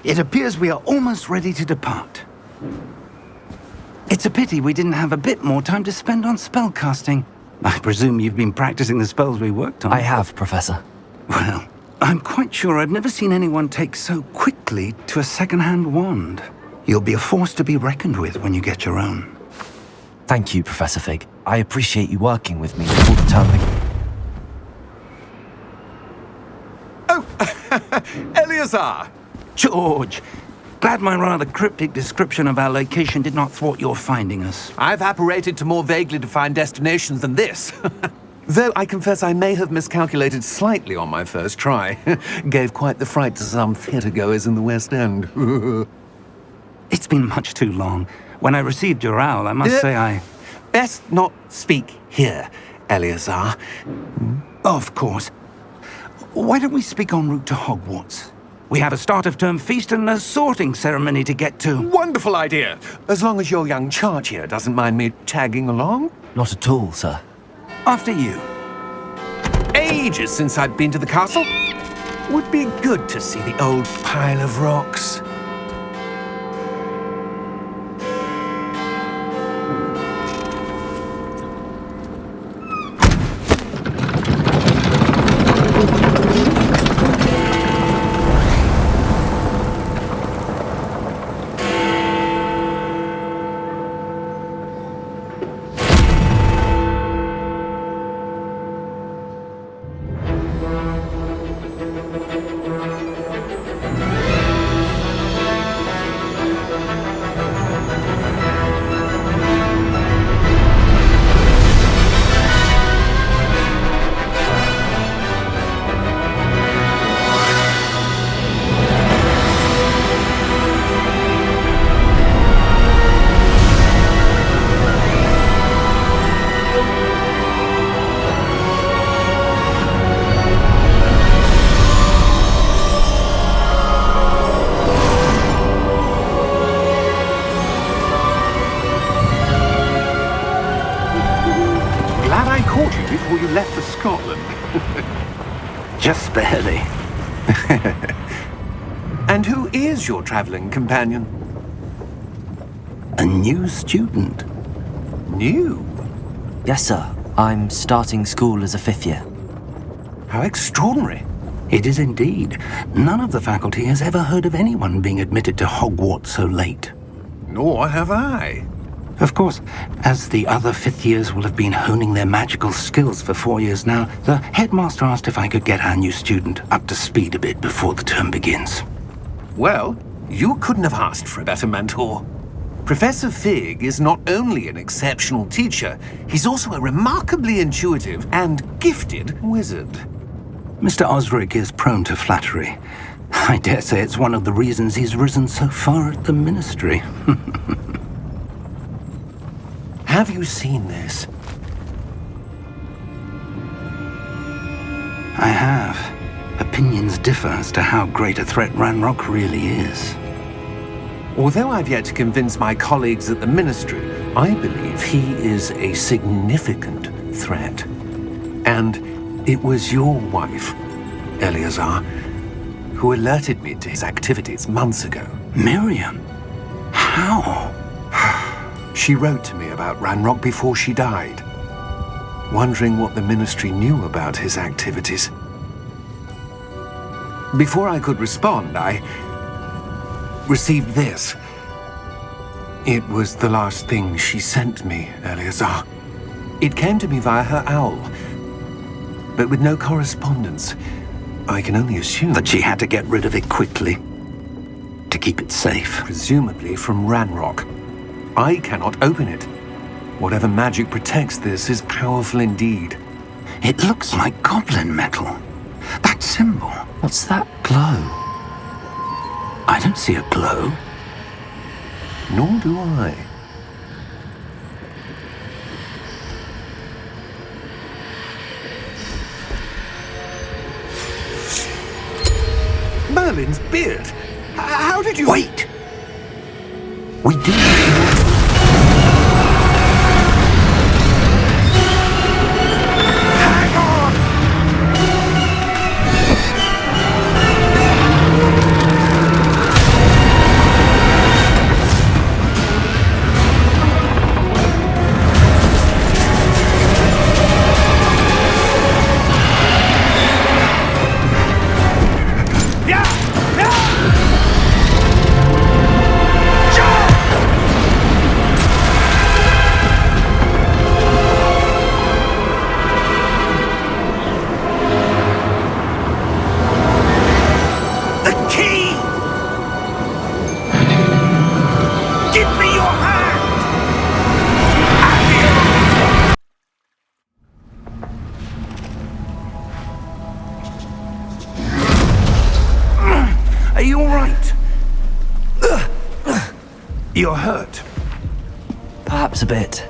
It appears we are almost ready to depart. It's a pity we didn't have a bit more time to spend on spellcasting. I presume you've been practicing the spells we worked on. I have, Professor. Well, I'm quite sure I've never seen anyone take so quickly to a second-hand wand. You'll be a force to be reckoned with when you get your own. Thank you, Professor Fig. I appreciate you working with me before the term begins. Oh, Eleazar! George! Glad my rather cryptic description of our location did not thwart your finding us. I've apparated to more vaguely defined destinations than this. Though I confess I may have miscalculated slightly on my first try. Gave quite the fright to some theatre-goers in the West End. It's been much too long. When I received your owl, I must say I... Best not speak here, Eleazar. Of course. Why don't we speak en route to Hogwarts? We have a start-of-term feast and a sorting ceremony to get to. Wonderful idea! As long as your young charge here doesn't mind me tagging along. Not at all, sir. After you. Ages since I'd been to the castle. Would be good to see the old pile of rocks. Before you left for Scotland. Just barely. And who is your traveling companion? A new student. New? Yes, sir. I'm starting school as a 5th year. How extraordinary. It is indeed. None of the faculty has ever heard of anyone being admitted to Hogwarts so late. Nor have I. Of course, as the other 5th years will have been honing their magical skills for 4 years now, the headmaster asked if I could get our new student up to speed a bit before the term begins. Well, you couldn't have asked for a better mentor. Professor Fig is not only an exceptional teacher, he's also a remarkably intuitive and gifted wizard. Mr. Osric is prone to flattery. I dare say it's one of the reasons he's risen so far at the ministry. Have you seen this? I have. Opinions differ as to how great a threat Ranrock really is. Although I've yet to convince my colleagues at the Ministry, I believe he is a significant threat. And it was your wife, Eleazar, who alerted me to his activities months ago. Miriam? How? She wrote to me about Ranrock before she died, wondering what the Ministry knew about his activities. Before I could respond, I received this. It was the last thing she sent me, Eleazar. It came to me via her owl, but with no correspondence. I can only assume that she had to get rid of it quickly, to keep it safe. Presumably from Ranrock. I cannot open it. Whatever magic protects this is powerful indeed. It looks like goblin metal. That symbol. What's that glow? I don't see a glow. Nor do I. Merlin's beard. How did you... Wait! We do... Hang on! You're hurt. Perhaps a bit.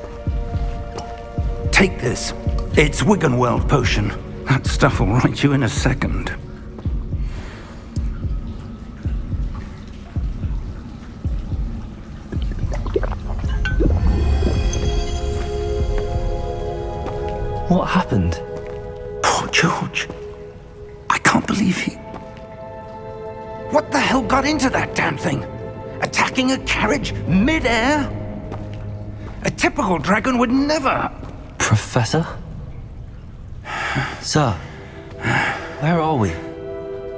Take this. It's O.W.L potion. That stuff will right you in a second. What happened? Poor George. I can't believe he... What the hell got into that damn thing? Attacking a carriage mid-air? A typical dragon would never... Professor? Sir, where are we?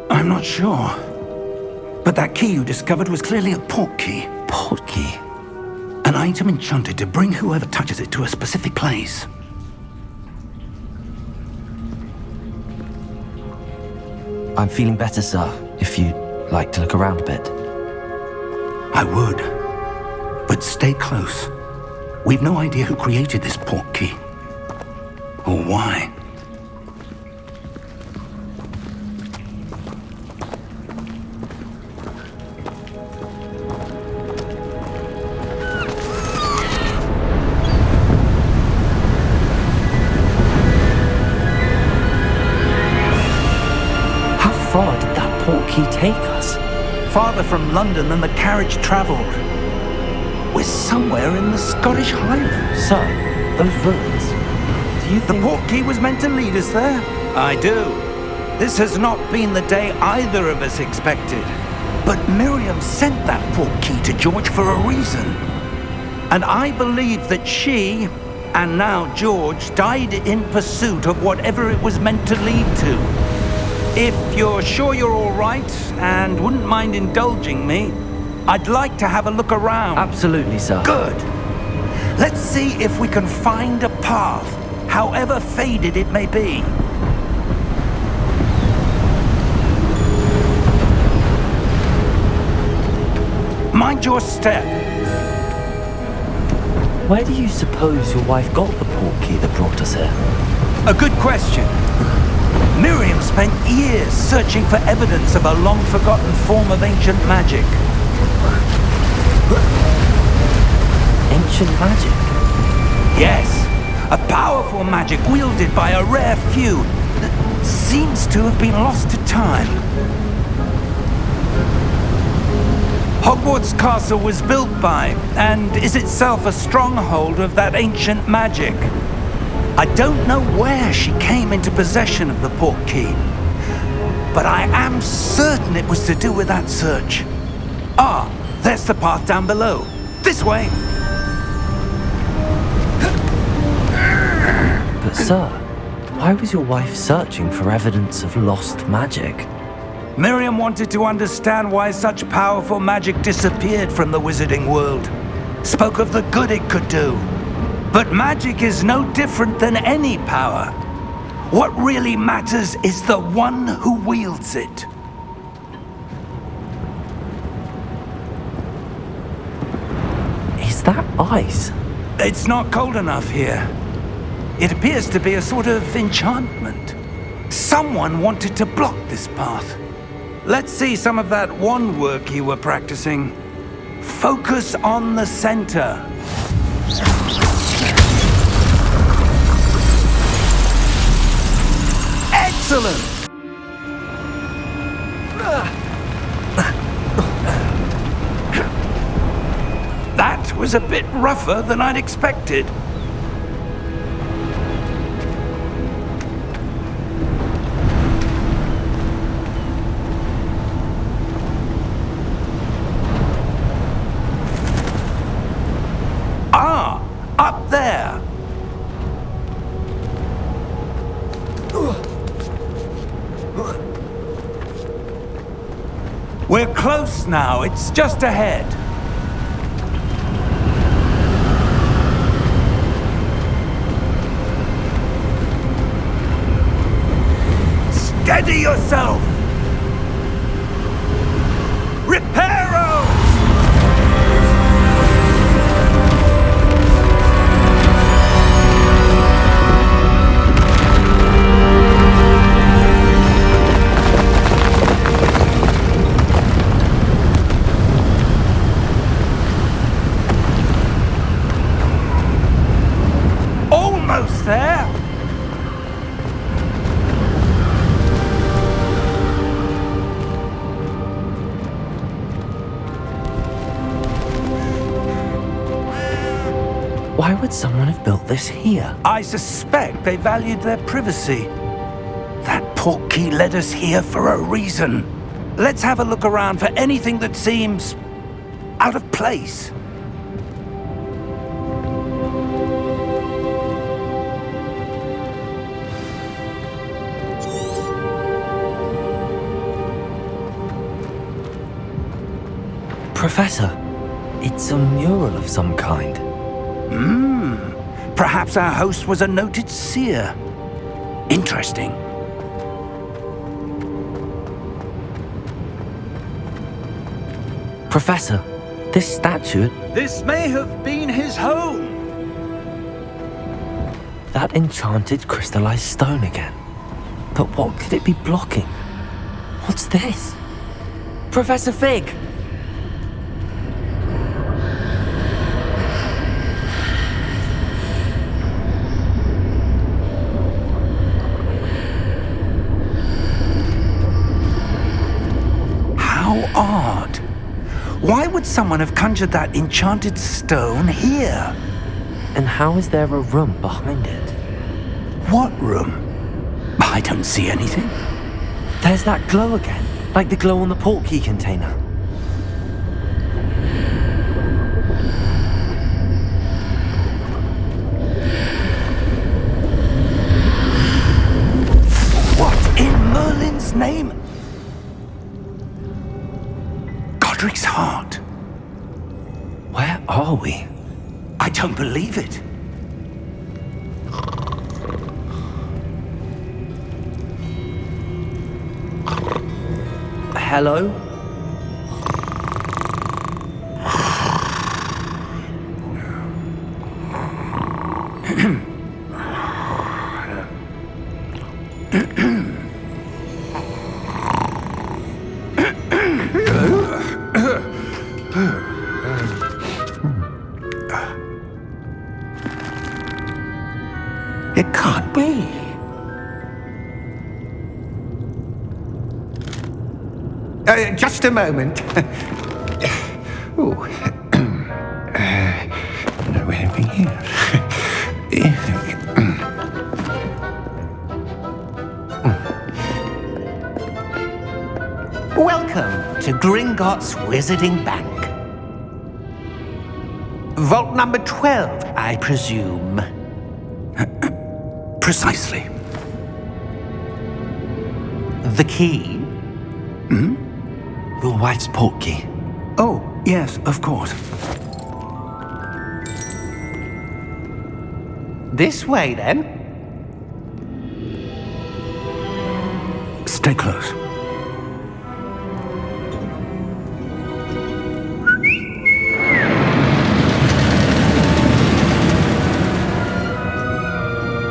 I'm not sure. But that key you discovered was clearly a port key. Port key? An item enchanted to bring whoever touches it to a specific place. I'm feeling better, sir, if you'd like to look around a bit. I would. But stay close. We've no idea who created this port key. Or why. How far did that port key take us? Farther from London than the carriage travelled. We're somewhere in the Scottish Highlands. Sir, those ruins. Do you The think... port key was meant to lead us there? I do. This has not been the day either of us expected. But Miriam sent that port key to George for a reason. And I believe that she, and now George, died in pursuit of whatever it was meant to lead to. If you're sure you're all right and wouldn't mind indulging me, I'd like to have a look around. Absolutely, sir. Good. Let's see if we can find a path, however faded it may be. Mind your step. Where do you suppose your wife got the port key that brought us here? A good question. Miriam spent years searching for evidence of a long-forgotten form of ancient magic. Ancient magic? Yes, a powerful magic wielded by a rare few that seems to have been lost to time. Hogwarts Castle was built by, and is itself a stronghold of that ancient magic. I don't know where she came into possession of the port key, but I am certain it was to do with that search. Ah, there's the path down below. This way. But sir, why was your wife searching for evidence of lost magic? Miriam wanted to understand why such powerful magic disappeared from the wizarding world. Spoke of the good it could do. But magic is no different than any power. What really matters is the one who wields it. Is that ice? It's not cold enough here. It appears to be a sort of enchantment. Someone wanted to block this path. Let's see some of that wand work you were practicing. Focus on the center. Excellent! That was a bit rougher than I'd expected. Ah, up there. We're close now. It's just ahead. Steady yourself! Reparo! there? Why would someone have built this here? I suspect they valued their privacy. That portkey led us here for a reason. Let's have a look around for anything that seems out of place. Professor, it's a mural of some kind. Perhaps our host was a noted seer. Interesting. Professor, this statue, This may have been his home. that enchanted crystallized stone again. But what could it be blocking? What's this? Professor Fig! How odd. Why would someone have conjured that enchanted stone here? And how is there a room behind it? What room? I don't see anything. There's that glow again, like the glow on the portkey container. What in Merlin's name? Godric's heart. Where are we? I don't believe it. Hello? It can't be. Just a moment. Oh. No, anything here. Welcome to Gringots Wizarding Bank. Vault number 12, I presume. Precisely. The key? Your wife's portkey. Oh, yes, of course. This way, then. Stay close.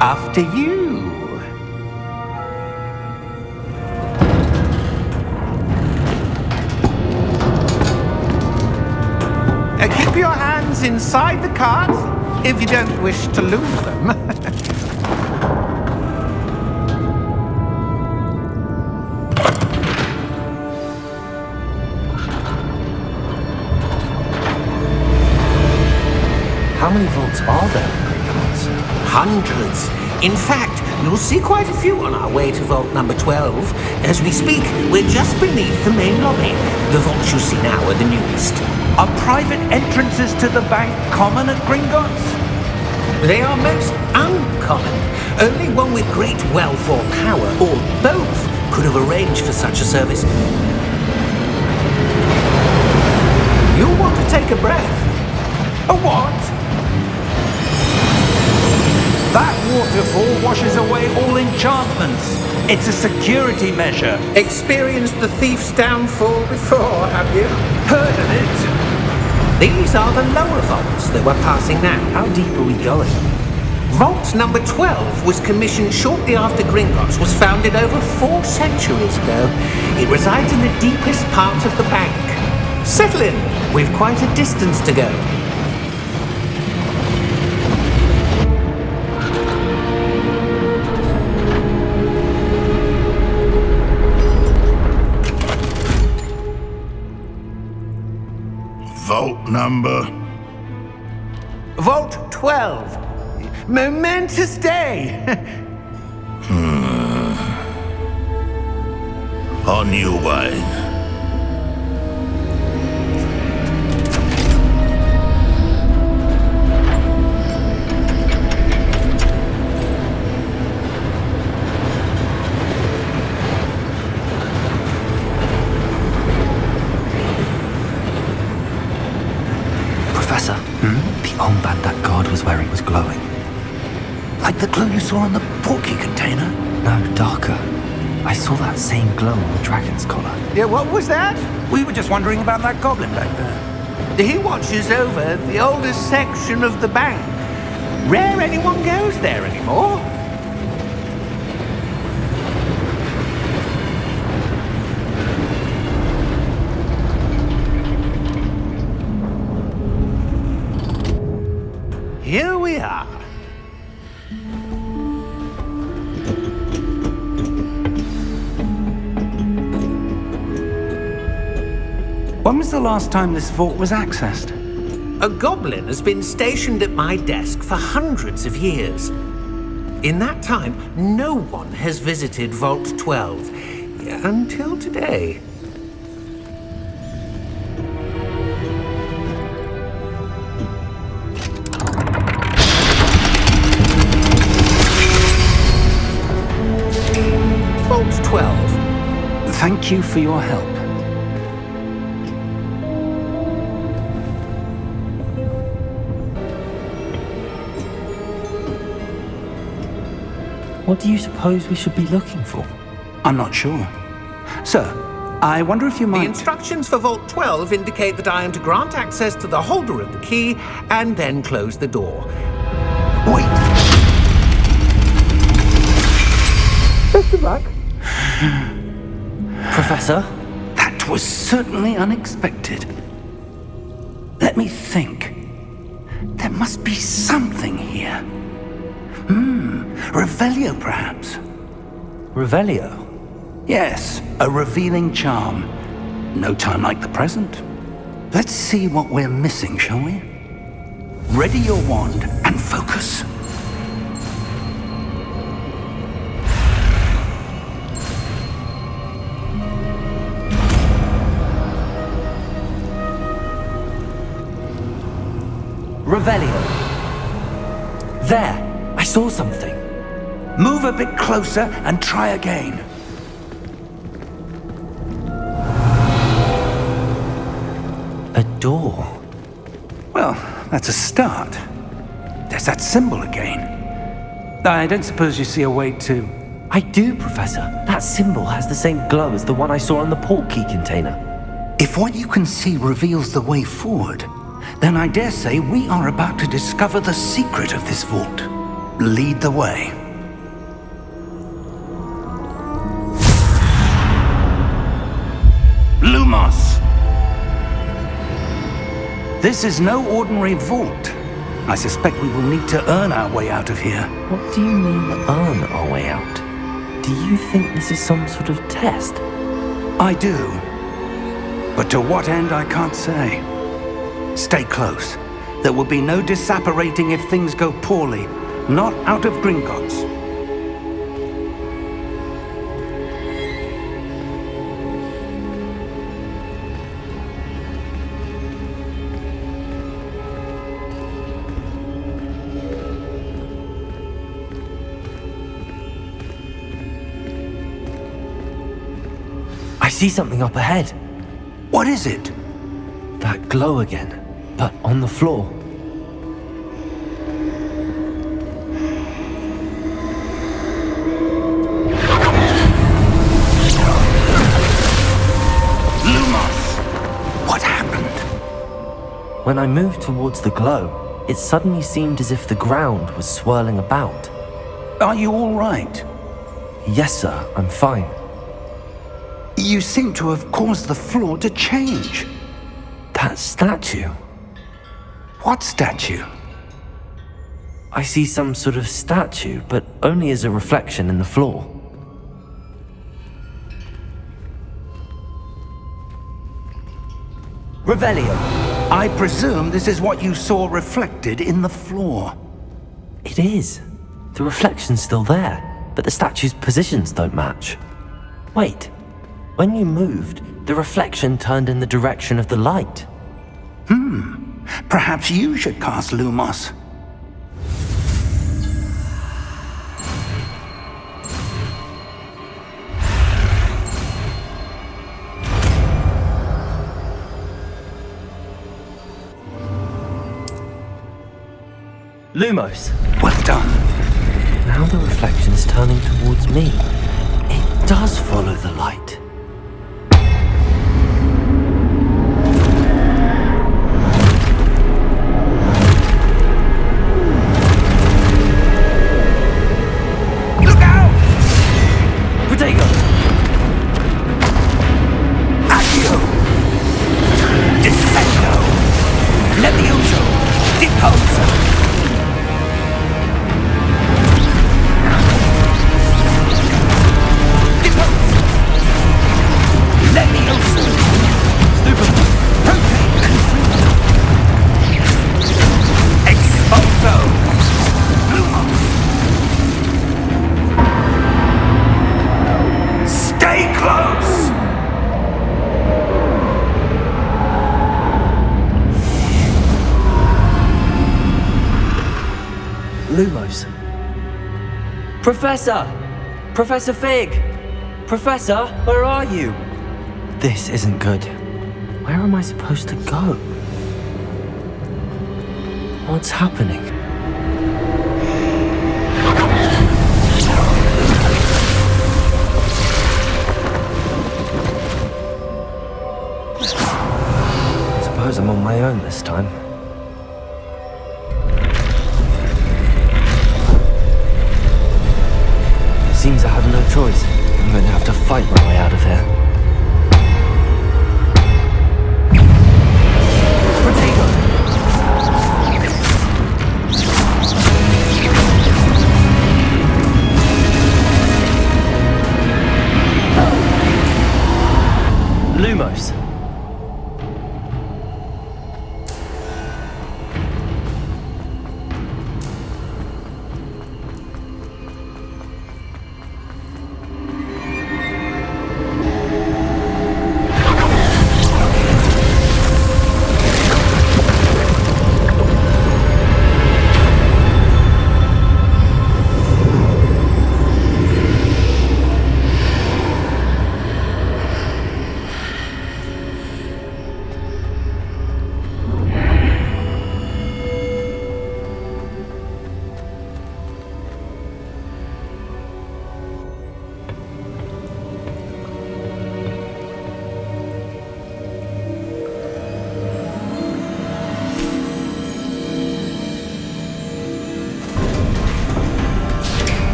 After you. Keep your hands inside the cart if you don't wish to lose them. How many vaults are there in Gringots? Hundreds. In fact, you'll see quite a few on our way to vault number 12. As we speak, we're just beneath the main lobby. The vaults you see now are the newest. Are private entrances to the bank common at Gringots? They are most uncommon. Only one with great wealth or power, or both, could have arranged for such a service. You'll want to take a breath. A what? That waterfall washes away all enchantments. It's a security measure. Experienced the thief's downfall before, have you? Heard of it? These are the lower vaults that we're passing now. How deep are we going? Vault number 12 was commissioned shortly after Gringots was founded over 4 centuries ago. It resides in the deepest part of the bank. Settle in. We've quite a distance to go. number? Vault 12. Momentous day. On you, wine. Professor, the armband that guard was wearing was glowing. Like the glow you saw on the porky container? No, darker. I saw that same glow on the dragon's collar. Yeah, what was that? We were just wondering about that goblin back there. He watches over the oldest section of the bank. Rare anyone goes there anymore. Here we are. When was the last time this vault was accessed? A goblin has been stationed at my desk for hundreds of years. In that time, no one has visited Vault 12 until today. Vault 12. Thank you for your help. What do you suppose we should be looking for? I'm not sure. Sir, I wonder if you The might... instructions for Vault 12 indicate that I am to grant access to the holder of the key and then close the door. Wait! Best of luck. Professor? That was certainly unexpected. Let me think. There must be something here. Revelio, perhaps? Revelio? Yes, a revealing charm. No time like the present. Let's see what we're missing, shall we? Ready your wand and focus. Revelio. There! I saw something. Move a bit closer and try again. A door. Well, that's a start. There's that symbol again. I don't suppose you see a way to... I do, Professor. That symbol has the same glow as the one I saw on the port key container. If what you can see reveals the way forward, then I dare say we are about to discover the secret of this vault. Lead the way. Lumos! This is no ordinary vault. I suspect we will need to earn our way out of here. What do you mean, earn our way out? Do you think this is some sort of test? I do. But to what end, I can't say. Stay close. There will be no disapparating if things go poorly. Not out of Gringots. I see something up ahead. What is it? That glow again, but on the floor. When I moved towards the glow, it suddenly seemed as if the ground was swirling about. Are you all right? Yes, sir, I'm fine. You seem to have caused the floor to change. That statue? What statue? I see some sort of statue, but only as a reflection in the floor. Revelio. I presume this is what you saw reflected in the floor. It is. The reflection's still there, but the statue's positions don't match. Wait, when you moved, the reflection turned in the direction of the light. Perhaps you should cast Lumos. Lumos! Well done. Now the reflection's turning towards me. It does follow the light. Look out! Protego! Accio! Descendo! Levioso! Deposo! Levioso! Stupid! Rotate and freedom! Exposo! Lumos! Stay close! Lumos. Professor! Professor Fig! Professor, where are you? This isn't good. Where am I supposed to go? What's happening? I suppose I'm on my own this time. It seems I have no choice. I'm going to have to fight my way out of here. Lumos.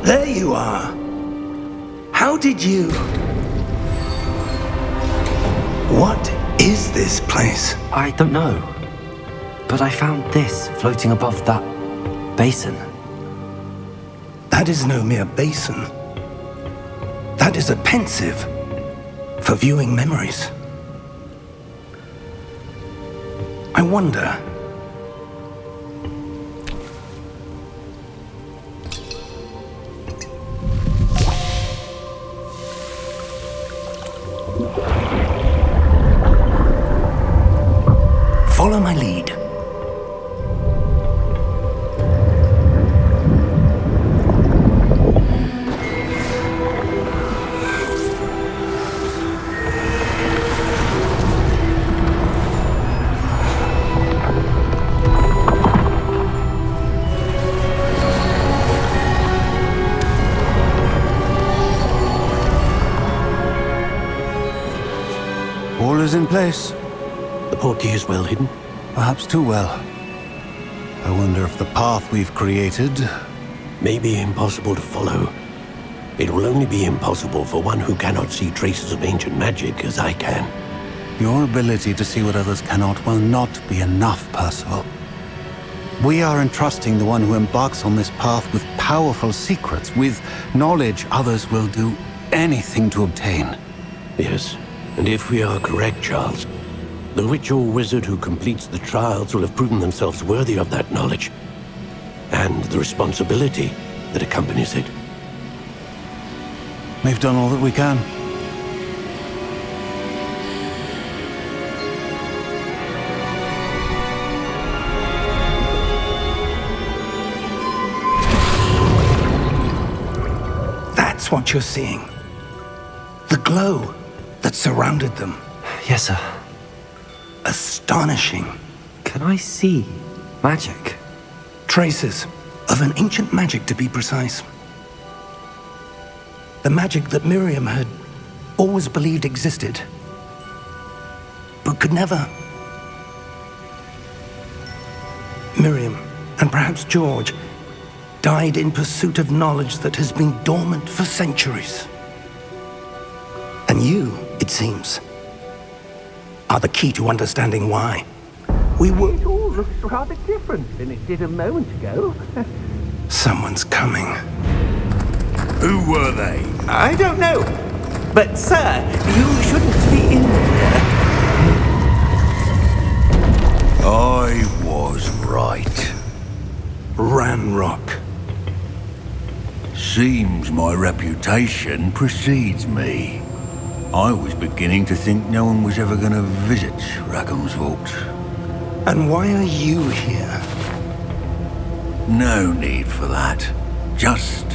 There you are. How did you... What is this place? I don't know. But I found this floating above that basin. That is no mere basin. That is a pensive for viewing memories. I wonder... Follow my lead. All is in place. The portkey is well hidden. Perhaps too well. I wonder if the path we've created... May be impossible to follow. It will only be impossible for one who cannot see traces of ancient magic as I can. Your ability to see what others cannot will not be enough, Percival. We are entrusting the one who embarks on this path with powerful secrets, with knowledge others will do anything to obtain. Yes, and if we are correct, Charles, The witch or wizard who completes the trials will have proven themselves worthy of that knowledge, and the responsibility that accompanies it. We've done all that we can. That's what you're seeing. The glow that surrounded them. Yes, sir. Astonishing. Can I see magic? Traces of an ancient magic, to be precise. The magic that Miriam had always believed existed, but could never. Miriam, and perhaps George, died in pursuit of knowledge that has been dormant for centuries. And you, it seems, are the key to understanding why. It all looks rather different than it did a moment ago. Someone's coming. Who were they? I don't know. But, sir, you shouldn't be in here. I was right. Ranrock. Seems my reputation precedes me. I was beginning to think no one was ever going to visit Rackham's vault. And why are you here? No need for that. Just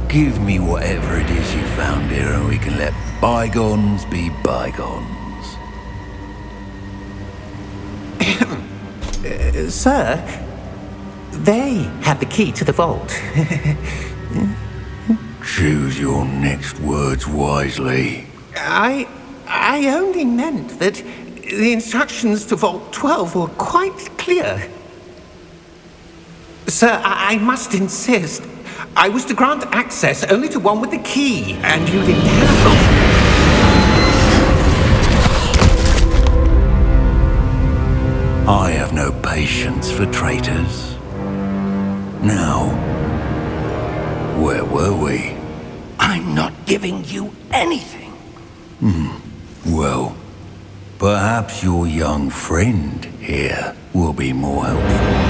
give me whatever it is you found here and we can let bygones be bygones. Sir, they have the key to the vault. Choose your next words wisely. I only meant that the instructions to Vault 12 were quite clear. Sir, I must insist. I was to grant access only to one with the key, and you didn't have it. I have no patience for traitors. Now, where were we? I'm not giving you anything. Well, perhaps your young friend here will be more helpful.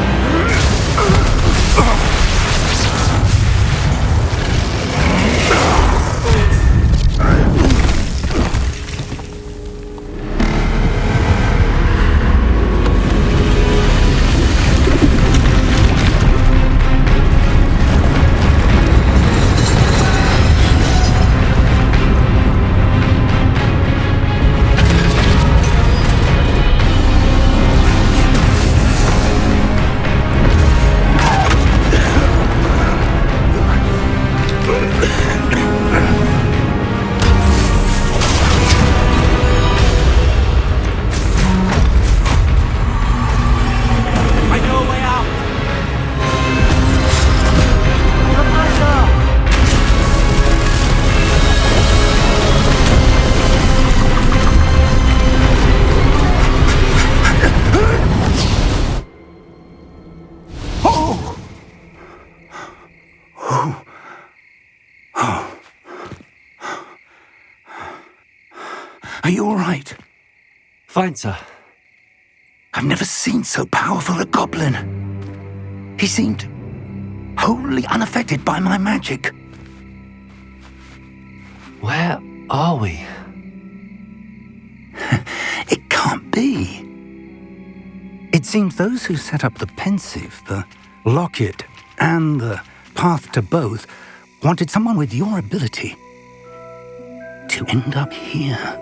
Are you all right? Fine, sir. I've never seen so powerful a goblin. He seemed wholly unaffected by my magic. Where are we? It can't be. It seems those who set up the pensive, the locket, and the path to both wanted someone with your ability to end up here.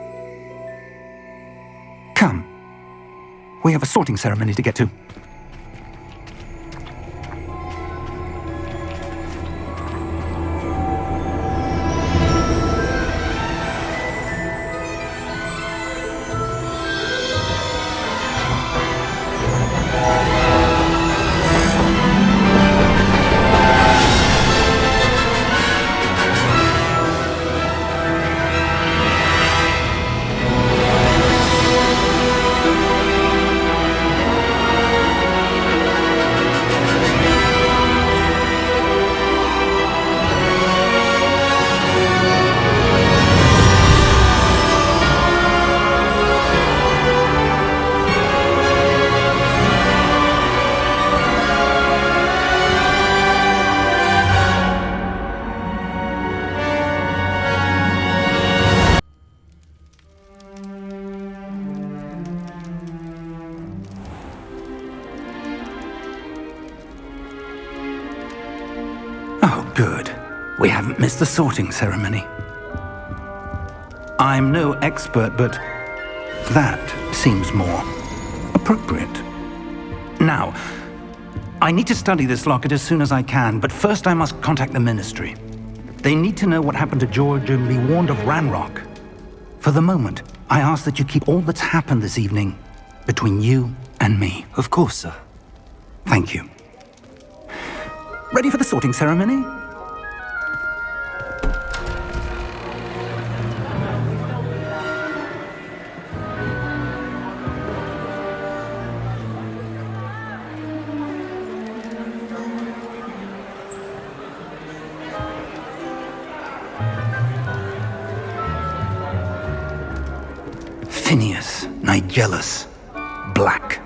Come. We have a sorting ceremony to get to. Good. We haven't missed the sorting ceremony. I'm no expert, but that seems more appropriate. Now, I need to study this locket as soon as I can, but first I must contact the Ministry. They need to know what happened to George and be warned of Ranrock. For the moment, I ask that you keep all that's happened this evening between you and me. Of course, sir. Thank you. Ready for the sorting ceremony? Phineas, Nigellus, Black.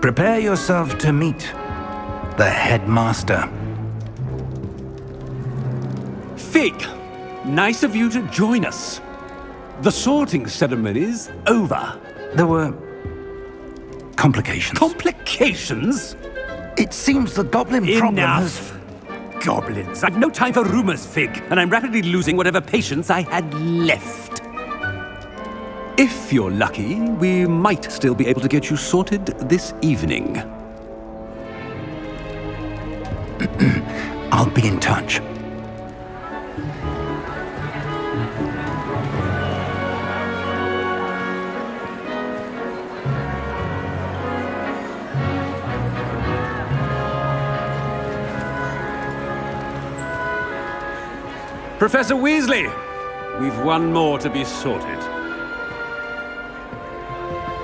Prepare yourself to meet the headmaster. Fig, nice of you to join us. The sorting ceremony's over. There were complications. Complications? It seems the goblin problem has... Enough! Goblins. I've no time for rumors, Fig, and I'm rapidly losing whatever patience I had left. If you're lucky, we might still be able to get you sorted this evening. I'll be in touch. Professor Weasley, we've one more to be sorted.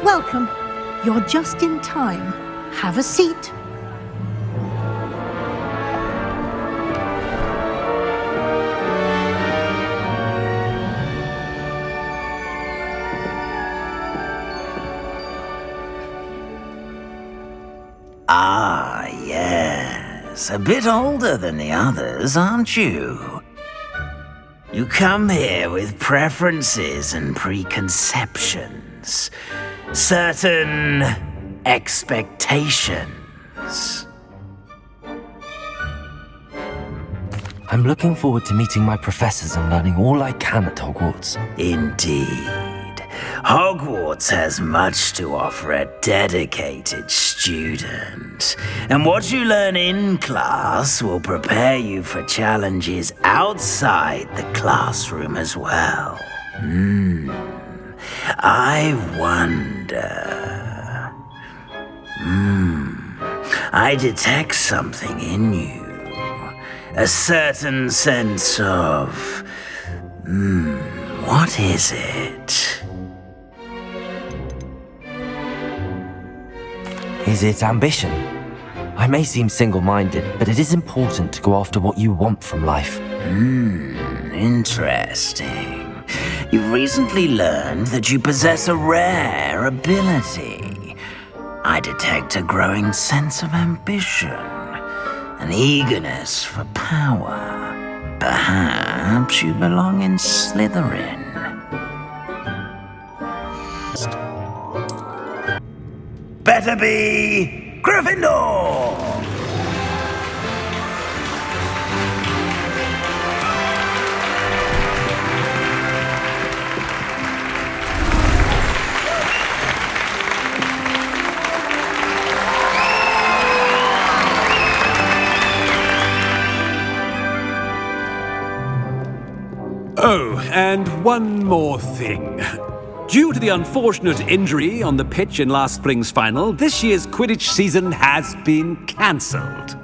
Welcome. You're just in time. Have a seat. Ah, yes. A bit older than the others, aren't you? You come here with preferences and preconceptions. Certain expectations. I'm looking forward to meeting my professors and learning all I can at Hogwarts. Indeed. Hogwarts has much to offer a dedicated student. And what you learn in class will prepare you for challenges outside the classroom as well. I wonder... I detect something in you. A certain sense of... what is it? Is it ambition? I may seem single-minded, but it is important to go after what you want from life. Interesting. You've recently learned that you possess a rare ability. I detect a growing sense of ambition, an eagerness for power. Perhaps you belong in Slytherin. Better be Gryffindor! Oh, and one more thing. Due to the unfortunate injury on the pitch in last spring's final, this year's Quidditch season has been cancelled.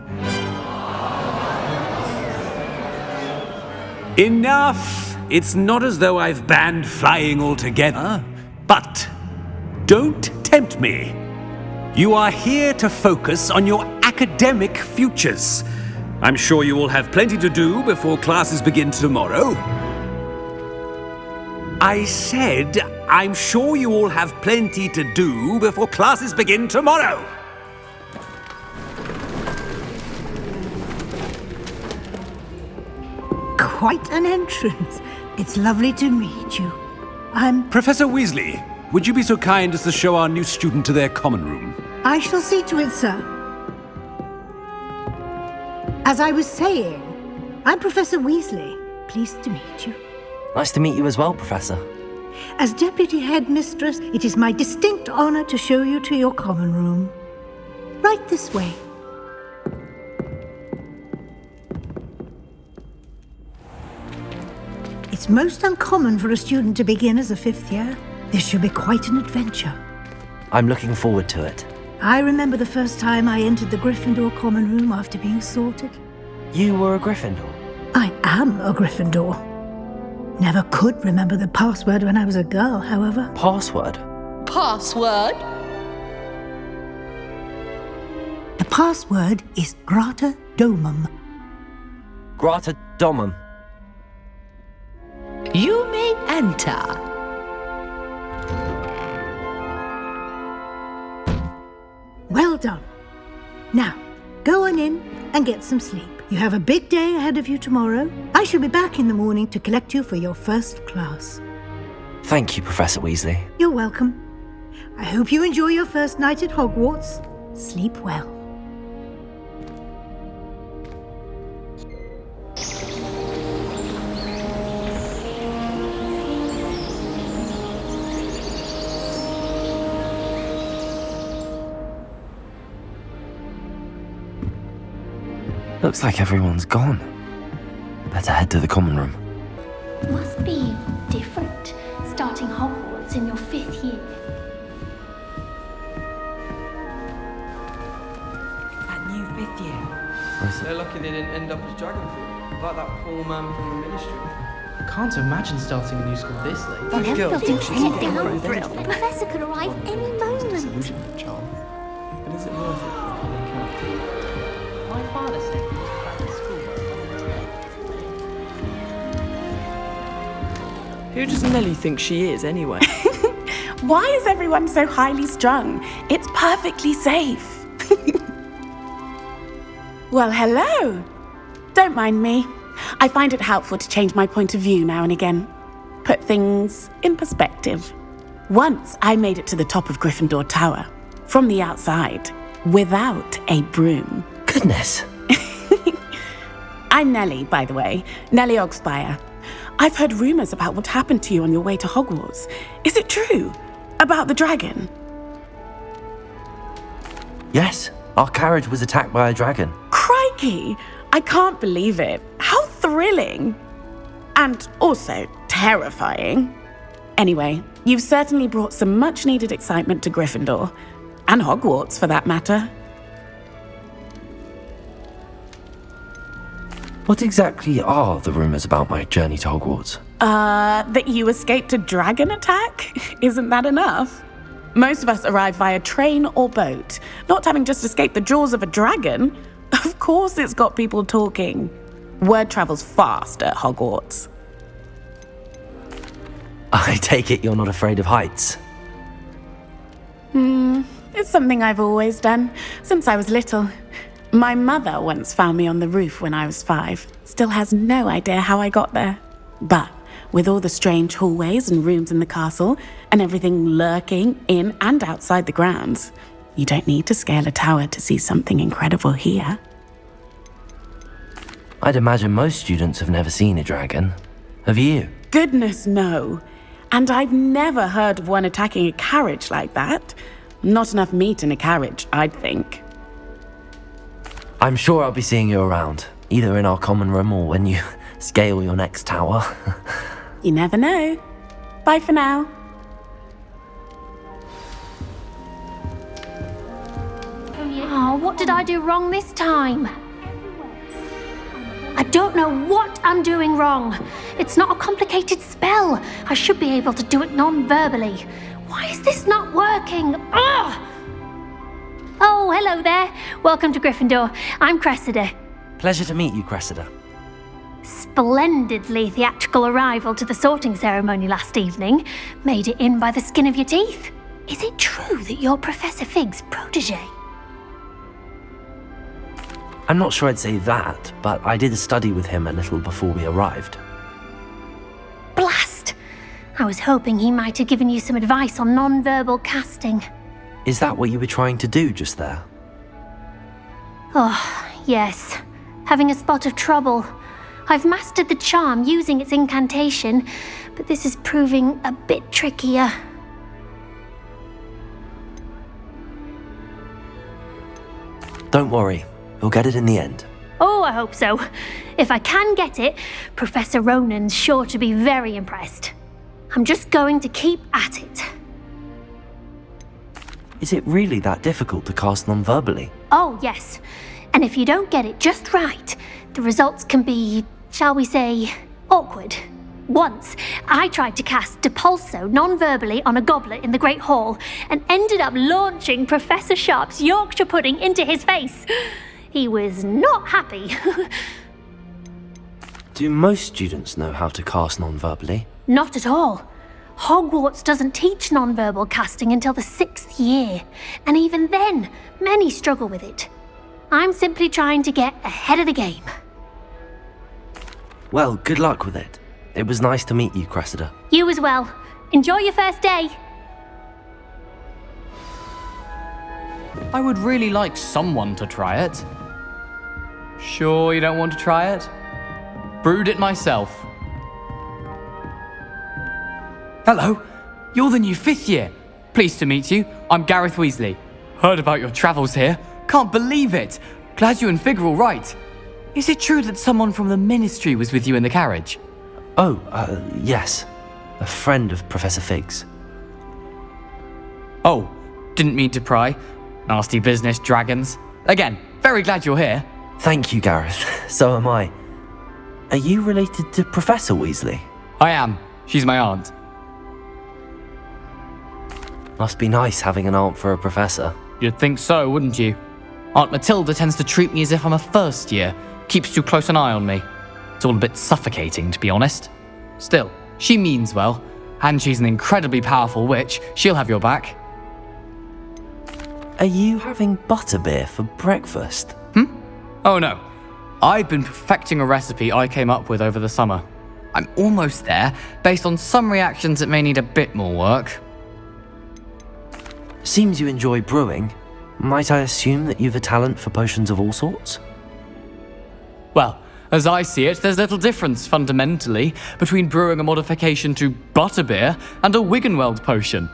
Enough! It's not as though I've banned flying altogether, but don't tempt me. You are here to focus on your academic futures. I'm sure you will have plenty to do before classes begin tomorrow. I said, I'm sure you all have plenty to do before classes begin tomorrow. Quite an entrance. It's lovely to meet you. Professor Weasley, would you be so kind as to show our new student to their common room? I shall see to it, sir. As I was saying, I'm Professor Weasley. Pleased to meet you. Nice to meet you as well, Professor. As Deputy Headmistress, it is my distinct honor to show you to your common room. Right this way. It's most uncommon for a student to begin as a 5th year. This should be quite an adventure. I'm looking forward to it. I remember the first time I entered the Gryffindor common room after being sorted. You were a Gryffindor? I am a Gryffindor. Never could remember the password when I was a girl, however. Password? Password? The password is Grata Domum. Grata Domum. You may enter. Well done. Now, go on in and get some sleep. You have a big day ahead of you tomorrow. I shall be back in the morning to collect you for your first class. Thank you, Professor Weasley. You're welcome. I hope you enjoy your first night at Hogwarts. Sleep well. Looks like everyone's gone. Better head to the common room. Must be different, starting Hogwarts in your 5th year. That new 5th year. They're lucky they didn't end up as Dragonfield, like that poor man from the Ministry. I can't imagine starting a new school this late. That girl thinks she's down for it. The Professor could arrive any moment. But is it worth it for a common character? My father sent me back to school. Who does Nellie think she is, anyway? Why is everyone so highly strung? It's perfectly safe. Well, hello. Don't mind me. I find it helpful to change my point of view now and again. Put things in perspective. Once I made it to the top of Gryffindor Tower, from the outside, without a broom. Goodness. I'm Nellie, by the way. Nellie Ogspire. I've heard rumours about what happened to you on your way to Hogwarts. Is it true? About the dragon? Yes, our carriage was attacked by a dragon. Crikey! I can't believe it. How thrilling! And also terrifying. Anyway, you've certainly brought some much-needed excitement to Gryffindor. And Hogwarts, for that matter. What exactly are the rumours about my journey to Hogwarts? That you escaped a dragon attack? Isn't that enough? Most of us arrive via train or boat, not having just escaped the jaws of a dragon. Of course it's got people talking. Word travels fast at Hogwarts. I take it you're not afraid of heights? It's something I've always done, since I was little. My mother once found me on the roof when I was 5. Still has no idea how I got there. But with all the strange hallways and rooms in the castle, and everything lurking in and outside the grounds, you don't need to scale a tower to see something incredible here. I'd imagine most students have never seen a dragon. Have you? Goodness, no. And I've never heard of one attacking a carriage like that. Not enough meat in a carriage, I'd think. I'm sure I'll be seeing you around, either in our common room or when you scale your next tower. You never know. Bye for now. Oh, what did I do wrong this time? I don't know what I'm doing wrong. It's not a complicated spell. I should be able to do it non-verbally. Why is this not working? Ugh! Oh, hello there. Welcome to Gryffindor. I'm Cressida. Pleasure to meet you, Cressida. Splendidly theatrical arrival to the sorting ceremony last evening. Made it in by the skin of your teeth. Is it true that you're Professor Fig's protege? I'm not sure I'd say that, but I did study with him a little before we arrived. Blast! I was hoping he might have given you some advice on non-verbal casting. Is that what you were trying to do just there? Oh, yes. having a spot of trouble. I've mastered the charm using its incantation, but this is proving a bit trickier. Don't worry, we'll get it in the end. Oh, I hope so. If I can get it, Professor Ronan's sure to be very impressed. I'm just going to keep at it. Is it really that difficult to cast non-verbally? Oh, yes. And if you don't get it just right, the results can be, shall we say, awkward. Once, I tried to cast Depulso non-verbally on a goblet in the Great Hall and ended up launching Professor Sharp's Yorkshire pudding into his face. He was not happy. Do most students know how to cast non-verbally? Not at all. Hogwarts doesn't teach non-verbal casting until the 6th year, and even then, many struggle with it. I'm simply trying to get ahead of the game. Well, good luck with it. It was nice to meet you, Cressida. You as well. Enjoy your first day. I would really like someone to try it. Sure you don't want to try it? Brewed it myself. Hello, you're the new 5th year. Pleased to meet you. I'm Gareth Weasley. Heard about your travels here. Can't believe it. Glad you and Fig are all right. Is it true that someone from the Ministry was with you in the carriage? Oh, yes. A friend of Professor Fig's. Oh, didn't mean to pry. Nasty business, dragons. Again, very glad you're here. Thank you, Gareth. So am I. Are you related to Professor Weasley? I am. She's my aunt. Must be nice having an aunt for a professor. You'd think so, wouldn't you? Aunt Matilda tends to treat me as if I'm a first year. Keeps too close an eye on me. It's all a bit suffocating, to be honest. Still, she means well. And she's an incredibly powerful witch. She'll have your back. Are you having butterbeer for breakfast? Oh no. I've been perfecting a recipe I came up with over the summer. I'm almost there. Based on some reactions, it may need a bit more work. Seems you enjoy brewing. Might I assume that you've a talent for potions of all sorts? Well, as I see it, there's little difference, fundamentally, between brewing a modification to butterbeer and a Wiggenweld potion.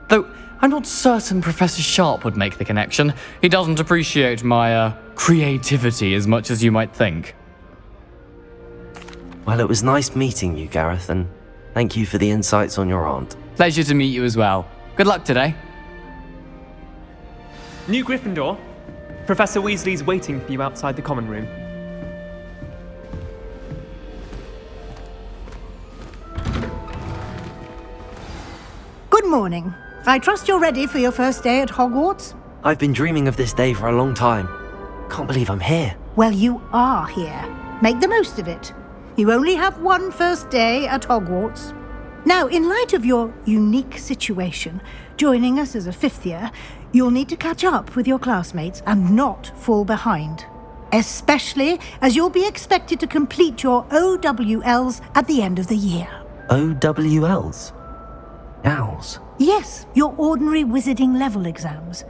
Though, I'm not certain Professor Sharp would make the connection. He doesn't appreciate my, creativity as much as you might think. Well, it was nice meeting you, Gareth, and thank you for the insights on your aunt. Pleasure to meet you as well. Good luck today. New Gryffindor. Professor Weasley's waiting for you outside the common room. Good morning. I trust you're ready for your first day at Hogwarts? I've been dreaming of this day for a long time. Can't believe I'm here. Well, you are here. Make the most of it. You only have one first day at Hogwarts. Now, in light of your unique situation, joining us as a 5th year, you'll need to catch up with your classmates and not fall behind. Especially as you'll be expected to complete your O.W.Ls at the end of the year. O.W.Ls? Owls? Yes, your ordinary wizarding level exams.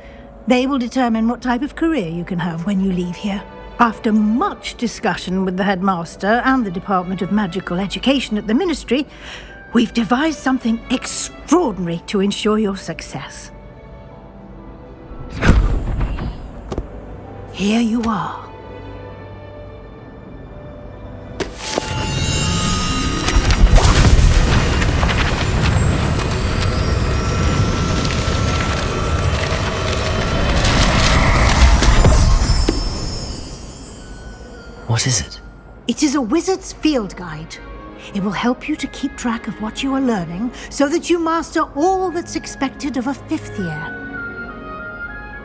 They will determine what type of career you can have when you leave here. After much discussion with the headmaster and the Department of Magical Education at the Ministry, we've devised something extraordinary to ensure your success. Here you are. What is it? It is a wizard's field guide. It will help you to keep track of what you are learning so that you master all that's expected of a 5th year.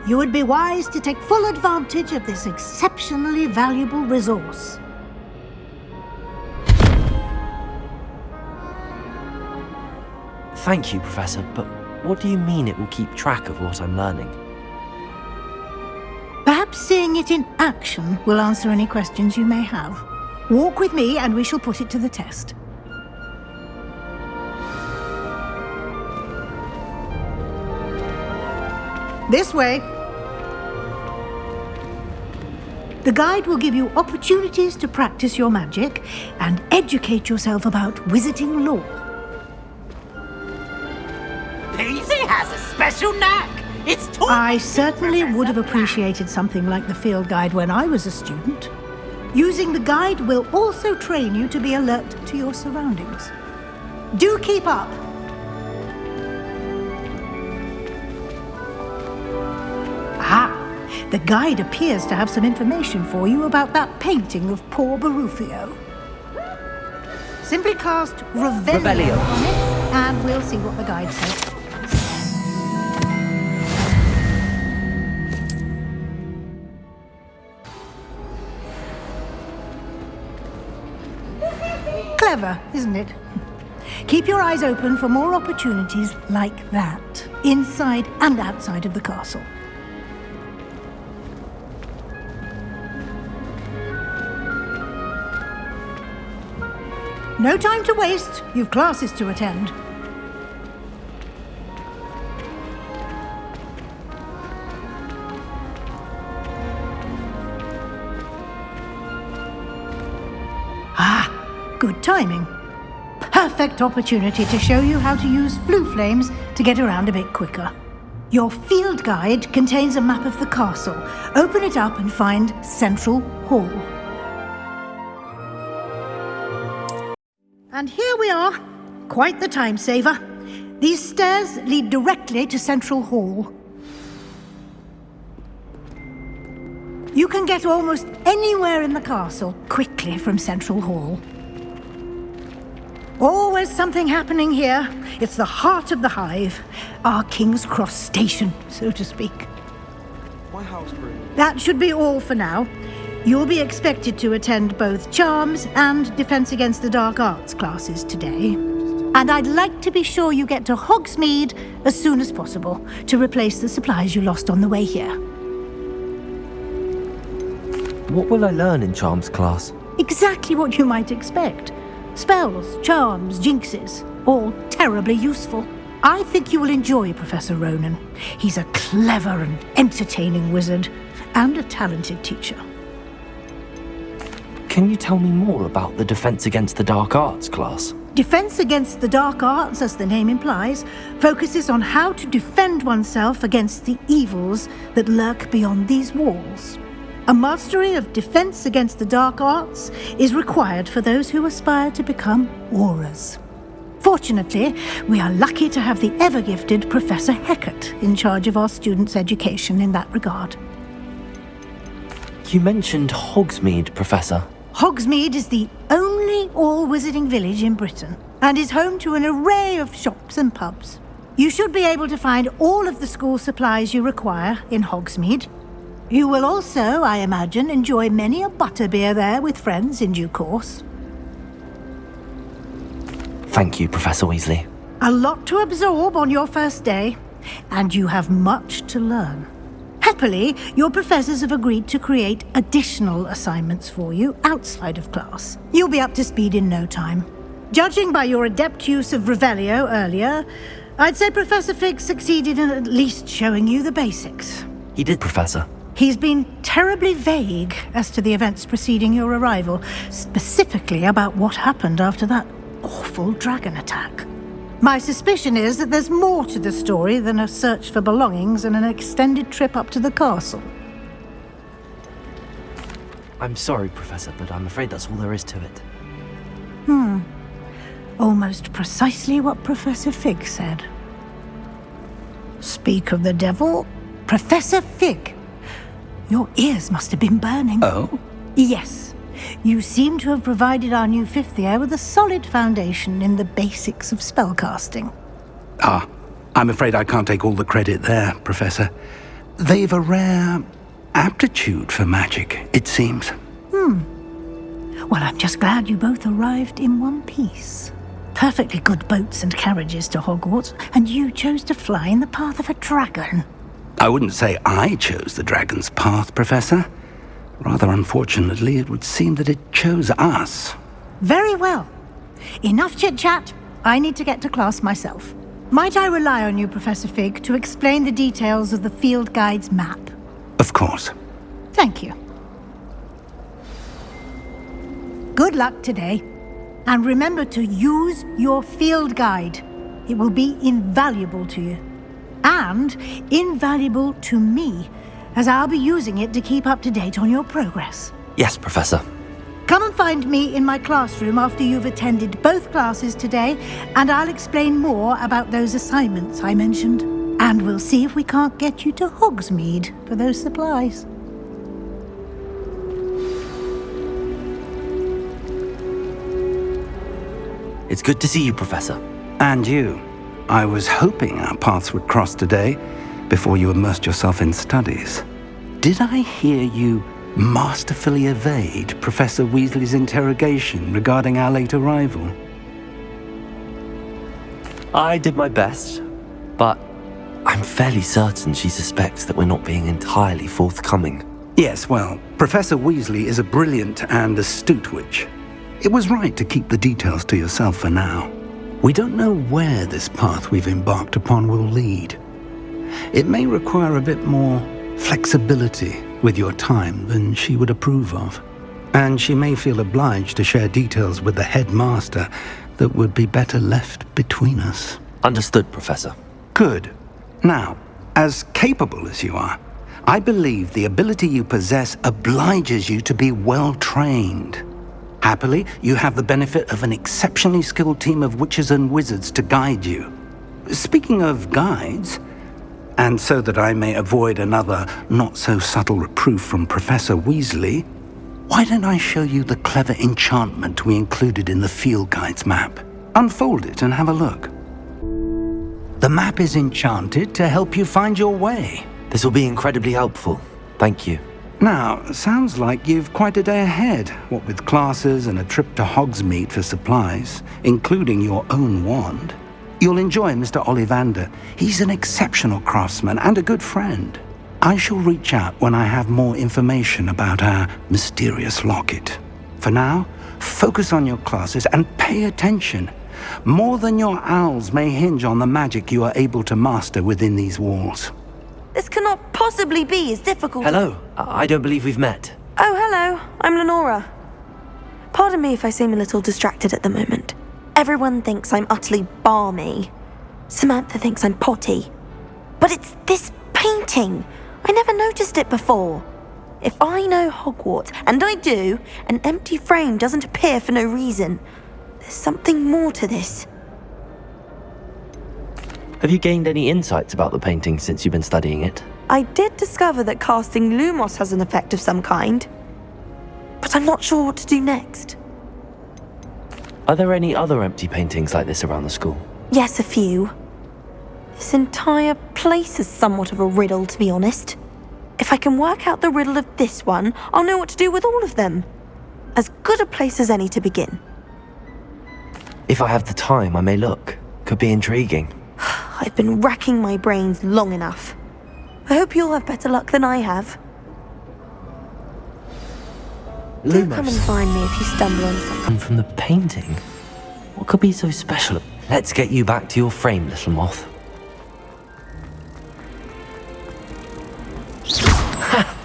You would be wise to take full advantage of this exceptionally valuable resource. Thank you, Professor, but what do you mean it will keep track of what I'm learning? Perhaps seeing it in action will answer any questions you may have. Walk with me and we shall put it to the test. This way. The guide will give you opportunities to practice your magic and educate yourself about wizarding lore. Beasy has a special knack. It's taught. I certainly would have appreciated something like the field guide when I was a student. Using the guide will also train you to be alert to your surroundings. Do keep up. Ah, the guide appears to have some information for you about that painting of poor Barufio. Simply cast Revelio on it, and we'll see what the guide says. Clever, isn't it? Keep your eyes open for more opportunities like that, inside and outside of the castle. No time to waste. You've classes to attend. Ah, good timing. Perfect opportunity to show you how to use flue flames to get around a bit quicker. Your field guide contains a map of the castle. Open it up and find Central Hall. And here we are. Quite the time saver. These stairs lead directly to Central Hall. You can get almost anywhere in the castle quickly from Central Hall. Always something happening here. It's the heart of the hive. Our King's Cross station, so to speak. My house room. That should be all for now. You'll be expected to attend both Charms and Defense Against the Dark Arts classes today. And I'd like to be sure you get to Hogsmead as soon as possible to replace the supplies you lost on the way here. What will I learn in Charms class? Exactly what you might expect. Spells, charms, jinxes, all terribly useful. I think you will enjoy Professor Ronan. He's a clever and entertaining wizard, and a talented teacher. Can you tell me more about the Defense Against the Dark Arts class? Defense Against the Dark Arts, as the name implies, focuses on how to defend oneself against the evils that lurk beyond these walls. A mastery of Defense Against the Dark Arts is required for those who aspire to become Aurors. Fortunately, we are lucky to have the ever-gifted Professor Heckert in charge of our students' education in that regard. You mentioned Hogsmead, Professor. Hogsmead is the only all-wizarding village in Britain and is home to an array of shops and pubs. You should be able to find all of the school supplies you require in Hogsmead. You will also, I imagine, enjoy many a butterbeer there with friends in due course. Thank you, Professor Weasley. A lot to absorb on your first day, and you have much to learn. Happily, your professors have agreed to create additional assignments for you outside of class. You'll be up to speed in no time. Judging by your adept use of Revelio earlier, I'd say Professor Fig succeeded in at least showing you the basics. He did, Professor. He's been terribly vague as to the events preceding your arrival, specifically about what happened after that awful dragon attack. My suspicion is that there's more to the story than a search for belongings and an extended trip up to the castle. I'm sorry, Professor, but I'm afraid that's all there is to it. Almost precisely what Professor Fig said. Speak of the devil, Professor Fig. Your ears must have been burning. Oh? Yes. You seem to have provided our new fifth year with a solid foundation in the basics of spellcasting. Ah, I'm afraid I can't take all the credit there, Professor. They've a rare aptitude for magic, it seems. Well, I'm just glad you both arrived in one piece. Perfectly good boats and carriages to Hogwarts, and you chose to fly in the path of a dragon. I wouldn't say I chose the dragon's path, Professor. Rather unfortunately, it would seem that it chose us. Very well. Enough chit-chat. I need to get to class myself. Might I rely on you, Professor Fig, to explain the details of the field guide's map? Of course. Thank you. Good luck today. And remember to use your field guide. It will be invaluable to you. And invaluable to me, as I'll be using it to keep up to date on your progress. Yes, Professor. Come and find me in my classroom after you've attended both classes today, and I'll explain more about those assignments I mentioned. And we'll see if we can't get you to Hogsmead for those supplies. It's good to see you, Professor. And you. I was hoping our paths would cross today, before you immersed yourself in studies. Did I hear you masterfully evade Professor Weasley's interrogation regarding our late arrival? I did my best, but I'm fairly certain she suspects that we're not being entirely forthcoming. Yes, well, Professor Weasley is a brilliant and astute witch. It was right to keep the details to yourself for now. We don't know where this path we've embarked upon will lead. It may require a bit more flexibility with your time than she would approve of. And she may feel obliged to share details with the headmaster that would be better left between us. Understood, Professor. Good. Now, as capable as you are, I believe the ability you possess obliges you to be well trained. Happily, you have the benefit of an exceptionally skilled team of witches and wizards to guide you. Speaking of guides, and so that I may avoid another not-so-subtle reproof from Professor Weasley, why don't I show you the clever enchantment we included in the field guide's map? Unfold it and have a look. The map is enchanted to help you find your way. This will be incredibly helpful. Thank you. Now, sounds like you've quite a day ahead, what with classes and a trip to Hogsmeade for supplies, including your own wand. You'll enjoy Mr. Ollivander. He's an exceptional craftsman and a good friend. I shall reach out when I have more information about our mysterious locket. For now, focus on your classes and pay attention. More than your owls may hinge on the magic you are able to master within these walls. This cannot possibly be as difficult. Hello. I don't believe we've met. Oh, hello. I'm Lenora. Pardon me if I seem a little distracted at the moment. Everyone thinks I'm utterly balmy. Samantha thinks I'm potty. But it's this painting. I never noticed it before. If I know Hogwarts, and I do, an empty frame doesn't appear for no reason. There's something more to this. Have you gained any insights about the painting since you've been studying it? I did discover that casting Lumos has an effect of some kind, but I'm not sure what to do next. Are there any other empty paintings like this around the school? Yes, a few. This entire place is somewhat of a riddle, to be honest. If I can work out the riddle of this one, I'll know what to do with all of them. As good a place as any to begin. If I have the time, I may look. Could be intriguing. I've been racking my brains long enough. I hope you'll have better luck than I have. Do come and find me if you stumble on something. And from the painting? What could be so special? Let's get you back to your frame, little moth. Ha!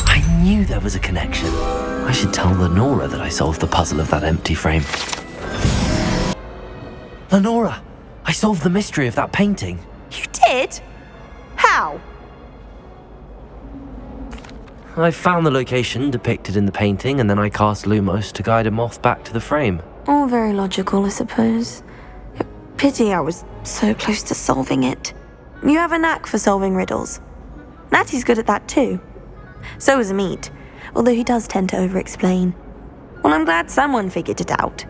I knew there was a connection. I should tell Lenora that I solved the puzzle of that empty frame. Lenora! I solved the mystery of that painting. You did? How? I found the location depicted in the painting, and then I cast Lumos to guide a moth back to the frame. All very logical, I suppose. Pity I was so close to solving it. You have a knack for solving riddles. Natty's good at that too. So is Amit, although he does tend to over-explain. Well, I'm glad someone figured it out.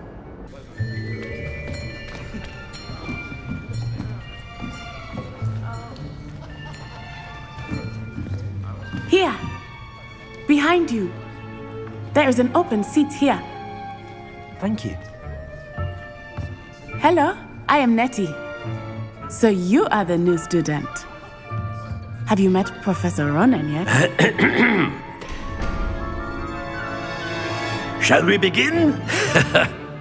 Here, behind you. There is an open seat here. Thank you. Hello, I am Nettie. So you are the new student. Have you met Professor Ronan yet? Shall we begin?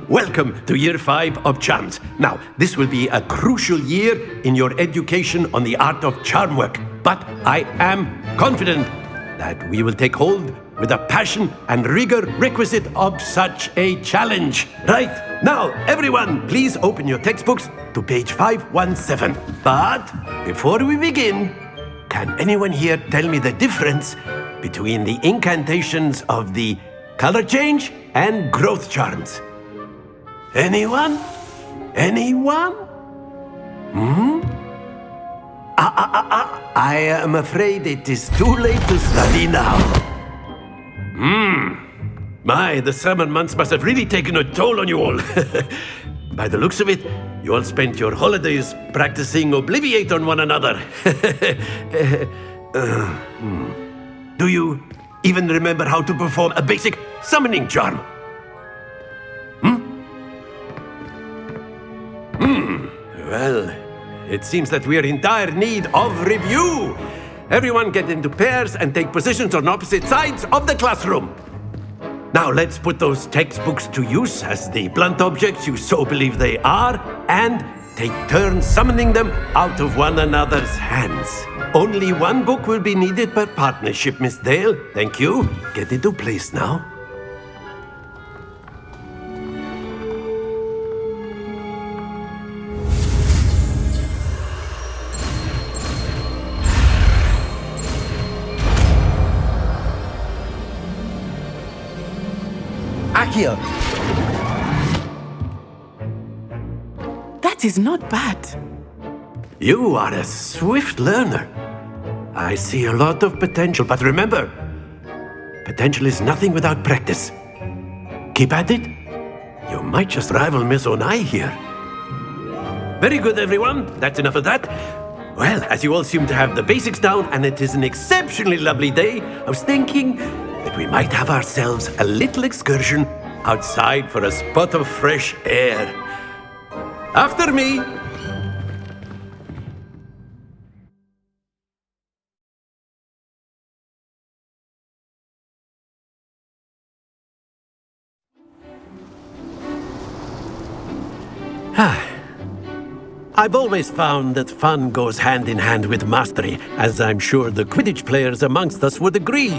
Welcome to Year 5 of Charms. Now, this will be a crucial year in your education on the art of charm work, but I am confident that we will take hold with the passion and rigor requisite of such a challenge. Right, now, everyone, please open your textbooks to page 517. But before we begin, can anyone here tell me the difference between the incantations of the color change and growth charms? Anyone? Anyone? I am afraid it is too late to study now. My, the summer months must have really taken a toll on you all. By the looks of it, you all spent your holidays practicing Obliviate on one another. Do you even remember how to perform a basic summoning charm? Well, it seems that we are in dire need of review. Everyone get into pairs and take positions on opposite sides of the classroom. Now let's put those textbooks to use as the blunt objects you so believe they are, and take turns summoning them out of one another's hands. Only one book will be needed per partnership, Miss Dale. Thank you. Get into place now. Accio! That is not bad. You are a swift learner. I see a lot of potential, but remember, potential is nothing without practice. Keep at it. You might just rival Miss Onai here. Very good, everyone. That's enough of that. Well, as you all seem to have the basics down, and it is an exceptionally lovely day, I was thinking that we might have ourselves a little excursion outside for a spot of fresh air. After me! I've always found that fun goes hand in hand with mastery, as I'm sure the Quidditch players amongst us would agree.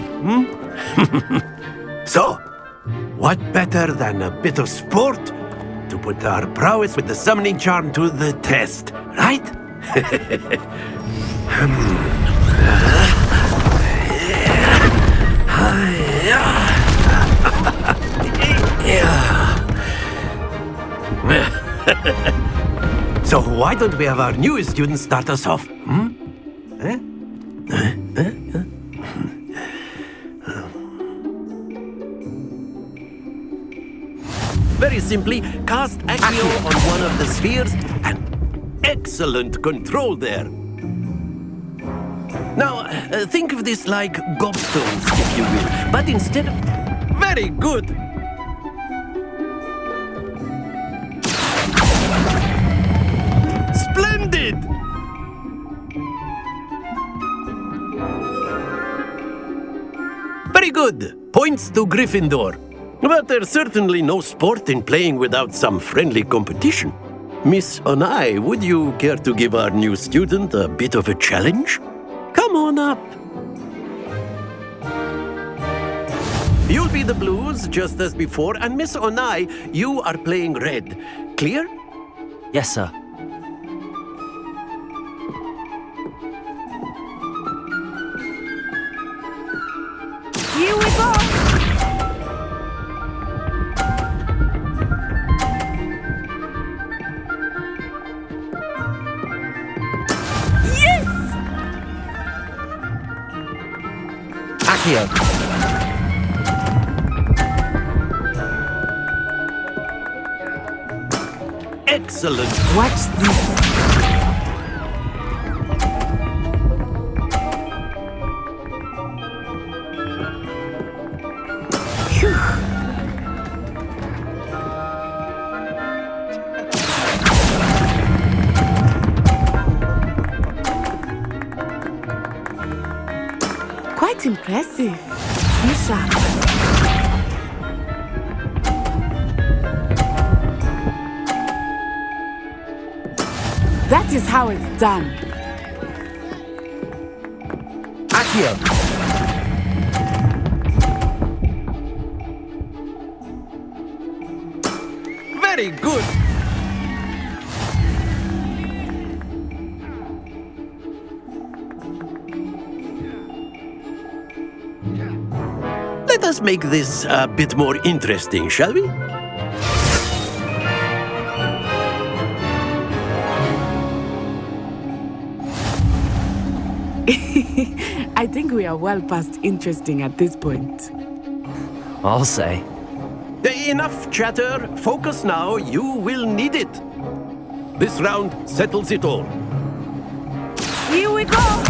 So, what better than a bit of sport to put our prowess with the summoning charm to the test, right? So why don't we have our newest student start us off? Very simply, cast Accio on one of the spheres, and excellent control there. Now, think of this like gobstones, if you will, but instead of... Very good! Splendid! Very good. Points to Gryffindor. But there's certainly no sport in playing without some friendly competition. Miss Onai, would you care to give our new student a bit of a challenge? Come on up. You'll be the blues, just as before, and Miss Onai, you are playing red. Clear? Yes, sir. Here we go! Accio! Excellent! What's this? Quite impressive. Bishop. That is how it's done. Accio! Very good! Let us make this a bit more interesting, shall we? I think we are well past interesting at this point. I'll say. Enough chatter. Focus now. You will need it. This round settles it all. Here we go!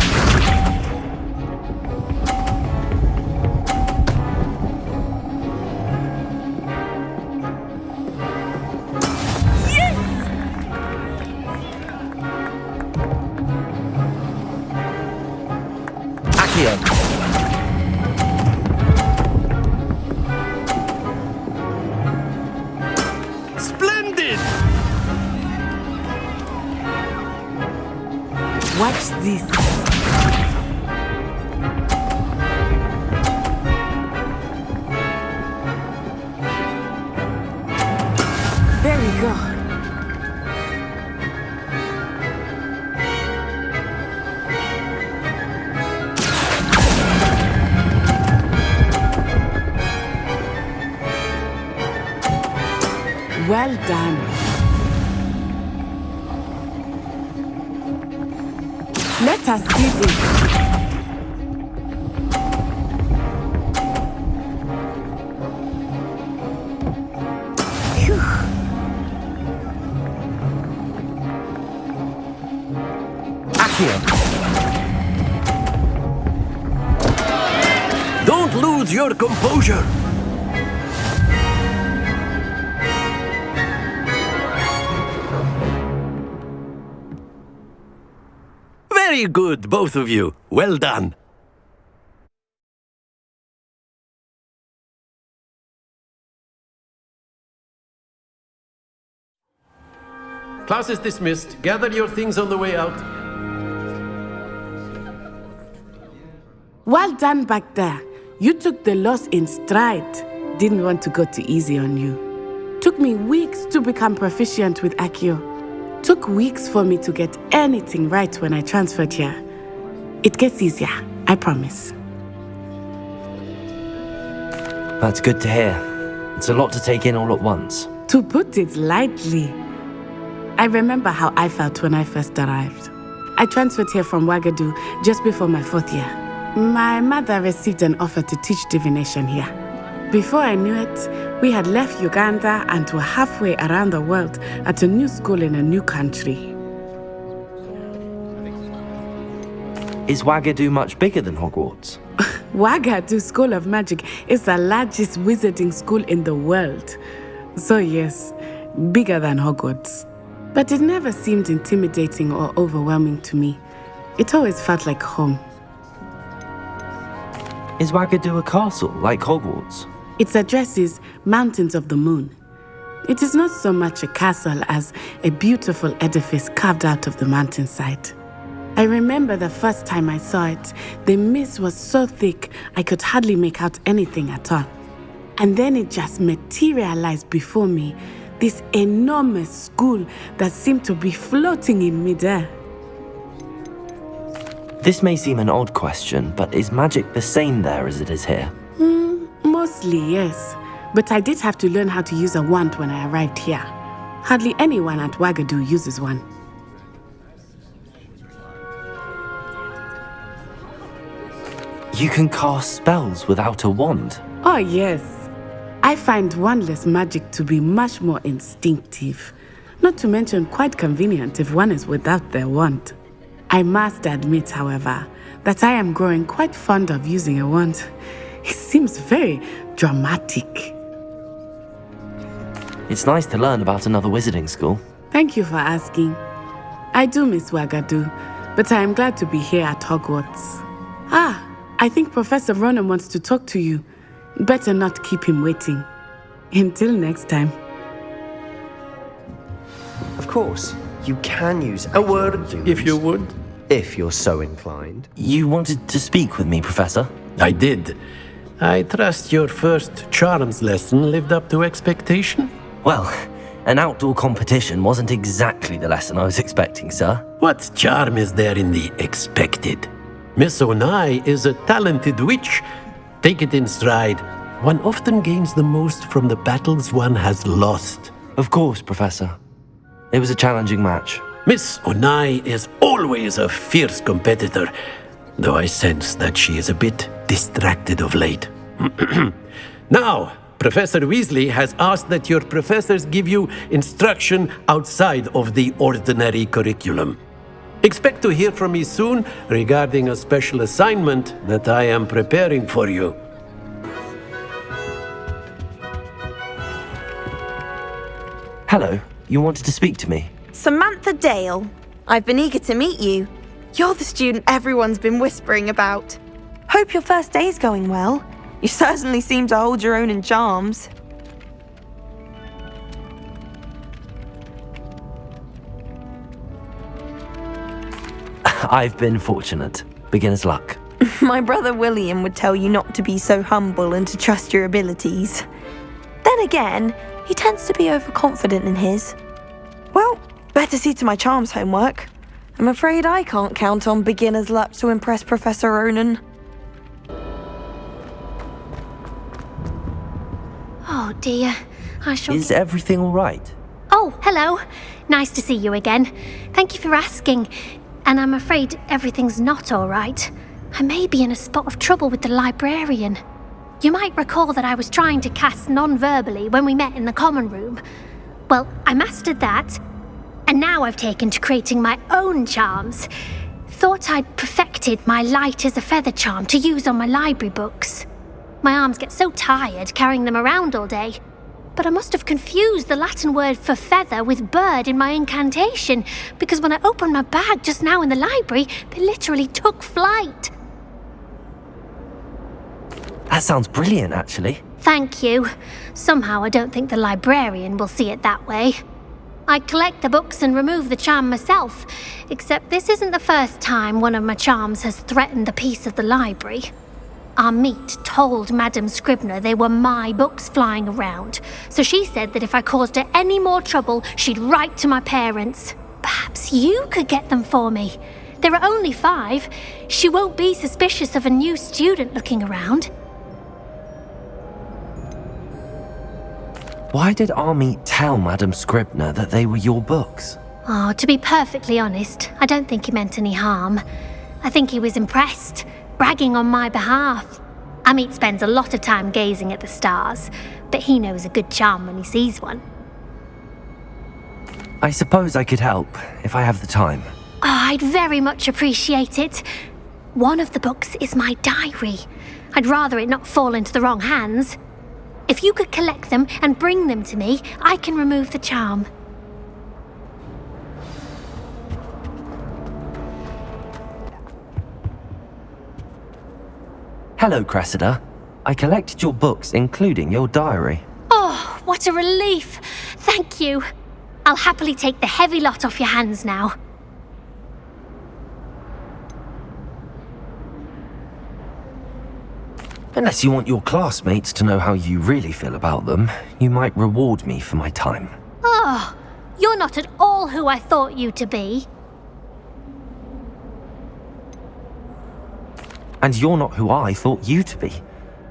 Splendid! Watch this. There we go. Well done. Let us see this. Phew. Accio. Don't lose your composure. Very good, both of you. Well done. Class is dismissed. Gather your things on the way out. Well done back there. You took the loss in stride. Didn't want to go too easy on you. Took me weeks to become proficient with Accio. Took weeks for me to get anything right when I transferred here. It gets easier, I promise. That's good to hear. It's a lot to take in all at once. To put it lightly, I remember how I felt when I first arrived. I transferred here from Wagadu just before my 4th year. My mother received an offer to teach divination here. Before I knew it, we had left Uganda and were halfway around the world at a new school in a new country. Is Wagadu much bigger than Hogwarts? Wagadu School of Magic is the largest wizarding school in the world. So yes, bigger than Hogwarts. But it never seemed intimidating or overwhelming to me. It always felt like home. Is Wagadu a castle, like Hogwarts? Its address is Mountains of the Moon. It is not so much a castle as a beautiful edifice carved out of the mountainside. I remember the first time I saw it, the mist was so thick I could hardly make out anything at all. And then it just materialized before me, this enormous school that seemed to be floating in midair. This may seem an odd question, but is magic the same there as it is here? Mostly, yes. But I did have to learn how to use a wand when I arrived here. Hardly anyone at Wagadu uses one. You can cast spells without a wand? Oh, yes. I find wandless magic to be much more instinctive. Not to mention quite convenient if one is without their wand. I must admit, however, that I am growing quite fond of using a wand. It seems very dramatic. It's nice to learn about another wizarding school. Thank you for asking. I do miss Wagadu, but I am glad to be here at Hogwarts. I think Professor Ronan wants to talk to you. Better not keep him waiting. Until next time. Of course, you can use a word if you would. If you're so inclined. You wanted to speak with me, Professor? I did. I trust your first charms lesson lived up to expectation? Well, An outdoor competition wasn't exactly the lesson I was expecting, sir. What charm is there in the expected? Miss Onai is a talented witch. Take it in stride. One often gains the most from the battles one has lost. Of course, Professor. It was a challenging match. Miss Onai is always a fierce competitor, though I sense that she is a bit distracted of late. Now, Professor Weasley has asked that your professors give you instruction outside of the ordinary curriculum. Expect to hear from me soon regarding a special assignment that I am preparing for you. Hello, you wanted to speak to me? Samantha Dale. I've been eager to meet you. You're the student everyone's been whispering about. Hope your first day's going well. You certainly seem to hold your own in charms. I've been fortunate. Beginner's luck. My brother William would tell you not to be so humble and to trust your abilities. Then again, he tends to be overconfident in his. Well, better see to my charms homework. I'm afraid I can't count on beginner's luck to impress Professor Ronan. Oh dear, I shall... Is everything all right? Oh, hello. Nice to see you again. Thank you for asking. And I'm afraid everything's not all right. I may be in a spot of trouble with the librarian. You might recall that I was trying to cast non-verbally when we met in the common room. Well, I mastered that, and now I've taken to creating my own charms. Thought I'd perfected my light as a feather charm to use on my library books. My arms get so tired carrying them around all day. But I must have confused the Latin word for feather with bird in my incantation, because when I opened my bag just now in the library, they literally took flight. That sounds brilliant, actually. Thank you. Somehow I don't think the librarian will see it that way. I collect the books and remove the charm myself, except this isn't the first time one of my charms has threatened the peace of the library. Our meet told Madame Scribner they were my books flying around, so she said that if I caused her any more trouble, she'd write to my parents. Perhaps you could get them for me. There are only 5. She won't be suspicious of a new student looking around. Why did Army tell Madame Scribner that they were your books? Oh, to be perfectly honest, I don't think he meant any harm. I think he was impressed, bragging on my behalf. Amit spends a lot of time gazing at the stars, but he knows a good charm when he sees one. I suppose I could help, if I have the time. Oh, I'd very much appreciate it. One of the books is my diary. I'd rather it not fall into the wrong hands. If you could collect them and bring them to me, I can remove the charm. Hello, Cressida. I collected your books, including your diary. Oh, what a relief. Thank you. I'll happily take the heavy lot off your hands now. Unless you want your classmates to know how you really feel about them, you might reward me for my time. Oh, you're not at all who I thought you to be. And you're not who I thought you to be.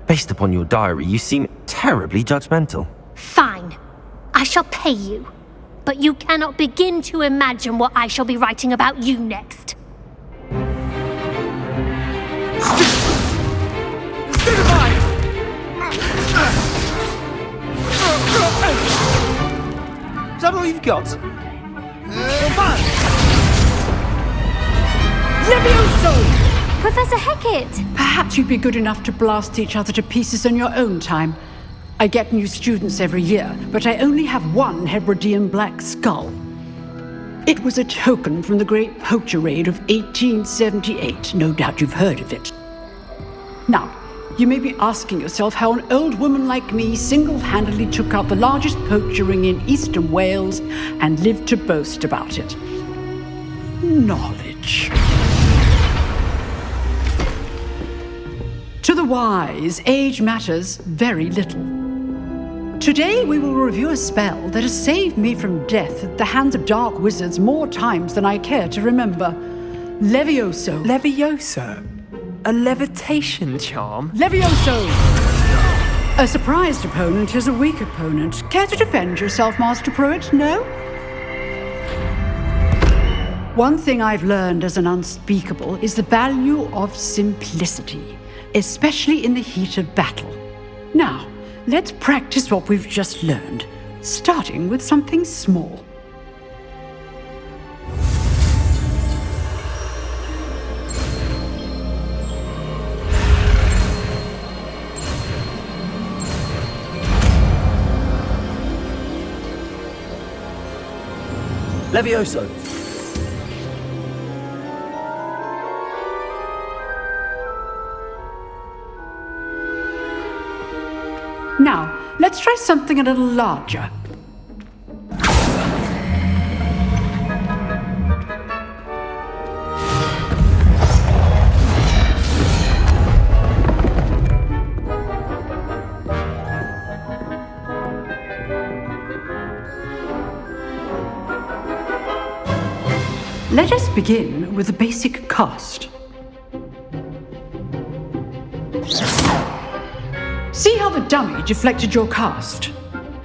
Based upon your diary, you seem terribly judgmental. Fine. I shall pay you. But you cannot begin to imagine what I shall be writing about you next. Is that all you've got? Levioso! Professor Hecat! Perhaps you'd be good enough to blast each other to pieces in your own time. I get new students every year, but I only have one Hebridean black skull. It was a token from the Great Poacher Raid of 1878. No doubt you've heard of it. Now, you may be asking yourself how an old woman like me single-handedly took out the largest poacher ring in eastern Wales and lived to boast about it. Knowledge. To the wise, age matters very little. Today we will review a spell that has saved me from death at the hands of dark wizards more times than I care to remember. Levioso. Levioso? A levitation charm? Levioso! A surprised opponent is a weak opponent. Care to defend yourself, Master Pruitt? No? One thing I've learned as an unspeakable is the value of simplicity, especially in the heat of battle. Now, let's practice what we've just learned, starting with something small. Levioso! Now, let's try something a little larger. Let us begin with a basic cast. See how the dummy deflected your cast?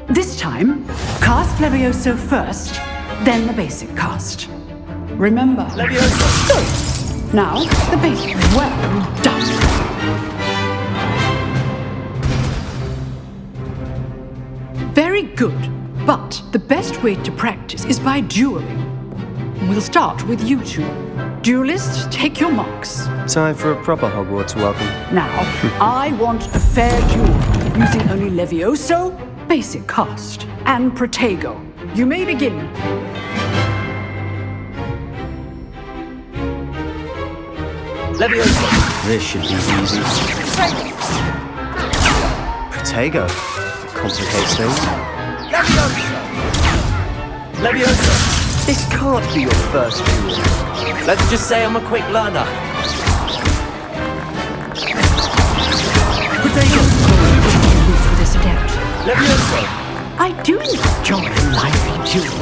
This time, cast Levioso first, then the basic cast. Remember, Levioso. Good. Now, the basic. Well done. Very good, but the best way to practice is by dueling. We'll start with you two. Duelists, take your marks. Time for a proper Hogwarts welcome. Now, I want a fair duel, using only Levioso, basic cast, and Protego. You may begin. Levioso. This should be easy. Protego. Complicates things. Levioso! This can't be your first duel. Let's just say I'm a quick learner. Protego! For this adept. Levioso! I do enjoy a lively duel.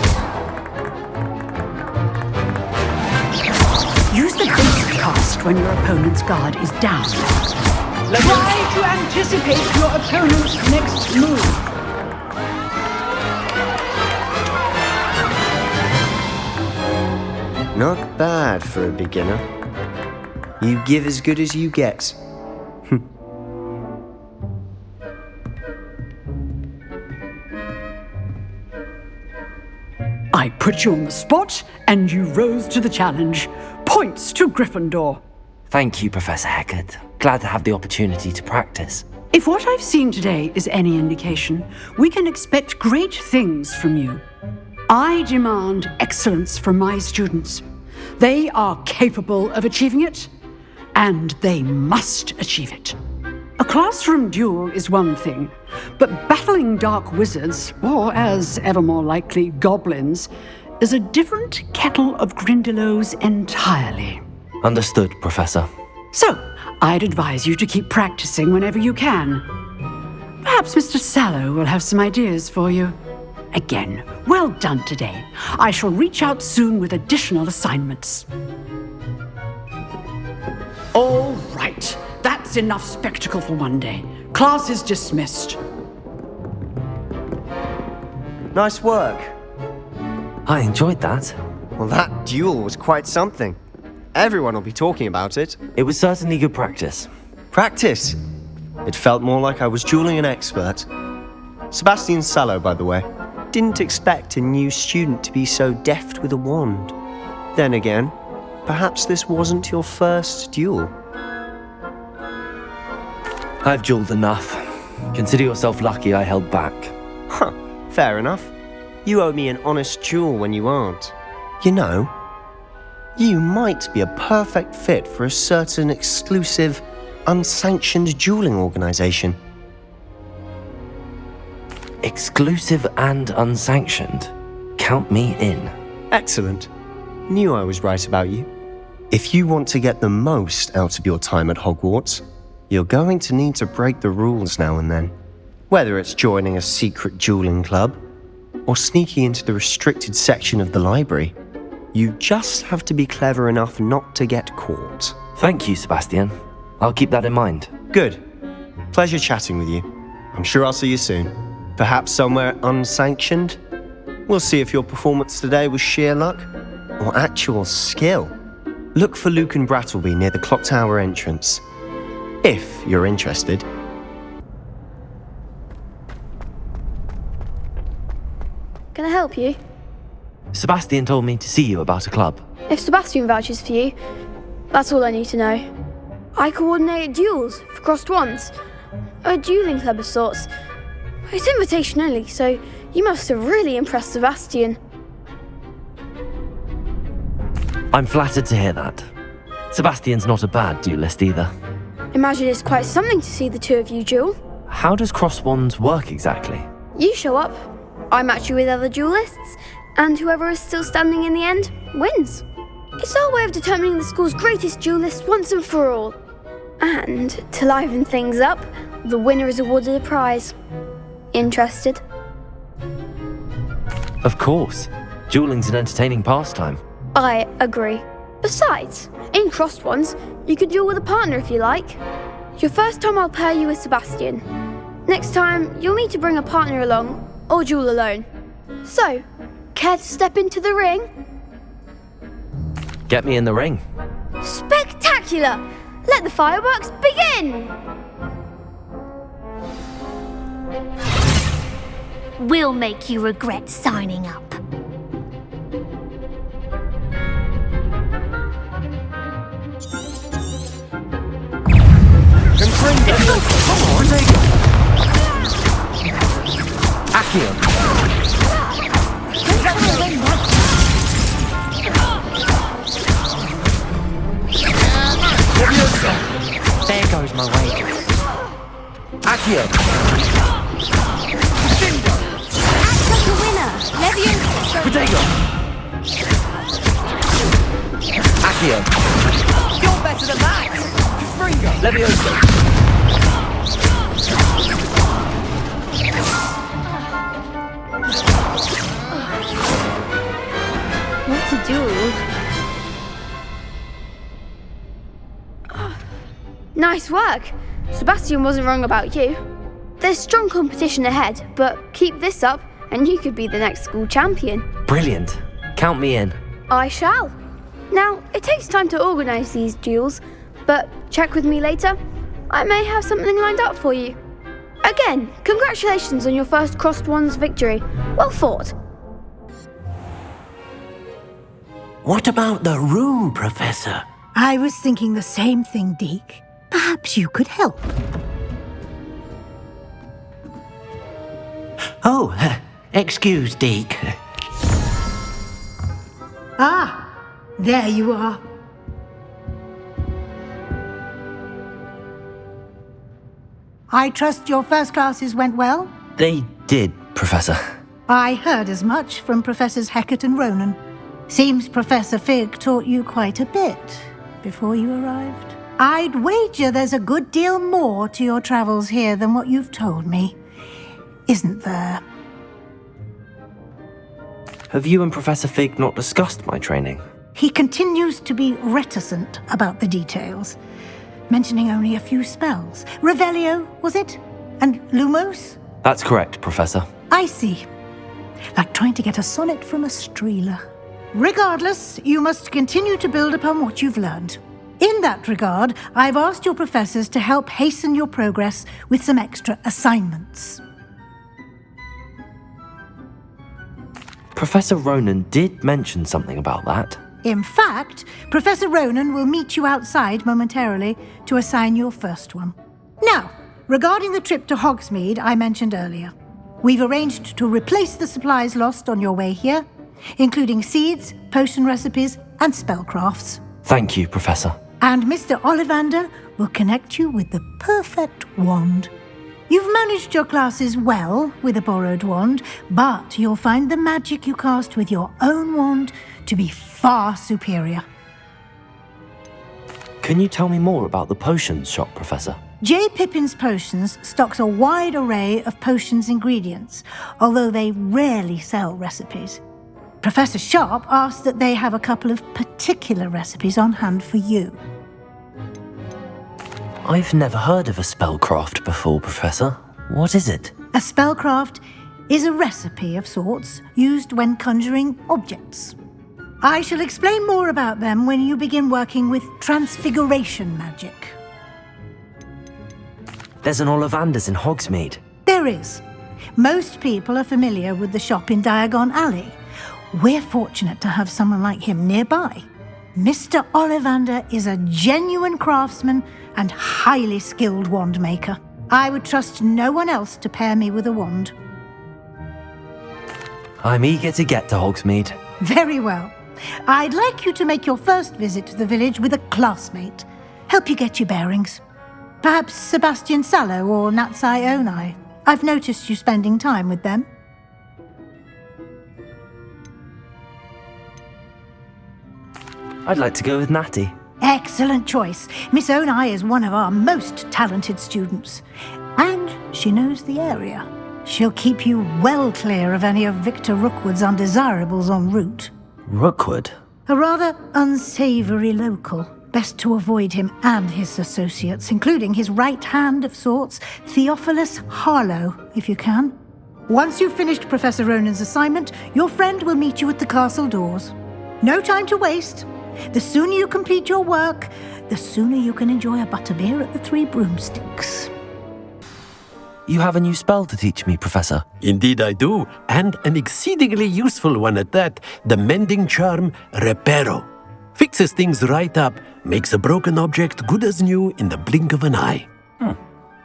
Use the basic cast when your opponent's guard is down. Try to anticipate your opponent's next move. Not bad for a beginner. You give as good as you get. I put you on the spot, and you rose to the challenge. Points to Gryffindor. Thank you, Professor Hecat. Glad to have the opportunity to practice. If what I've seen today is any indication, we can expect great things from you. I demand excellence from my students. They are capable of achieving it, and they must achieve it. A classroom duel is one thing, but battling dark wizards, or as ever more likely, goblins, is a different kettle of Grindelows entirely. Understood, Professor. So, I'd advise you to keep practicing whenever you can. Perhaps Mr. Sallow will have some ideas for you. Again, well done today. I shall reach out soon with additional assignments. All right, that's enough spectacle for one day. Class is dismissed. Nice work. I enjoyed that. Well, that duel was quite something. Everyone will be talking about it. It was certainly good practice. Practice? It felt more like I was dueling an expert. Sebastian Sallow, by the way. Didn't expect a new student to be so deft with a wand. Then again, perhaps this wasn't your first duel. I've dueled enough. Consider yourself lucky I held back. Huh, fair enough. You owe me an honest duel when you aren't. You know, you might be a perfect fit for a certain exclusive, unsanctioned dueling organization. Exclusive and unsanctioned? Count me in. Excellent. Knew I was right about you. If you want to get the most out of your time at Hogwarts, you're going to need to break the rules now and then. Whether it's joining a secret dueling club or sneaking into the restricted section of the library, you just have to be clever enough not to get caught. Thank you, Sebastian. I'll keep that in mind. Good. Pleasure chatting with you. I'm sure I'll see you soon. Perhaps somewhere unsanctioned? We'll see if your performance today was sheer luck or actual skill. Look for Luke and Brattleby near the clock tower entrance, if you're interested. Can I help you? Sebastian told me to see you about a club. If Sebastian vouches for you, that's all I need to know. I coordinate duels for Crosswands, a dueling club of sorts. It's invitation only, so you must have really impressed Sebastian. I'm flattered to hear that. Sebastian's not a bad duelist either. Imagine it's quite something to see the two of you duel. How does Crosswands work exactly? You show up, I match you with other duelists, and whoever is still standing in the end wins. It's our way of determining the school's greatest duelist once and for all. And to liven things up, the winner is awarded a prize. Interested? Of course. Dueling's an entertaining pastime. I agree. Besides, in Crosswands, you could duel with a partner if you like. Your first time I'll pair you with Sebastian. Next time, you'll need to bring a partner along, or duel alone. So, care to step into the ring? Get me in the ring. Spectacular! Let the fireworks begin! We'll make you regret signing up. There goes my way. Accio. Act like a winner! Leviosa! Potato. Accio. You're better than that! Gringo! Leviosa. What to do? Nice work! Sebastian wasn't wrong about you. There's strong competition ahead, but keep this up and you could be the next school champion. Brilliant. Count me in. I shall. Now, it takes time to organise these duels, but check with me later. I may have something lined up for you. Again, congratulations on your first Crosswands victory. Well fought. What about the room, Professor? I was thinking the same thing, Deke. Perhaps you could help. Oh, excuse, Deke. Ah, there you are. I trust your first classes went well? They did, Professor. I heard as much from Professors Hecat and Ronan. Seems Professor Fig taught you quite a bit before you arrived. I'd wager there's a good deal more to your travels here than what you've told me. Isn't there? Have you and Professor Fig not discussed my training? He continues to be reticent about the details, mentioning only a few spells. Revelio, was it? And Lumos? That's correct, Professor. I see. Like trying to get a sonnet from a streeler. Regardless, you must continue to build upon what you've learned. In that regard, I've asked your professors to help hasten your progress with some extra assignments. Professor Ronan did mention something about that. In fact, Professor Ronan will meet you outside momentarily to assign your first one. Now, regarding the trip to Hogsmead I mentioned earlier, we've arranged to replace the supplies lost on your way here, including seeds, potion recipes, and spellcrafts. Thank you, Professor. And Mr. Ollivander will connect you with the perfect wand. You've managed your classes well with a borrowed wand, but you'll find the magic you cast with your own wand to be far superior. Can you tell me more about the potions shop, Professor? J. Pippin's Potions stocks a wide array of potions ingredients, although they rarely sell recipes. Professor Sharp asked that they have a couple of particular recipes on hand for you. I've never heard of a spellcraft before, Professor. What is it? A spellcraft is a recipe of sorts used when conjuring objects. I shall explain more about them when you begin working with transfiguration magic. There's an Ollivander's in Hogsmead. There is. Most people are familiar with the shop in Diagon Alley. We're fortunate to have someone like him nearby. Mr. Ollivander is a genuine craftsman and highly skilled wand maker. I would trust no one else to pair me with a wand. I'm eager to get to Hogsmead. Very well. I'd like you to make your first visit to the village with a classmate. Help you get your bearings. Perhaps Sebastian Sallow or Natsai Onai. I've noticed you spending time with them. I'd like to go with Natty. Excellent choice. Miss Onai is one of our most talented students. And she knows the area. She'll keep you well clear of any of Victor Rookwood's undesirables en route. Rookwood? A rather unsavoury local. Best to avoid him and his associates, including his right hand of sorts, Theophilus Harlow, if you can. Once you've finished Professor Ronan's assignment, your friend will meet you at the castle doors. No time to waste. The sooner you complete your work, the sooner you can enjoy a butterbeer at the Three Broomsticks. You have a new spell to teach me, Professor. Indeed I do, and an exceedingly useful one at that, the mending charm Reparo. Fixes things right up, makes a broken object good as new in the blink of an eye.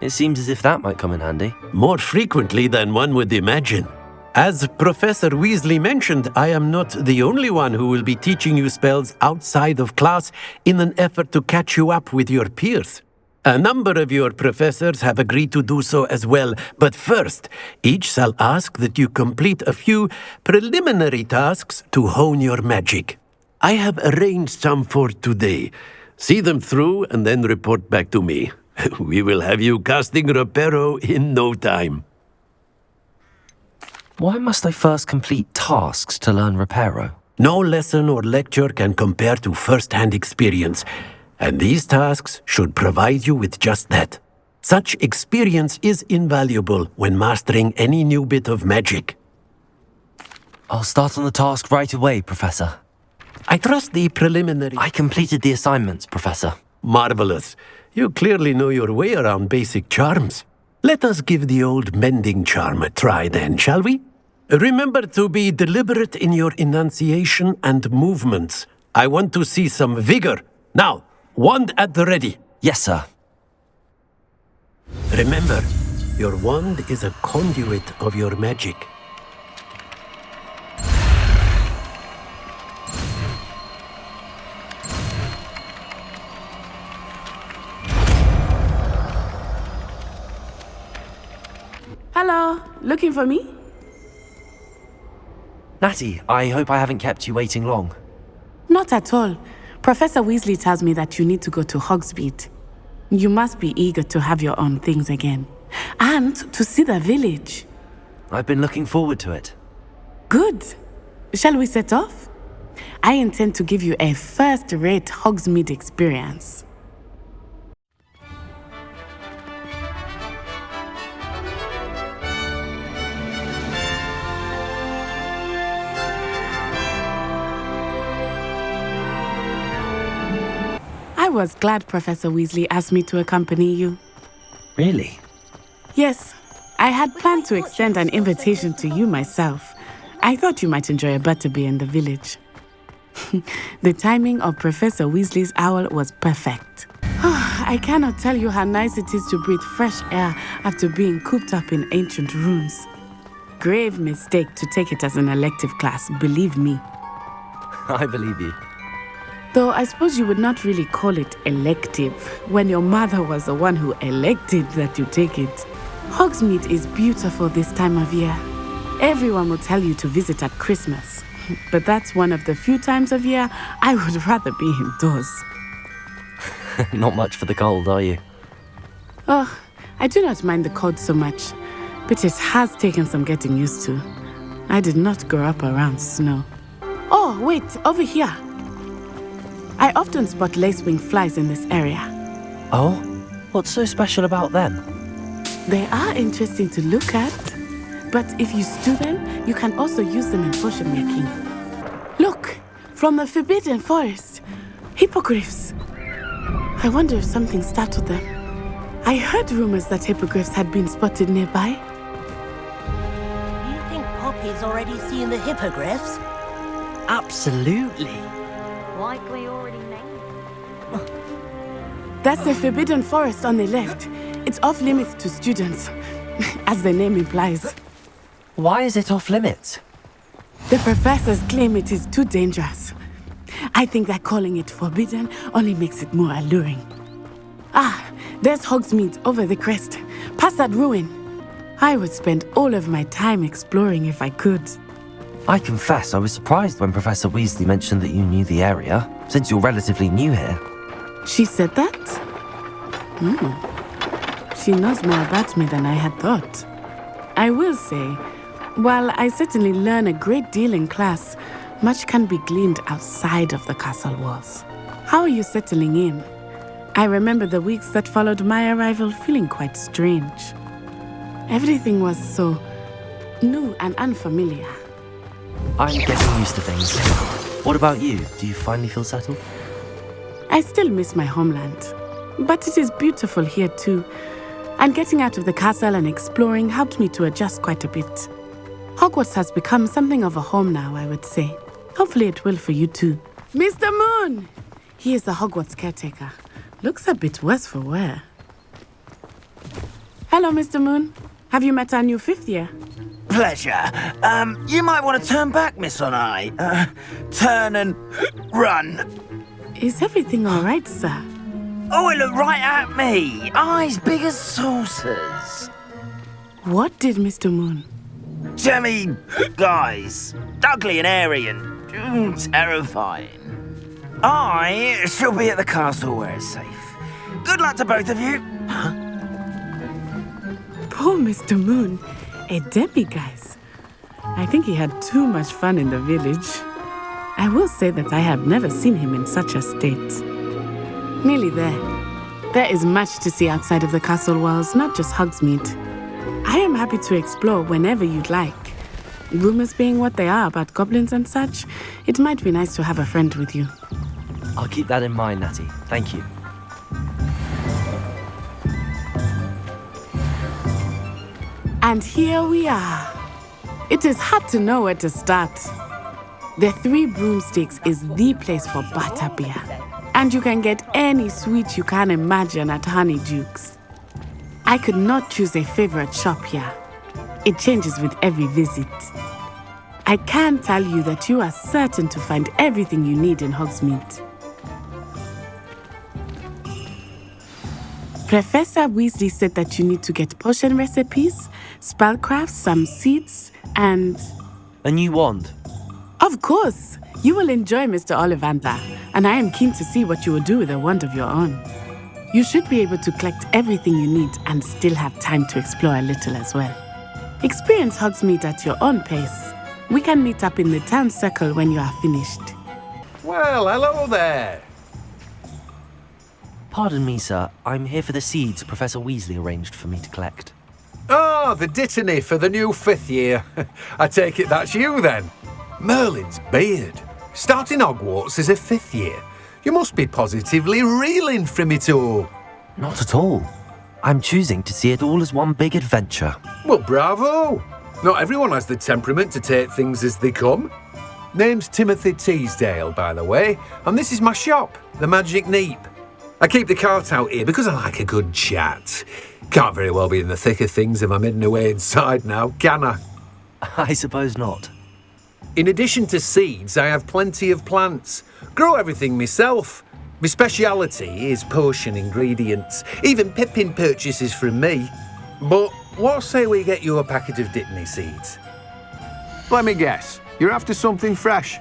It seems as if that might come in handy. More frequently than one would imagine. As Professor Weasley mentioned, I am not the only one who will be teaching you spells outside of class in an effort to catch you up with your peers. A number of your professors have agreed to do so as well, but first, each shall ask that you complete a few preliminary tasks to hone your magic. I have arranged some for today. See them through and then report back to me. We will have you casting Reparo in no time. Why must I first complete tasks to learn Reparo? No lesson or lecture can compare to first-hand experience, and these tasks should provide you with just that. Such experience is invaluable when mastering any new bit of magic. I'll start on the task right away, Professor. I trust the preliminary... I completed the assignments, Professor. Marvelous. You clearly know your way around basic charms. Let us give the old mending charm a try then, shall we? Remember to be deliberate in your enunciation and movements. I want to see some vigor. Now, wand at the ready. Yes, sir. Remember, your wand is a conduit of your magic. Hello, looking for me? Natty, I hope I haven't kept you waiting long. Not at all. Professor Weasley tells me that you need to go to Hogsmead. You must be eager to have your own things again. And to see the village. I've been looking forward to it. Good. Shall we set off? I intend to give you a first-rate Hogsmead experience. I was glad Professor Weasley asked me to accompany you. Really? Yes. I had planned to extend an invitation to you myself. I thought you might enjoy a butterbeer in the village. The timing of Professor Weasley's owl was perfect. I cannot tell you how nice it is to breathe fresh air after being cooped up in ancient rooms. Grave mistake to take it as an elective class, believe me. I believe you. Though I suppose you would not really call it elective when your mother was the one who elected that you take it. Hogsmeade is beautiful this time of year. Everyone will tell you to visit at Christmas, but that's one of the few times of year I would rather be indoors. Not much for the cold, are you? Oh, I do not mind the cold so much, but it has taken some getting used to. I did not grow up around snow. Oh, wait, over here. I often spot lacewing flies in this area. Oh? What's so special about them? They are interesting to look at, but if you stew them, you can also use them in potion making. Look, from the Forbidden Forest, hippogriffs. I wonder if something startled them. I heard rumors that hippogriffs had been spotted nearby. You think Poppy's already seen the hippogriffs? Absolutely. Like we already named. That's the Forbidden Forest on the left. It's off limits to students, as the name implies. Why is it off limits? The professors claim it is too dangerous. I think that calling it forbidden only makes it more alluring. Ah, there's Hogsmead over the crest, past that ruin. I would spend all of my time exploring if I could. I confess I was surprised when Professor Weasley mentioned that you knew the area, since you're relatively new here. She said that? She knows more about me than I had thought. I will say, while I certainly learn a great deal in class, much can be gleaned outside of the castle walls. How are you settling in? I remember the weeks that followed my arrival feeling quite strange. Everything was so new and unfamiliar. I'm getting used to things. What about you? Do you finally feel settled? I still miss my homeland, but it is beautiful here too. And getting out of the castle and exploring helped me to adjust quite a bit. Hogwarts has become something of a home now, I would say. Hopefully it will for you too. Mr. Moon! He is the Hogwarts caretaker. Looks a bit worse for wear. Hello, Mr. Moon. Have you met our new 5th year? Pleasure. You might want to turn back, Miss Onai. Turn and run. Is everything all right, sir? Oh, it looked right at me. Eyes big as saucers. What did Mr. Moon? Jemmy guys. Ugly and airy and terrifying. I shall be at the castle where it's safe. Good luck to both of you. Poor Mr. Moon. A demiguise. I think he had too much fun in the village. I will say that I have never seen him in such a state. Nearly there. There is much to see outside of the castle walls, not just Hogsmeade. I am happy to explore whenever you'd like. Rumors being what they are about goblins and such, it might be nice to have a friend with you. I'll keep that in mind, Natty. Thank you. And here we are. It is hard to know where to start. The Three Broomsticks is the place for butterbeer. And you can get any sweet you can imagine at Honeydukes. I could not choose a favorite shop here. It changes with every visit. I can tell you that you are certain to find everything you need in Hogsmeade. Professor Weasley said that you need to get potion recipes, spellcrafts, some seeds, and... A new wand. Of course! You will enjoy Mr. Ollivander, and I am keen to see what you will do with a wand of your own. You should be able to collect everything you need and still have time to explore a little as well. Experience Hogsmeade at your own pace. We can meet up in the town circle when you are finished. Well, hello there. Pardon me, sir. I'm here for the seeds Professor Weasley arranged for me to collect. Oh, the dittany for the new 5th year. I take it that's you then. Merlin's beard. Starting Hogwarts as a 5th year. You must be positively reeling from it all. Not at all. I'm choosing to see it all as one big adventure. Well, bravo. Not everyone has the temperament to take things as they come. Name's Timothy Teasdale, by the way, and this is my shop, the Magic Neep. I keep the cart out here because I like a good chat. Can't very well be in the thick of things if I'm hidden away inside now, can I? I suppose not. In addition to seeds, I have plenty of plants. Grow everything myself. My speciality is potion ingredients. Even Pippin purchases from me. But what say we get you a packet of Dittany seeds? Let me guess. You're after something fresh.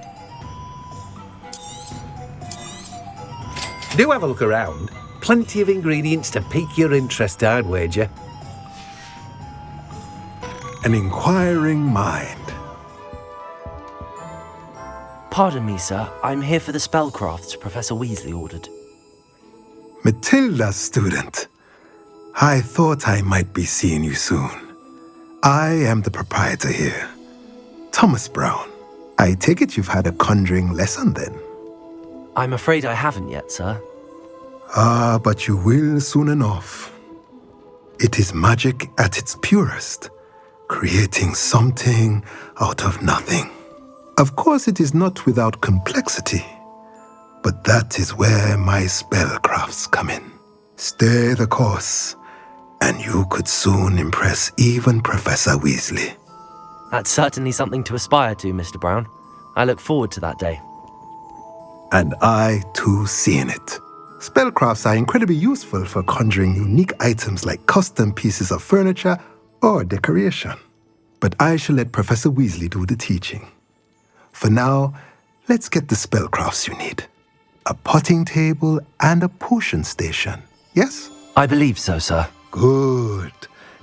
Do have a look around. Plenty of ingredients to pique your interest, I'd wager. An inquiring mind. Pardon me, sir. I'm here for the spellcrafts Professor Weasley ordered. Matilda's student. I thought I might be seeing you soon. I am the proprietor here, Thomas Brown. I take it you've had a conjuring lesson then? I'm afraid I haven't yet, sir. Ah, but you will soon enough. It is magic at its purest, creating something out of nothing. Of course, it is not without complexity, but that is where my spellcrafts come in. Stay the course, and you could soon impress even Professor Weasley. That's certainly something to aspire to, Mr. Brown. I look forward to that day. And I, too, seeing it. Spellcrafts are incredibly useful for conjuring unique items like custom pieces of furniture or decoration. But I shall let Professor Weasley do the teaching. For now, let's get the spellcrafts you need. A potting table and a potion station, yes? I believe so, sir. Good.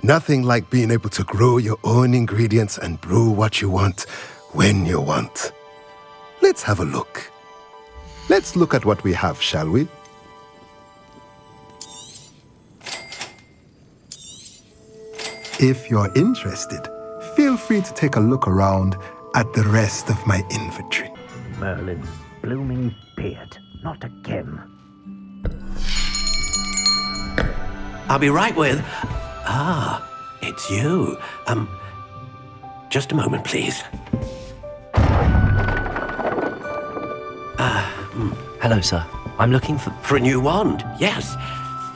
Nothing like being able to grow your own ingredients and brew what you want when you want. Let's have a look. Let's look at what we have, shall we? If you're interested, feel free to take a look around at the rest of my inventory. Merlin's blooming beard. Not again. I'll be right with... it's you. Just a moment, please. Hello, sir. I'm looking for... For a new wand, yes.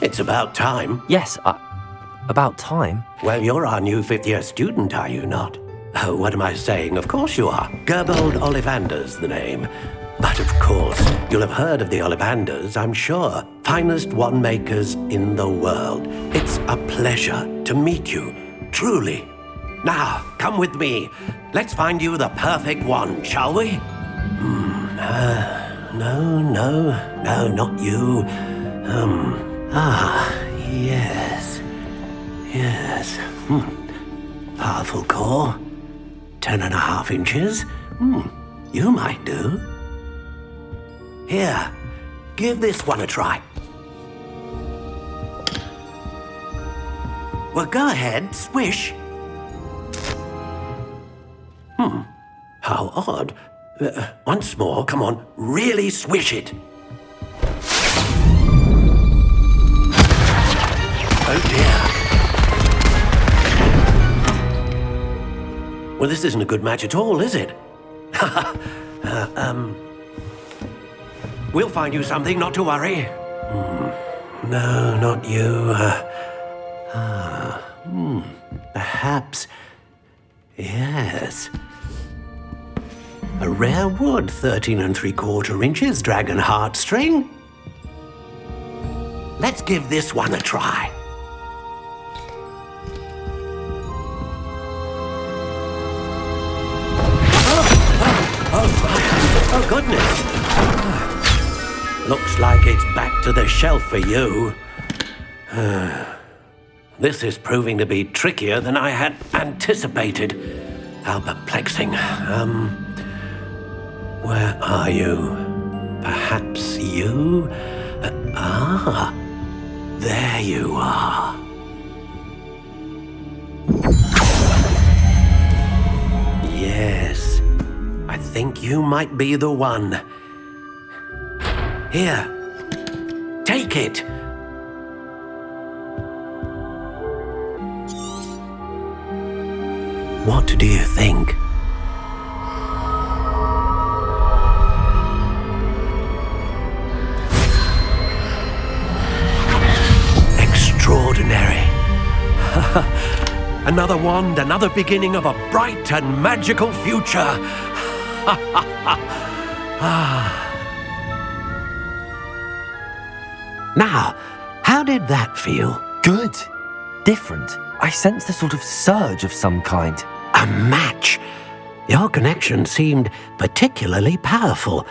It's about time. Yes, about time? Well, you're our new fifth-year student, are you not? Oh, what am I saying? Of course you are. Gerbold Ollivander's the name. But of course, you'll have heard of the Ollivanders, I'm sure. Finest wand makers in the world. It's a pleasure to meet you, truly. Now, come with me. Let's find you the perfect wand, shall we? No, not you. Yes. Powerful core. 10.5 inches. You might do. Here, give this one a try. Well, go ahead, swish. How odd. Once more, come on, really swish it. Oh dear. Well, this isn't a good match at all, is it? We'll find you something, not to worry. No, not you. Perhaps. Yes. A rare wood, 13 3/4 inches, dragon heartstring. Let's give this one a try. Oh, goodness. Looks like it's back to the shelf for you. This is proving to be trickier than I had anticipated. How perplexing. Where are you? Perhaps you? There you are. Yes, I think you might be the one. Here, take it. What do you think? Extraordinary. Another wand, another beginning of a bright and magical future. Now, how did that feel? Good. Different. I sensed a sort of surge of some kind. A match. Your connection seemed particularly powerful.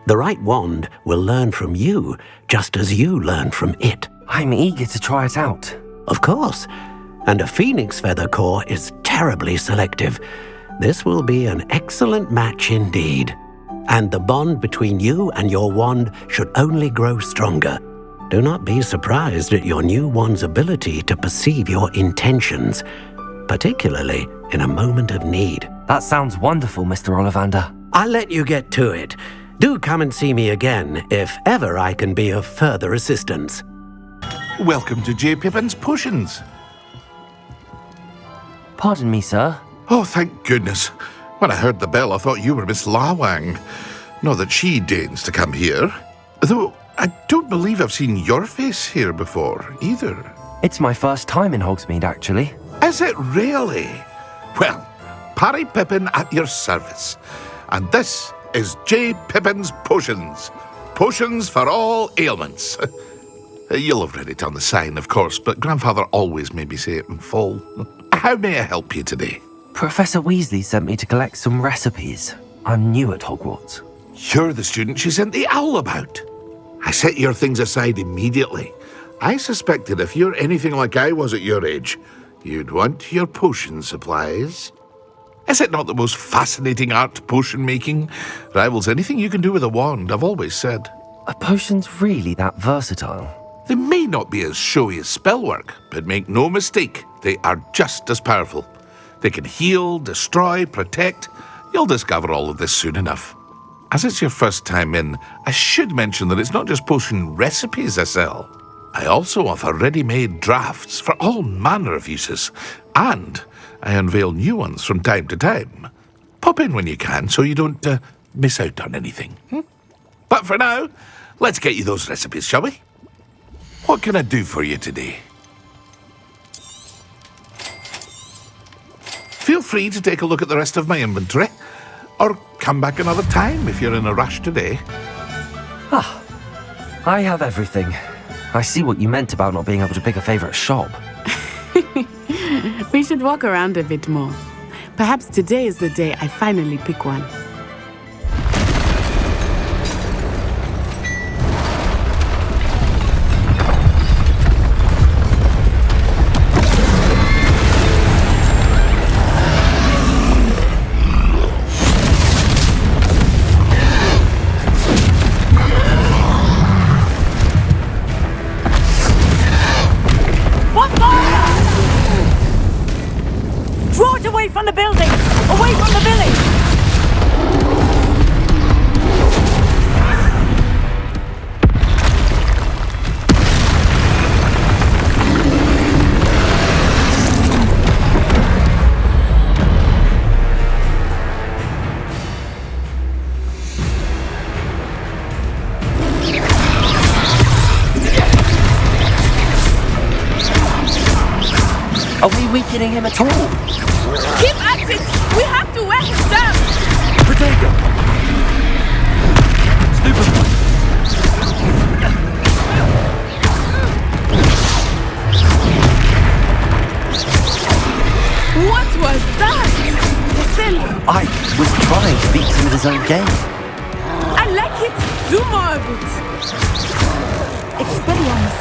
The right wand will learn from you, just as you learn from it. I'm eager to try it out. Of course. And a phoenix feather core is terribly selective. This will be an excellent match indeed. And the bond between you and your wand should only grow stronger. Do not be surprised at your new wand's ability to perceive your intentions, particularly in a moment of need. That sounds wonderful, Mr. Ollivander. I'll let you get to it. Do come and see me again if ever I can be of further assistance. Welcome to J. Pippin's Potions. Pardon me, sir. Oh, thank goodness. When I heard the bell, I thought you were Miss Lawang. Not that she deigns to come here. Though I don't believe I've seen your face here before, either. It's my first time in Hogsmead, actually. Is it really? Well, Parry Pippin at your service. And this is J. Pippin's Potions. Potions for all ailments. You'll have read it on the sign, of course, but Grandfather always made me say it in full. How may I help you today? Professor Weasley sent me to collect some recipes. I'm new at Hogwarts. You're the student she sent the owl about. I set your things aside immediately. I suspected if you're anything like I was at your age, you'd want your potion supplies. Is it not the most fascinating art, potion making? Rivals anything you can do with a wand, I've always said. Are potions really that versatile? They may not be as showy as spellwork, but make no mistake, they are just as powerful. They can heal, destroy, protect. You'll discover all of this soon enough. As it's your first time in, I should mention that it's not just potion recipes I sell. I also offer ready-made drafts for all manner of uses, and I unveil new ones from time to time. Pop in when you can so you don't miss out on anything. But for now, let's get you those recipes, shall we? What can I do for you today? Feel free to take a look at the rest of my inventory, or come back another time if you're in a rush today. I have everything. I see what you meant about not being able to pick a favourite shop. We should walk around a bit more. Perhaps today is the day I finally pick one. From the building! Away from the village! Are we weakening him at all? Keep at it! We have to wear him down! Potato! Stupid! What was that? Listen! I was trying to beat him at his own game. I like it! Do more of it! Expelliarmus!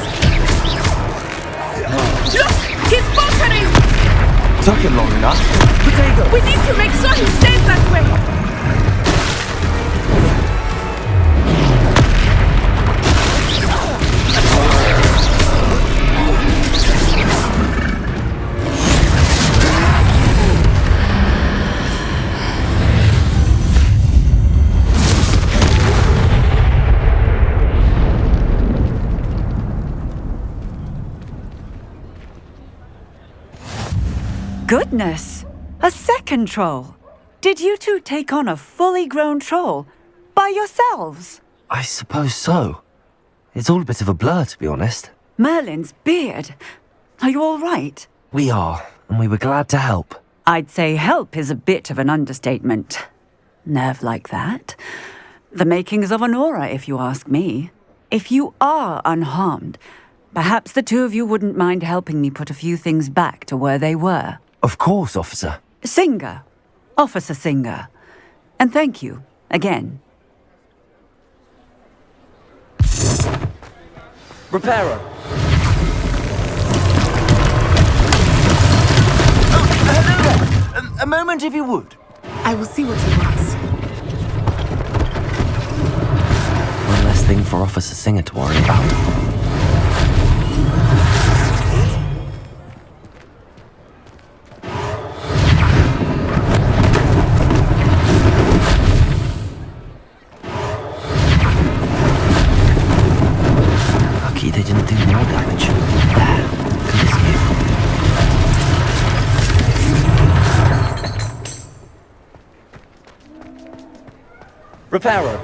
Look! He's bunkering! Took him long enough. Potato! We need to make sure he stays that way! Goodness! A second troll! Did you two take on a fully grown troll? By yourselves? I suppose so. It's all a bit of a blur, to be honest. Merlin's beard. Are you all right? We are, and we were glad to help. I'd say help is a bit of an understatement. Nerve like that. The makings of an aura, if you ask me. If you are unharmed, perhaps the two of you wouldn't mind helping me put a few things back to where they were. Of course, officer. Singer. Officer Singer. And thank you, again. Repairer! Hello there! A moment if you would. I will see what he wants. One less thing for Officer Singer to worry about. Lucky they didn't do more damage. There, continue. Repairer!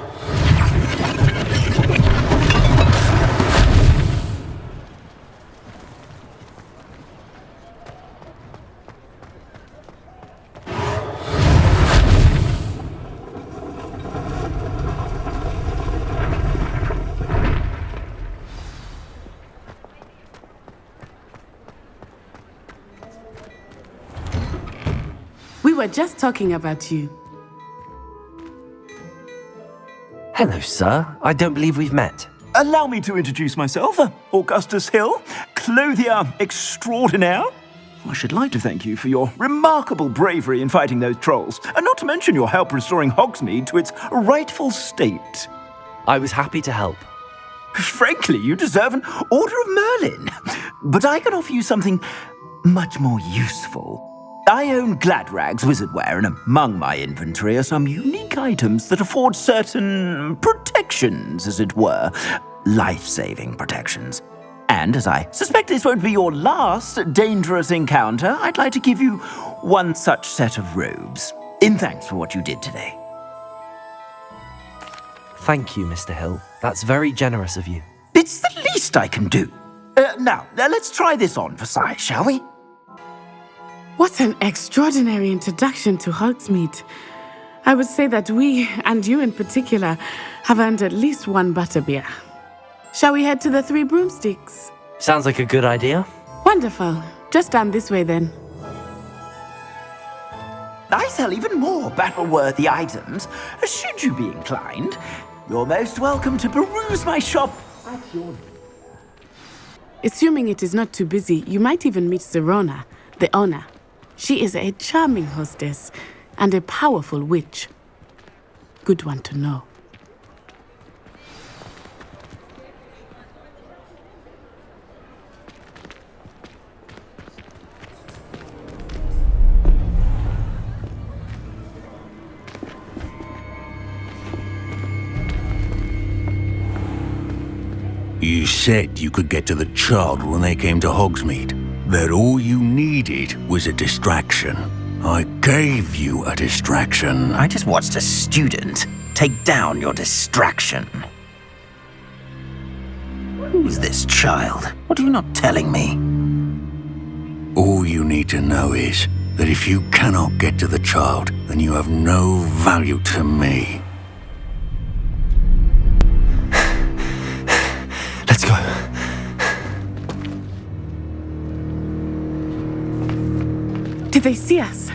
We were just talking about you. Hello, sir. I don't believe we've met. Allow me to introduce myself, Augustus Hill, clothier extraordinaire. I should like to thank you for your remarkable bravery in fighting those trolls, and not to mention your help restoring Hogsmead to its rightful state. I was happy to help. Frankly, you deserve an Order of Merlin. But I can offer you something much more useful. I own Gladrag's wizardware, and among my inventory are some unique items that afford certain protections, as it were. Life-saving protections. And as I suspect this won't be your last dangerous encounter, I'd like to give you one such set of robes, in thanks for what you did today. Thank you, Mr. Hill. That's very generous of you. It's the least I can do. Now, let's try this on for size, shall we? What an extraordinary introduction to Hogsmead. I would say that we, and you in particular, have earned at least one butterbeer. Shall we head to the Three Broomsticks? Sounds like a good idea. Wonderful. Just down this way then. I sell even more battle-worthy items. Should you be inclined, you're most welcome to peruse my shop at your... Assuming it is not too busy, you might even meet Serona, the owner. She is a charming hostess and a powerful witch. Good one to know. You said you could get to the child when they came to Hogsmead. That all you needed was a distraction. I gave you a distraction. I just watched a student take down your distraction. Who's this child? What are you not telling me? All you need to know is that if you cannot get to the child, then you have no value to me. Let's go. Did they see us?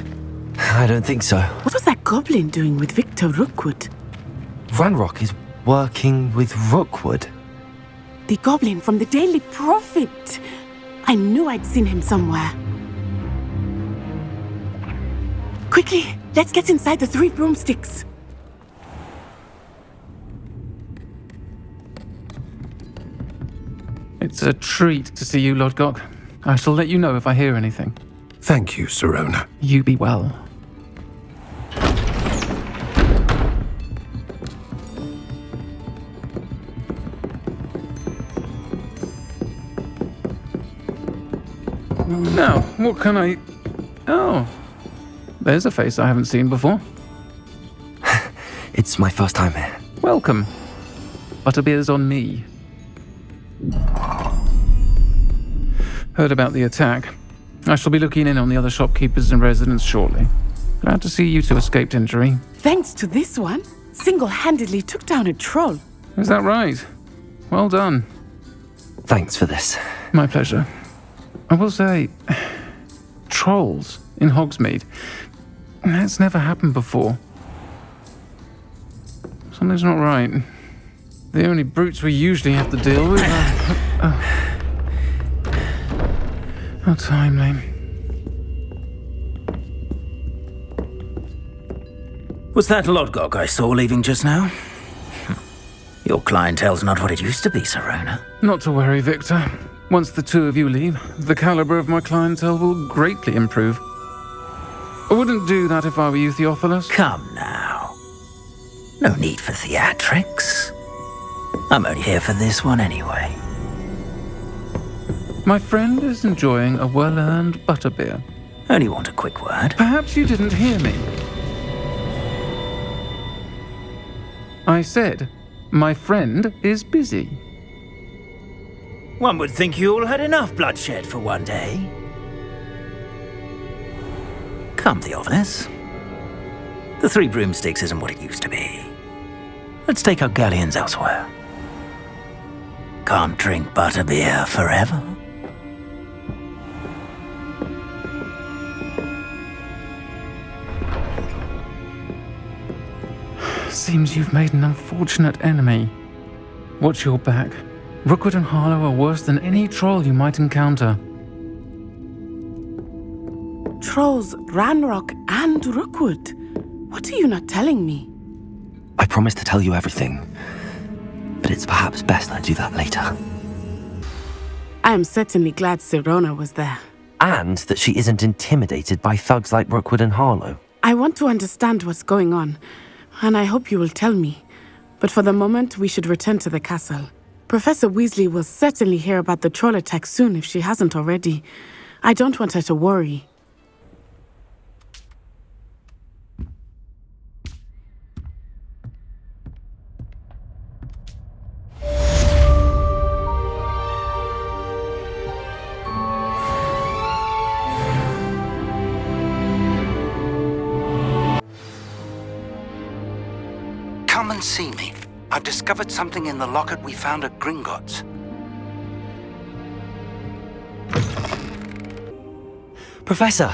I don't think so. What was that goblin doing with Victor Rookwood? Ranrock is working with Rookwood. The goblin from the Daily Prophet. I knew I'd seen him somewhere. Quickly, let's get inside the Three Broomsticks. It's a treat to see you, Lodgok. I shall let you know if I hear anything. Thank you, Serona. You be well. Now, what can I... Oh, there's a face I haven't seen before. It's my first time here. Welcome. Butterbeer's on me. Heard about the attack. I shall be looking in on the other shopkeepers and residents shortly. Glad to see you two escaped injury. Thanks to this one, single-handedly took down a troll. Is that right? Well done. Thanks for this. My pleasure. I will say, trolls in Hogsmead. That's never happened before. Something's not right. The only brutes we usually have to deal with are... How timely. Was that Lodgok I saw leaving just now? Your clientele's not what it used to be, Sirona. Not to worry, Victor. Once the two of you leave, the caliber of my clientele will greatly improve. I wouldn't do that if I were you, Theophilus. Come now. No need for theatrics. I'm only here for this one anyway. My friend is enjoying a well-earned butterbeer. Only want a quick word. Perhaps you didn't hear me. I said, my friend is busy. One would think you all had enough bloodshed for one day. Come, Theophilus. The Three Broomsticks isn't what it used to be. Let's take our galleons elsewhere. Can't drink butterbeer forever. Seems you've made an unfortunate enemy. Watch your back. Rookwood and Harlow are worse than any troll you might encounter. Trolls, Ranrock, and Rookwood. What are you not telling me? I promised to tell you everything, but it's perhaps best I do that later. I am certainly glad Sirona was there. And that she isn't intimidated by thugs like Rookwood and Harlow. I want to understand what's going on, and I hope you will tell me. But for the moment, we should return to the castle. Professor Weasley will certainly hear about the troll attack soon if she hasn't already. I don't want her to worry. Come and see me. I've discovered something in the locket we found at Gringots. Professor,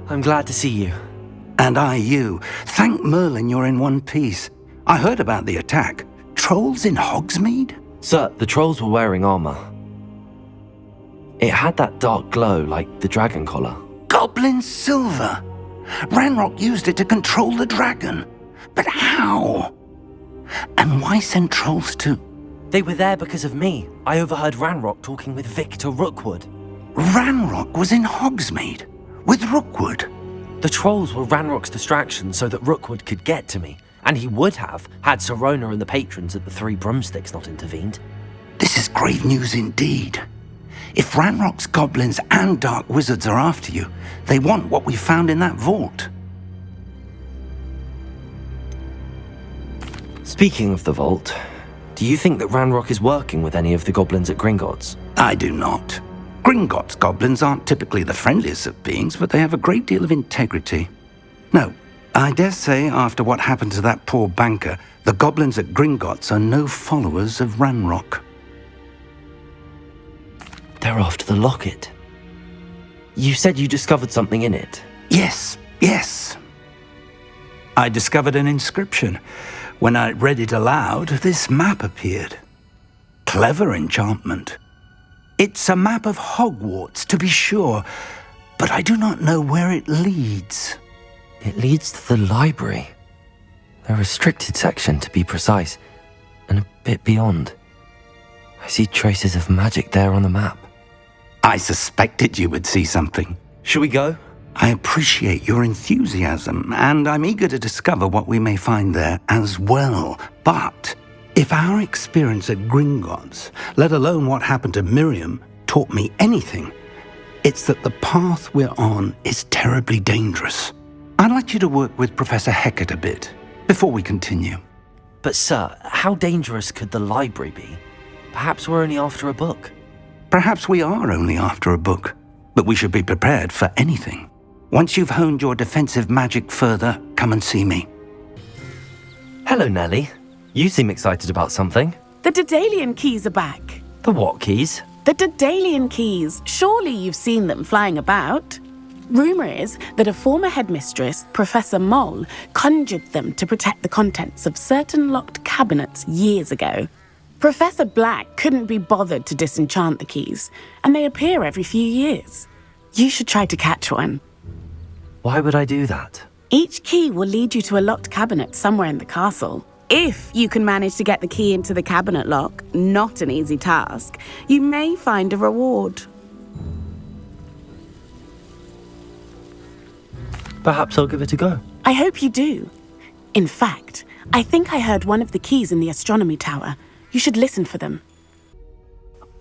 I'm glad to see you. And I you. Thank Merlin you're in one piece. I heard about the attack. Trolls in Hogsmeade? Sir, the trolls were wearing armor. It had that dark glow like the dragon collar. Goblin silver! Ranrock used it to control the dragon. But how? And why send trolls to... They were there because of me. I overheard Ranrock talking with Victor Rookwood. Ranrock was in Hogsmeade? With Rookwood? The trolls were Ranrock's distraction so that Rookwood could get to me. And he would have, had Sirona and the patrons at the Three Broomsticks not intervened. This is grave news indeed. If Ranrock's goblins and dark wizards are after you, they want what we found in that vault. Speaking of the vault, do you think that Ranrock is working with any of the goblins at Gringots? I do not. Gringots goblins aren't typically the friendliest of beings, but they have a great deal of integrity. No, I dare say after what happened to that poor banker, the goblins at Gringots are no followers of Ranrock. They're after the locket. You said you discovered something in it. Yes. I discovered an inscription. When I read it aloud, this map appeared. Clever enchantment. It's a map of Hogwarts, to be sure, but I do not know where it leads. It leads to the library. A restricted section, to be precise, and a bit beyond. I see traces of magic there on the map. I suspected you would see something. Shall we go? I appreciate your enthusiasm, and I'm eager to discover what we may find there as well. But if our experience at Gringots, let alone what happened to Miriam, taught me anything, it's that the path we're on is terribly dangerous. I'd like you to work with Professor Hecat a bit before we continue. But sir, how dangerous could the library be? Perhaps we're only after a book. Perhaps we are only after a book, but we should be prepared for anything. Once you've honed your defensive magic further, come and see me. Hello, Nellie. You seem excited about something. The Daedalian keys are back. The what keys? The Daedalian keys. Surely you've seen them flying about. Rumour is that a former headmistress, Professor Moll, conjured them to protect the contents of certain locked cabinets years ago. Professor Black couldn't be bothered to disenchant the keys, and they appear every few years. You should try to catch one. Why would I do that? Each key will lead you to a locked cabinet somewhere in the castle. If you can manage to get the key into the cabinet lock, not an easy task, you may find a reward. Perhaps I'll give it a go. I hope you do. In fact, I think I heard one of the keys in the astronomy tower. You should listen for them.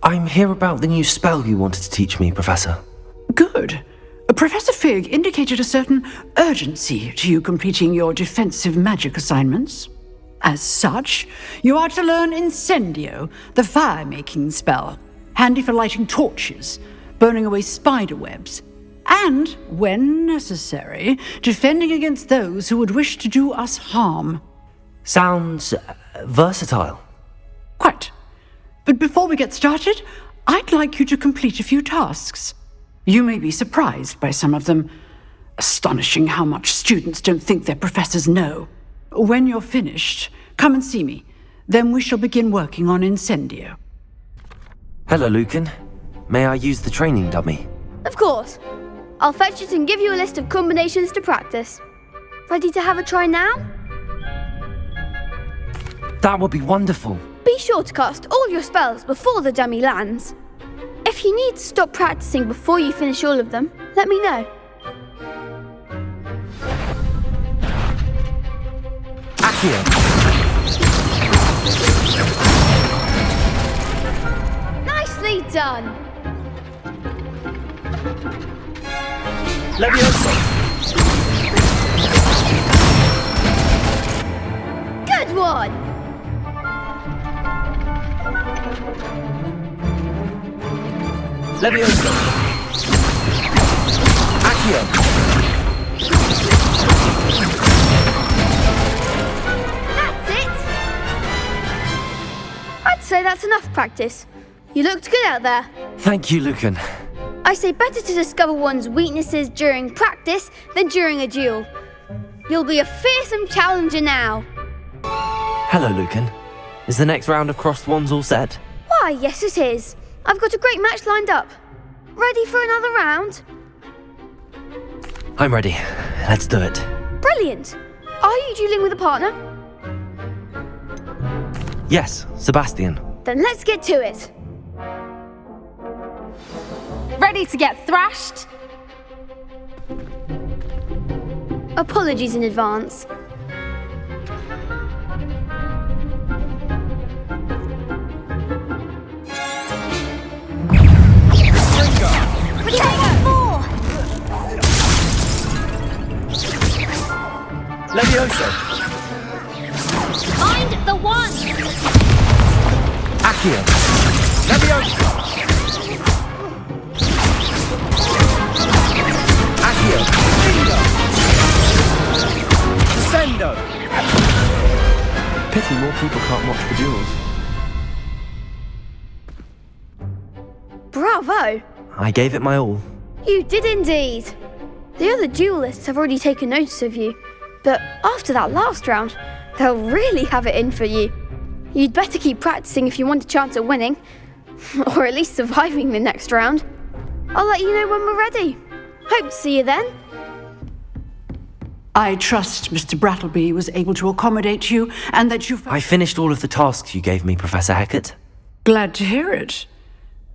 I'm here about the new spell you wanted to teach me, Professor. Good. Professor Fig indicated a certain urgency to you completing your defensive magic assignments. As such, you are to learn Incendio, the fire-making spell, handy for lighting torches, burning away spider webs, and, when necessary, defending against those who would wish to do us harm. Sounds versatile. Quite. But before we get started, I'd like you to complete a few tasks. You may be surprised by some of them. Astonishing how much students don't think their professors know. When you're finished, come and see me. Then we shall begin working on Incendio. Hello, Lucan. May I use the training dummy? Of course. I'll fetch it and give you a list of combinations to practice. Ready to have a try now? That would be wonderful. Be sure to cast all your spells before the dummy lands. If you need to stop practicing before you finish all of them, let me know. Accio. Nicely done. Leviosa. Good one. Leviosa. Accio. That's it. I'd say that's enough practice. You looked good out there. Thank you, Lucan. I say better to discover one's weaknesses during practice than during a duel. You'll be a fearsome challenger now. Hello, Lucan. Is the next round of Crosswands all set? Why, yes it is. I've got a great match lined up. Ready for another round? I'm ready. Let's do it. Brilliant. Are you dueling with a partner? Yes, Sebastian. Then let's get to it. Ready to get thrashed? Apologies in advance. Leviosa. Find the one. Accio. Leviosa. Accio. Sendo. Pity more people can't watch the duels. Bravo. I gave it my all. You did indeed. The other duelists have already taken notice of you, but after that last round, they'll really have it in for you. You'd better keep practicing if you want a chance at winning, or at least surviving the next round. I'll let you know when we're ready. Hope to see you then. I trust Mr. Brattleby was able to accommodate you and that you... I finished all of the tasks you gave me, Professor Hecat. Glad to hear it.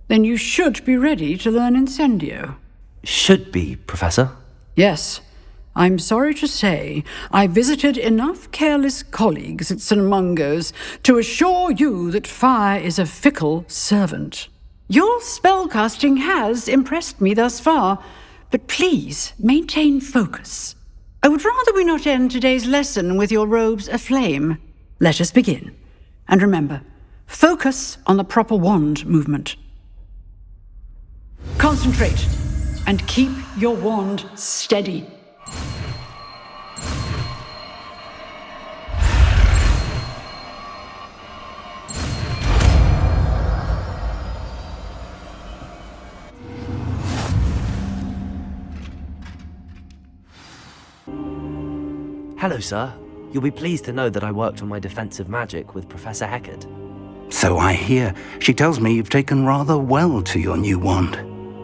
Then you should be ready to learn Incendio. Should be, Professor. Yes. I'm sorry to say I visited enough careless colleagues at St. Mungo's to assure you that fire is a fickle servant. Your spellcasting has impressed me thus far, but please maintain focus. I would rather we not end today's lesson with your robes aflame. Let us begin. And remember, focus on the proper wand movement. Concentrate and keep your wand steady. Hello, sir. You'll be pleased to know that I worked on my defensive magic with Professor Hecat. So I hear. She tells me you've taken rather well to your new wand.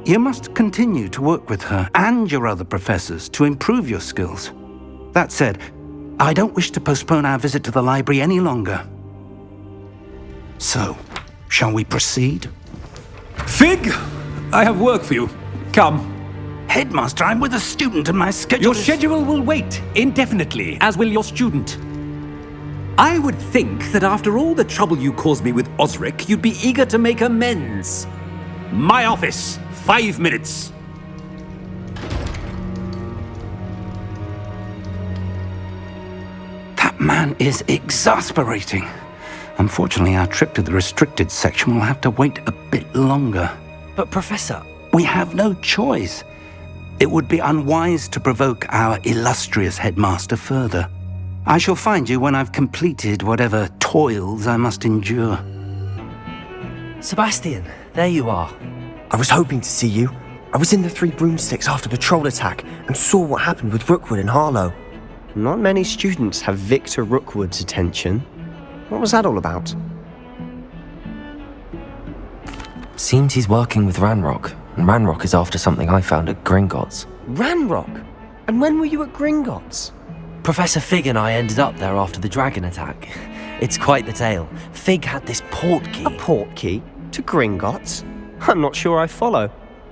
You must continue to work with her and your other professors to improve your skills. That said, I don't wish to postpone our visit to the library any longer. So, shall we proceed? Fig! I have work for you. Come. Headmaster, I'm with a student and my schedule Your schedule will wait indefinitely, as will your student. I would think that after all the trouble you caused me with Osric, you'd be eager to make amends. My office, 5 minutes. That man is exasperating. Unfortunately, our trip to the restricted section will have to wait a bit longer. But Professor... We have no choice. It would be unwise to provoke our illustrious headmaster further. I shall find you when I've completed whatever toils I must endure. Sebastian, there you are. I was hoping to see you. I was in the Three Broomsticks after the troll attack and saw what happened with Rookwood and Harlow. Not many students have Victor Rookwood's attention. What was that all about? Seems he's working with Ranrock, and Ranrock is after something I found at Gringots. Ranrock? And when were you at Gringots? Professor Fig and I ended up there after the dragon attack. It's quite the tale. Fig had this port key. A port key? To Gringots? I'm not sure I follow.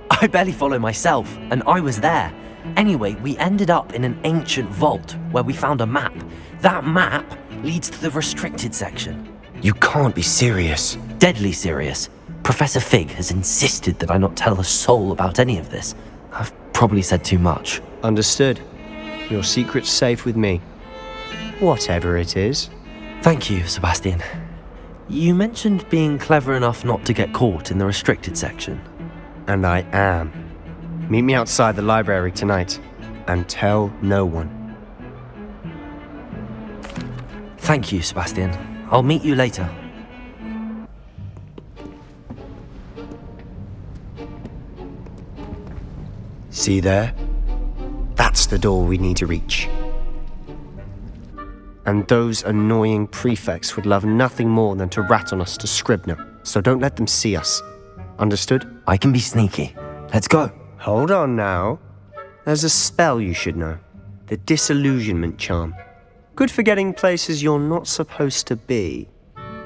I barely follow myself, and I was there. Anyway, we ended up in an ancient vault where we found a map. That map leads to the restricted section. You can't be serious. Deadly serious. Professor Fig has insisted that I not tell a soul about any of this. I've probably said too much. Understood. Your secret's safe with me. Whatever it is. Thank you, Sebastian. You mentioned being clever enough not to get caught in the restricted section. And I am. Meet me outside the library tonight, and tell no one. Thank you, Sebastian. I'll meet you later. See there? That's the door we need to reach. And those annoying prefects would love nothing more than to rat on us to Scribner, so don't let them see us. Understood? I can be sneaky. Let's go. Hold on now. There's a spell you should know. The Disillusionment Charm. Good for getting places you're not supposed to be.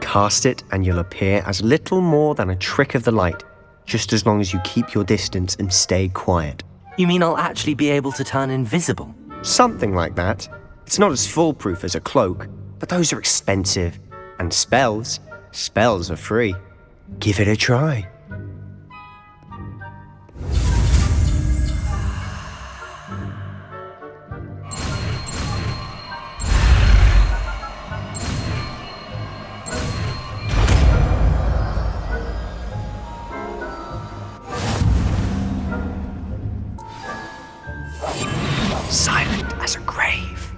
Cast it and you'll appear as little more than a trick of the light, just as long as you keep your distance and stay quiet. You mean I'll actually be able to turn invisible? Something like that. It's not as foolproof as a cloak, but those are expensive. And spells are free. Give it a try. Silent as a grave.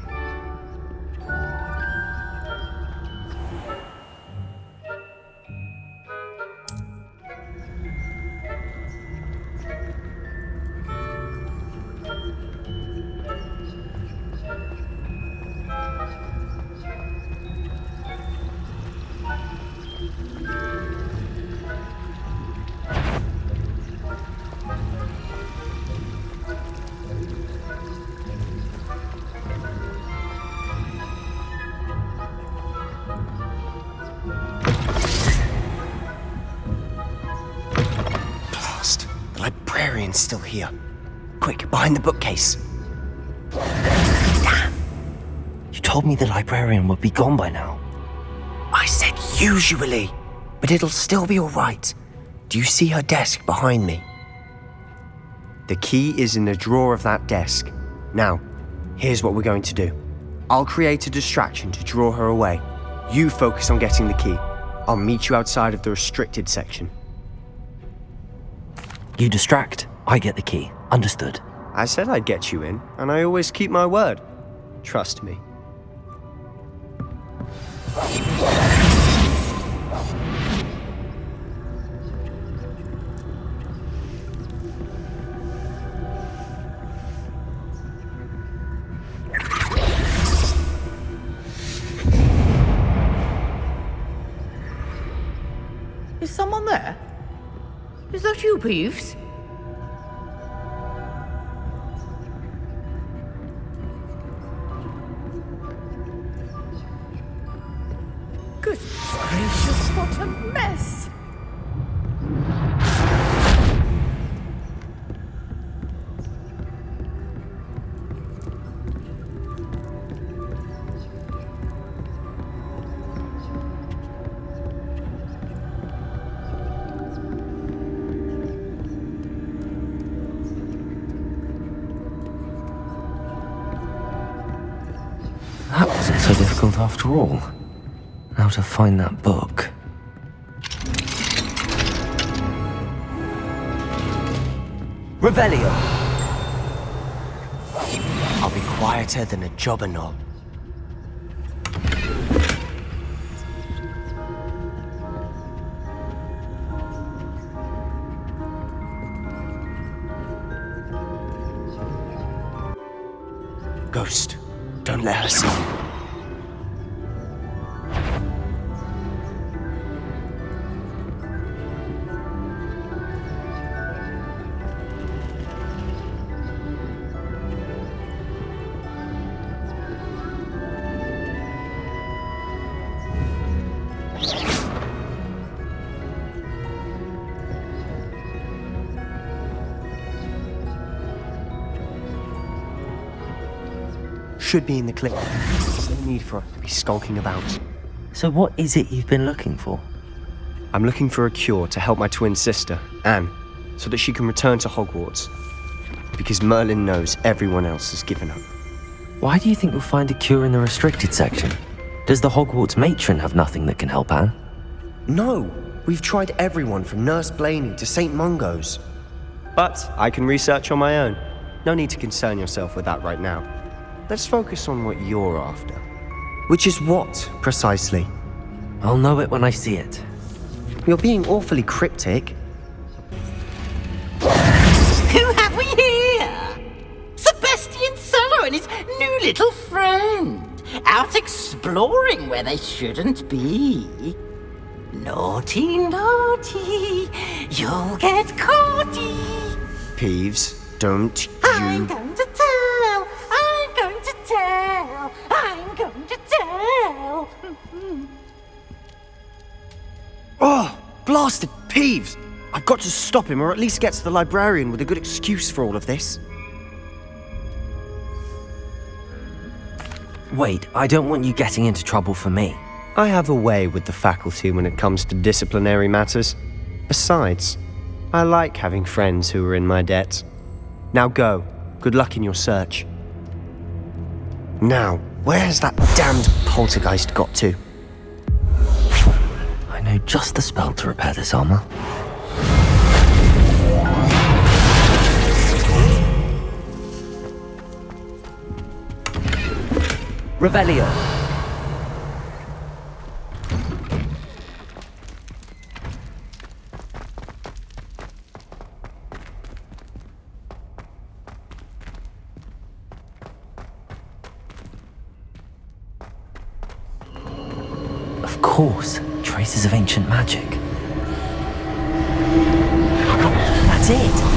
The librarian's still here. Quick, behind the bookcase. Damn. You told me the librarian would be gone by now. I said usually, but it'll still be all right. Do you see her desk behind me? The key is in the drawer of that desk. Now, here's what we're going to do. I'll create a distraction to draw her away. You focus on getting the key. I'll meet you outside of the restricted section. You distract, I get the key. Understood. I said I'd get you in, and I always keep my word. Trust me. Is someone there? Is that you, Peeves? Good gracious, what a mess! That wasn't so difficult after all. Now to find that book. Revelio! I'll be quieter than a jobberknoll. Ghost, don't let her see you. Should be in the clip. There's no need for us to be skulking about. So what is it you've been looking for? I'm looking for a cure to help my twin sister, Anne, so that she can return to Hogwarts. Because Merlin knows everyone else has given up. Why do you think you'll find a cure in the restricted section? Does the Hogwarts matron have nothing that can help Anne? No! We've tried everyone from Nurse Blaney to St. Mungo's. But I can research on my own. No need to concern yourself with that right now. Let's focus on what you're after. Which is what, precisely? I'll know it when I see it. You're being awfully cryptic. Who have we here? Sebastian Cello and his new little friend. Out exploring where they shouldn't be. Naughty, naughty, you'll get caughty. Peeves, don't you... I'm going to tell, I'm going to tell, I'm going to tell. Oh, blasted Peeves! I've got to stop him, or at least get to the librarian with a good excuse for all of this. Wait, I don't want you getting into trouble for me. I have a way with the faculty when it comes to disciplinary matters. Besides, I like having friends who are in my debt. Now go. Good luck in your search. Now, where has that damned poltergeist got to? I know just the spell to repair this armor. Revelio. Of course, traces of ancient magic. That's it!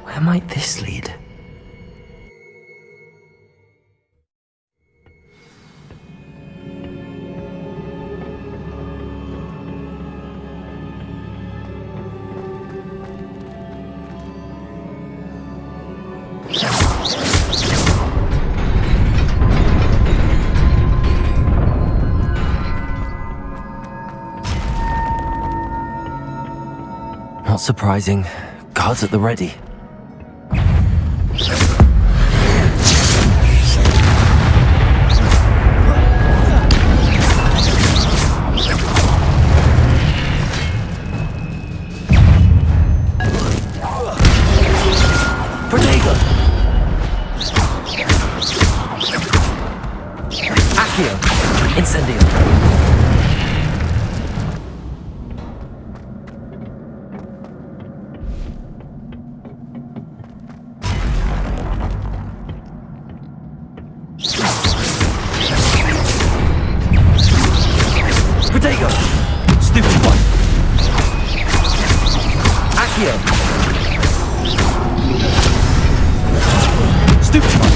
Where might this lead? Not surprising. Guards at the ready. Incendio. Protego! Stupid one! Accio! Stupid one!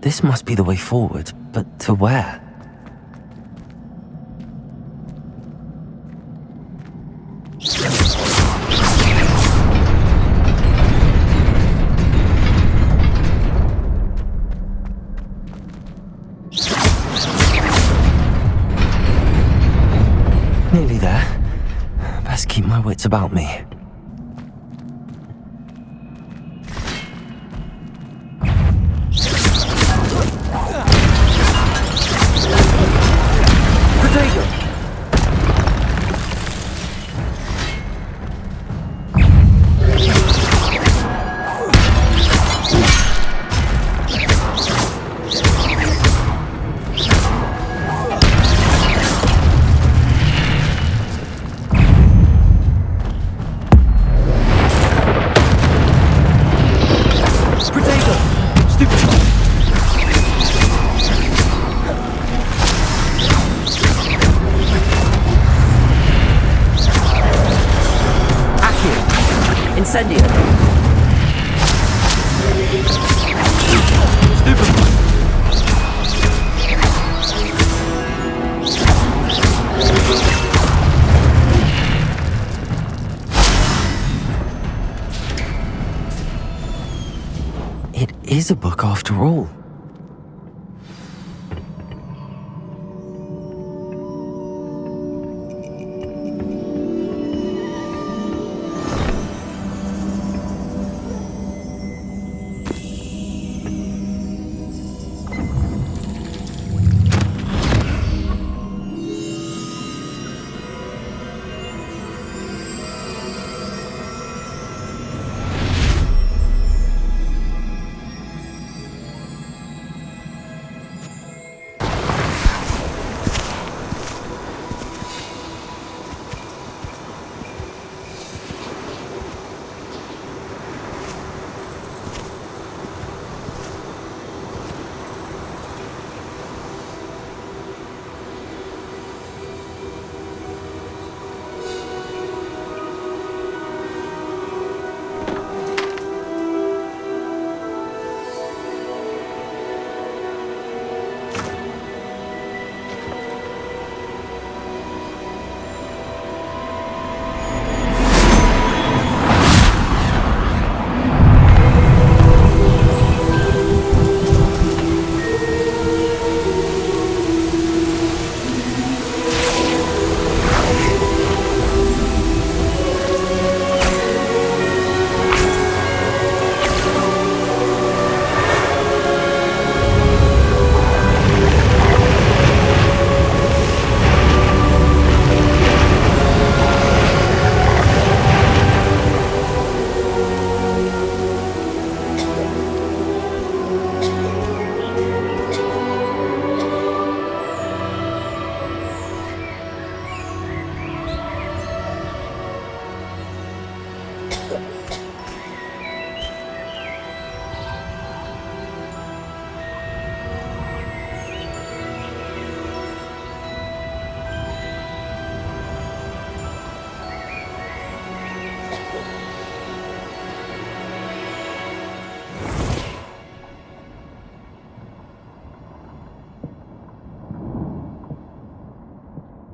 This must be the way forward, but to where? Nearly there. Best keep my wits about me. Incendio! Stupid one! It is a book after all.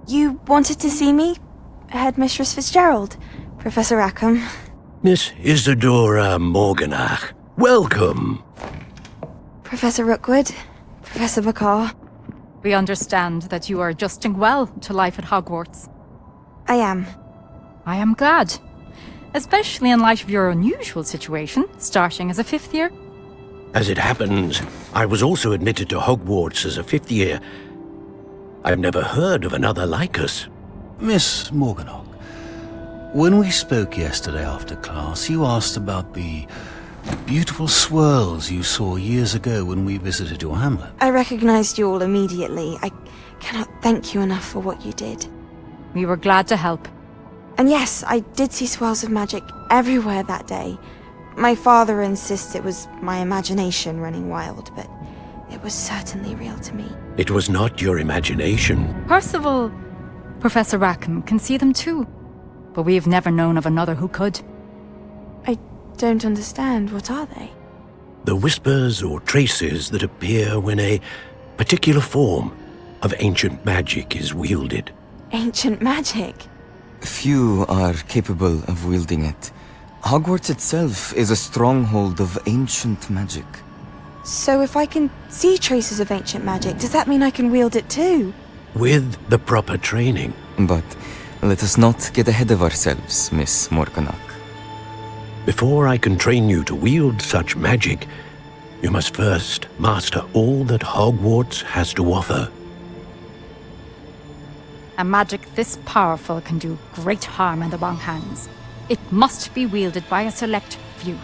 You wanted to see me? Headmistress Fitzgerald, Professor Rackham. Miss Isadora Morganach, welcome. Professor Rookwood, Professor Bakar. We understand that you are adjusting well to life at Hogwarts. I am. I am glad. Especially in light of your unusual situation, starting as a 5th year. As it happens, I was also admitted to Hogwarts as a 5th year. I've never heard of another like us. Miss Morganach, when we spoke yesterday after class, you asked about the beautiful swirls you saw years ago when we visited your hamlet. I recognized you all immediately. I cannot thank you enough for what you did. We were glad to help. And yes, I did see swirls of magic everywhere that day. My father insists it was my imagination running wild, but it was certainly real to me. It was not your imagination. Percival, Professor Rackham can see them too. But we have never known of another who could. I don't understand. What are they? The whispers or traces that appear when a particular form of ancient magic is wielded. Ancient magic? Few are capable of wielding it. Hogwarts itself is a stronghold of ancient magic. So if I can see traces of ancient magic, does that mean I can wield it too? With the proper training. But let us not get ahead of ourselves, Miss Morganach. Before I can train you to wield such magic, you must first master all that Hogwarts has to offer. A magic this powerful can do great harm in the wrong hands. It must be wielded by a select few.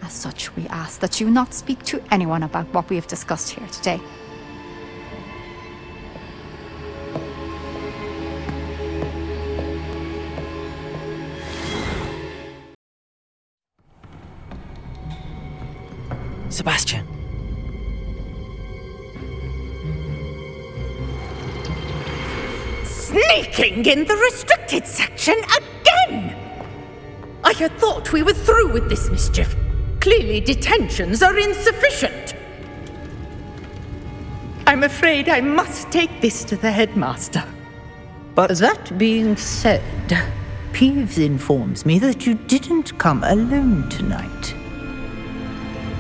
As such, we ask that you not speak to anyone about what we have discussed here today. Sebastian. Sneaking in the restricted section again! I had thought we were through with this mischief. Clearly detentions are insufficient. I'm afraid I must take this to the headmaster. But that being said, Peeves informs me that you didn't come alone tonight.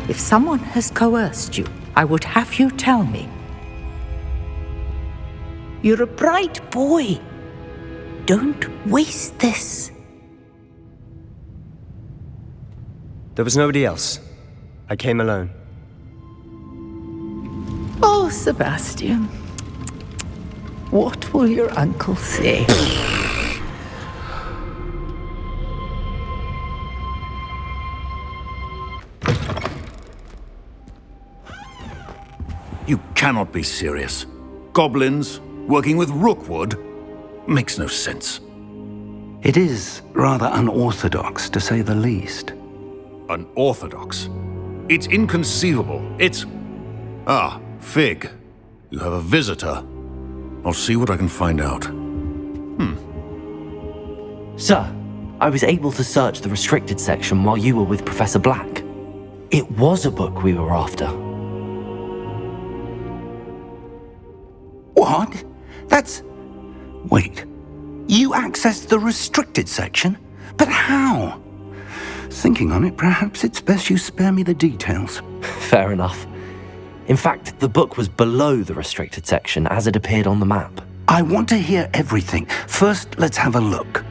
If someone has coerced you, I would have you tell me. You're a bright boy. Don't waste this. There was nobody else. I came alone. Oh, Sebastian. What will your uncle say? You cannot be serious. Goblins working with Rookwood makes no sense. It is rather unorthodox, to say the least. Unorthodox? It's inconceivable. It's... Ah, Fig. You have a visitor. I'll see what I can find out. Sir, I was able to search the restricted section while you were with Professor Black. It was a book we were after. What? That's... Wait. You accessed the restricted section? But how? Thinking on it, perhaps it's best you spare me the details. Fair enough. In fact, the book was below the restricted section as it appeared on the map. I want to hear everything. First, let's have a look.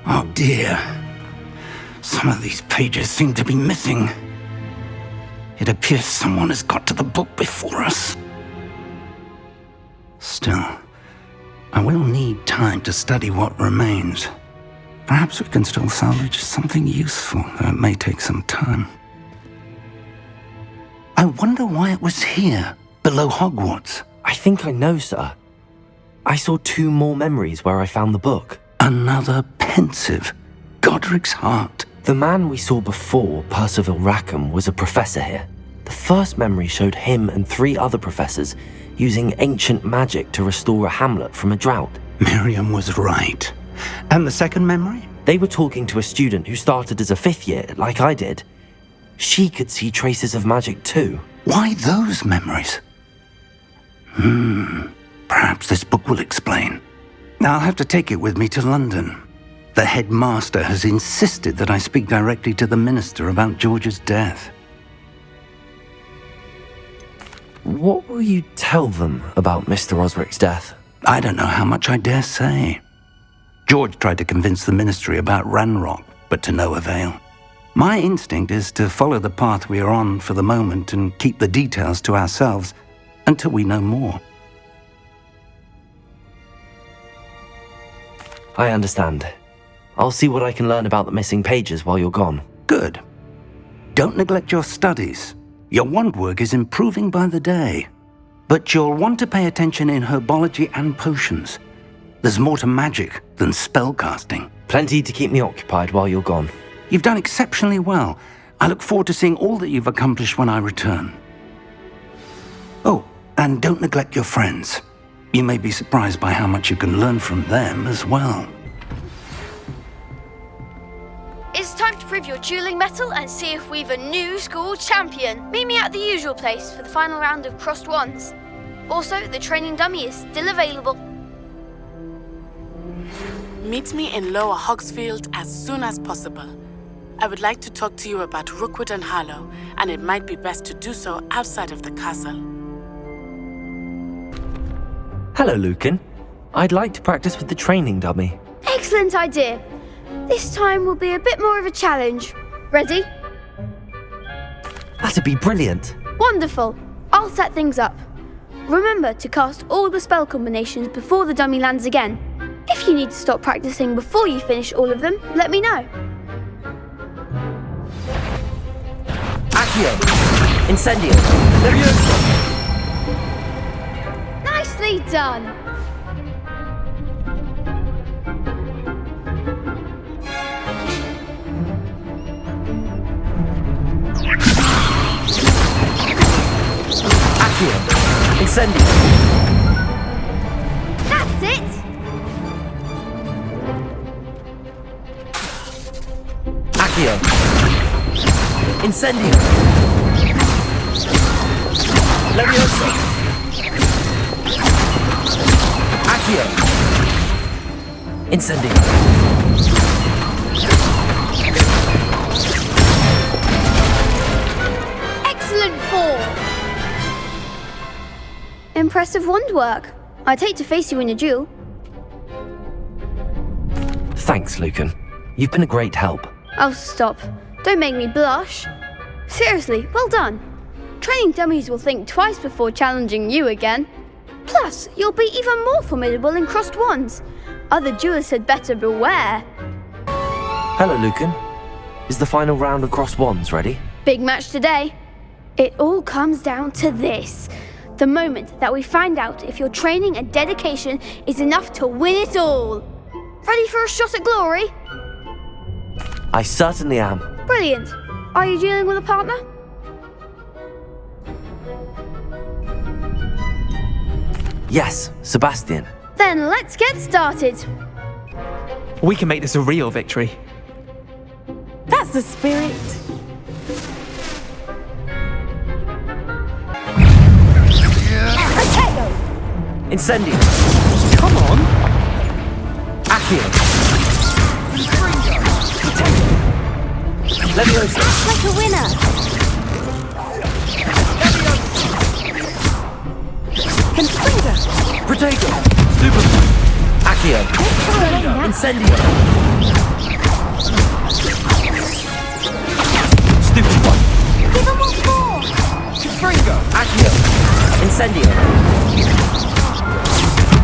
Oh dear. Some of these pages seem to be missing. It appears someone has got to the book before us. Still, I will need time to study what remains. Perhaps we can still salvage something useful, though it may take some time. I wonder why it was here, below Hogwarts. I think I know, sir. I saw 2 more memories where I found the book. Another pensive. Godric's heart. The man we saw before, Percival Rackham, was a professor here. The first memory showed him and 3 other professors using ancient magic to restore a hamlet from a drought. Miriam was right. And the second memory? They were talking to a student who started as a 5th year, like I did. She could see traces of magic too. Why those memories? Perhaps this book will explain. I'll have to take it with me to London. The headmaster has insisted that I speak directly to the minister about George's death. What will you tell them about Mr. Osric's death? I don't know how much I dare say. George tried to convince the ministry about Ranrock, but to no avail. My instinct is to follow the path we are on for the moment and keep the details to ourselves until we know more. I understand. I'll see what I can learn about the missing pages while you're gone. Good. Don't neglect your studies. Your wand work is improving by the day. But you'll want to pay attention in herbology and potions. There's more to magic than spellcasting. Plenty to keep me occupied while you're gone. You've done exceptionally well. I look forward to seeing all that you've accomplished when I return. Oh, and don't neglect your friends. You may be surprised by how much you can learn from them as well. It's time to prove your dueling mettle and see if we've a new school champion. Meet me at the usual place for the final round of Crosswands. Also, the training dummy is still available. Meet me in Lower Hogsfield as soon as possible. I would like to talk to you about Rookwood and Harlow, and it might be best to do so outside of the castle. Hello, Lucan. I'd like to practice with the training dummy. Excellent idea. This time will be a bit more of a challenge. Ready? That'd be brilliant. Wonderful. I'll set things up. Remember to cast all the spell combinations before the dummy lands again. If you need to stop practicing before you finish all of them, let me know. Accio! Incendio! Leviosa! Nicely done! Accio! Incendio! That's it! Accio! Incendio! Leviosa! Accio! Incendio! Excellent ball! Impressive wand work. I'd hate to face you in a duel. Thanks, Lucan. You've been a great help. Oh, stop. Don't make me blush. Seriously, well done. Training dummies will think twice before challenging you again. Plus, you'll be even more formidable in crossed wands. Other duelists had better beware. Hello, Lucan. Is the final round of Crossed Wands ready? Big match today. It all comes down to this. The moment that we find out if your training and dedication is enough to win it all. Ready for a shot at glory? I certainly am. Brilliant. Are you dealing with a partner? Yes, Sebastian. Then let's get started. We can make this a real victory. That's the spirit. Potato! Incendio! Come on! Accio! Leviosa! Act like a winner! Confringo! Protego! Stupid! Accio! Incendio! Stupid one! Give him what for! Confringo! Accio! Incendio!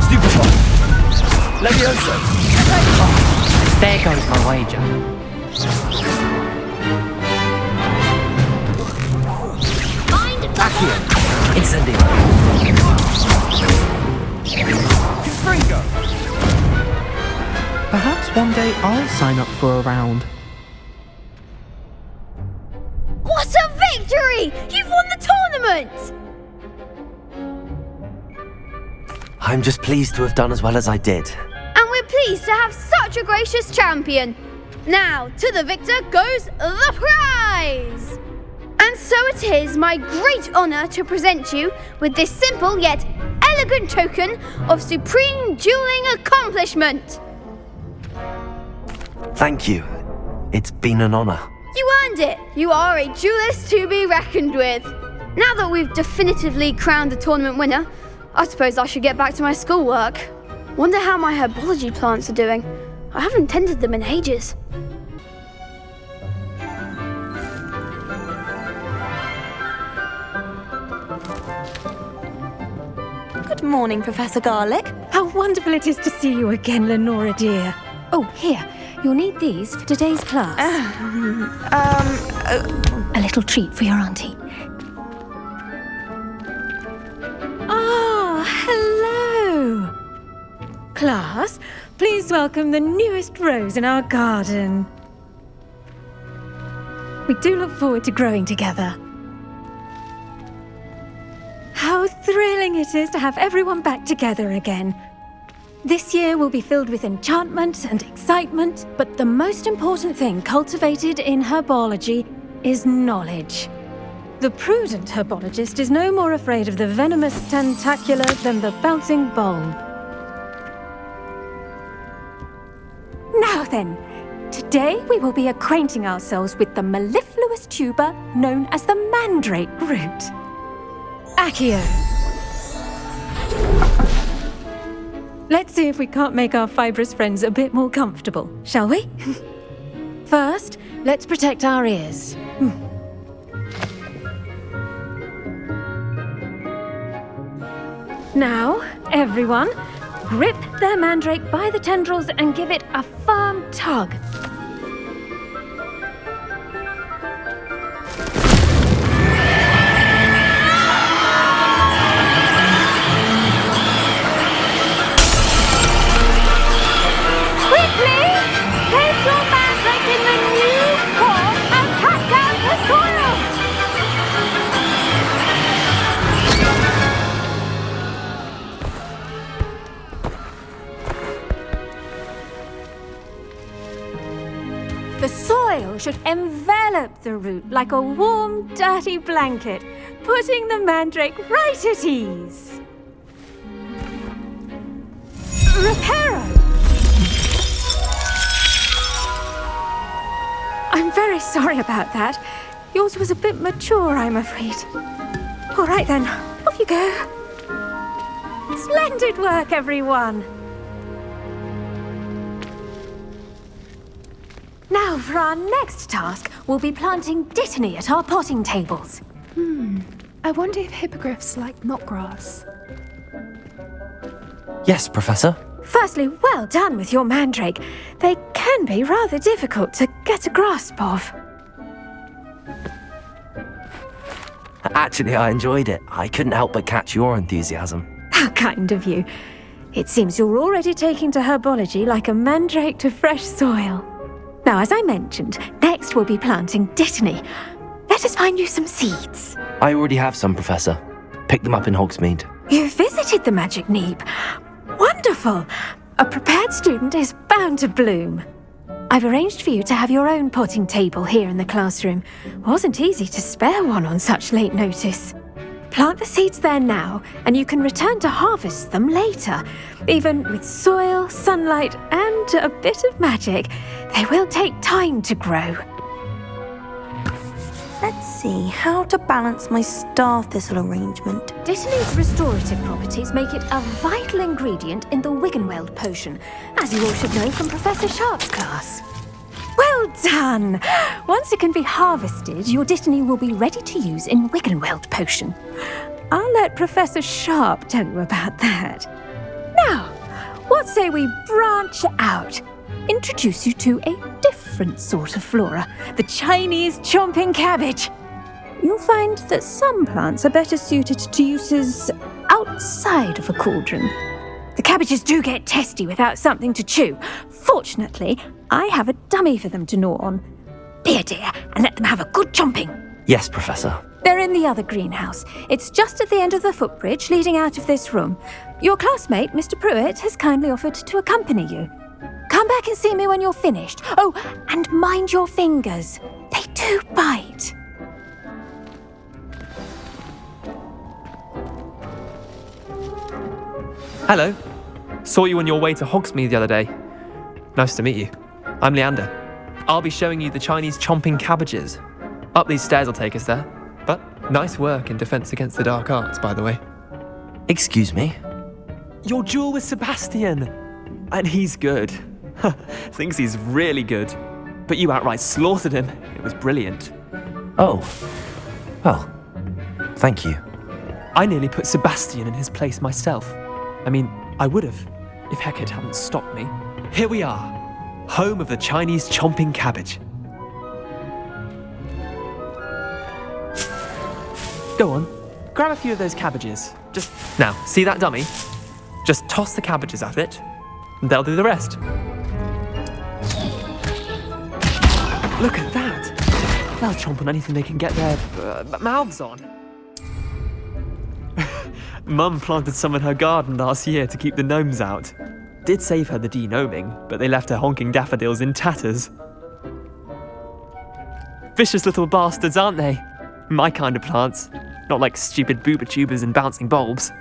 Stupid one! Leviosa! There goes my wager. Accio! Incendio! Confringo! Perhaps one day I'll sign up for a round. What a victory! You've won the tournament! I'm just pleased to have done as well as I did. And we're pleased to have such a gracious champion. Now, to the victor goes the prize! so it is my great honour to present you with this simple yet elegant token of supreme dueling accomplishment. Thank you. It's been an honor. You earned it. You are a duelist to be reckoned with. Now that we've definitively crowned the tournament winner, I suppose I should get back to my schoolwork. Wonder how my herbology plants are doing. I haven't tended them in ages. Good morning, Professor Garlick. How wonderful it is to see you again, Lenora dear. Oh, here. You'll need these for today's class. A little treat for your auntie. Ah, hello. Class, please welcome the newest rose in our garden. We do look forward to growing together. How thrilling it is to have everyone back together again. This year will be filled with enchantment and excitement, but the most important thing cultivated in herbology is knowledge. The prudent herbologist is no more afraid of the venomous tentacula than the bouncing bulb. Now then, today we will be acquainting ourselves with the mellifluous tuber known as the mandrake root. Accio. Let's see if we can't make our fibrous friends a bit more comfortable, shall we? First, let's protect our ears. Now, everyone, grip their mandrake by the tendrils and give it a firm tug. The soil should envelop the root like a warm, dirty blanket, putting the mandrake right at ease. Reparo! I'm very sorry about that. Yours was a bit mature, I'm afraid. All right then, off you go. Splendid work, everyone. Now, for our next task, we'll be planting dittany at our potting tables. I wonder if hippogriffs like knotgrass. Yes, Professor. Firstly, well done with your mandrake. They can be rather difficult to get a grasp of. Actually, I enjoyed it. I couldn't help but catch your enthusiasm. How kind of you. It seems you're already taking to herbology like a mandrake to fresh soil. Now, as I mentioned, next we'll be planting dittany. Let us find you some seeds. I already have some, Professor. Picked them up in Hogsmead. You visited the Magic Neep. Wonderful! A prepared student is bound to bloom. I've arranged for you to have your own potting table here in the classroom. Wasn't easy to spare one on such late notice. Plant the seeds there now, and you can return to harvest them later. Even with soil, sunlight, and a bit of magic, they will take time to grow. Let's see, how to balance my star thistle arrangement. Dittany's restorative properties make it a vital ingredient in the Wiggenweld potion, as you all should know from Professor Sharp's class. Well done! Once it can be harvested, your dittany will be ready to use in Wiggenweld potion. I'll let Professor Sharp tell you about that. Now, what say we branch out? Introduce you to a different sort of flora, the Chinese chomping cabbage. You'll find that some plants are better suited to uses outside of a cauldron. The cabbages do get testy without something to chew. Fortunately, I have a dummy for them to gnaw on. Be a dear and let them have a good chomping. Yes, Professor. They're in the other greenhouse. It's just at the end of the footbridge leading out of this room. Your classmate, Mr. Pruitt, has kindly offered to accompany you. Come back and see me when you're finished. Oh, and mind your fingers. They do bite. Hello. Saw you on your way to Hogsmead the other day. Nice to meet you. I'm Leander. I'll be showing you the Chinese chomping cabbages. Up these stairs will take us there. But nice work in Defense Against the Dark Arts, by the way. Excuse me? Your duel with Sebastian. And he's good. Thinks he's really good. But you outright slaughtered him. It was brilliant. Oh. Well, thank you. I nearly put Sebastian in his place myself. I mean, I would have, if Hecate hadn't stopped me. Here we are, home of the Chinese chomping cabbage. Go on, grab a few of those cabbages. Just, now, see that dummy? Just toss the cabbages at it, and they'll do the rest. Look at that! They'll chomp on anything they can get their mouths on. Mum planted some in her garden last year to keep the gnomes out. Did save her the de-gnoming, but they left her honking daffodils in tatters. Vicious little bastards, aren't they? My kind of plants. Not like stupid booba tubers and bouncing bulbs.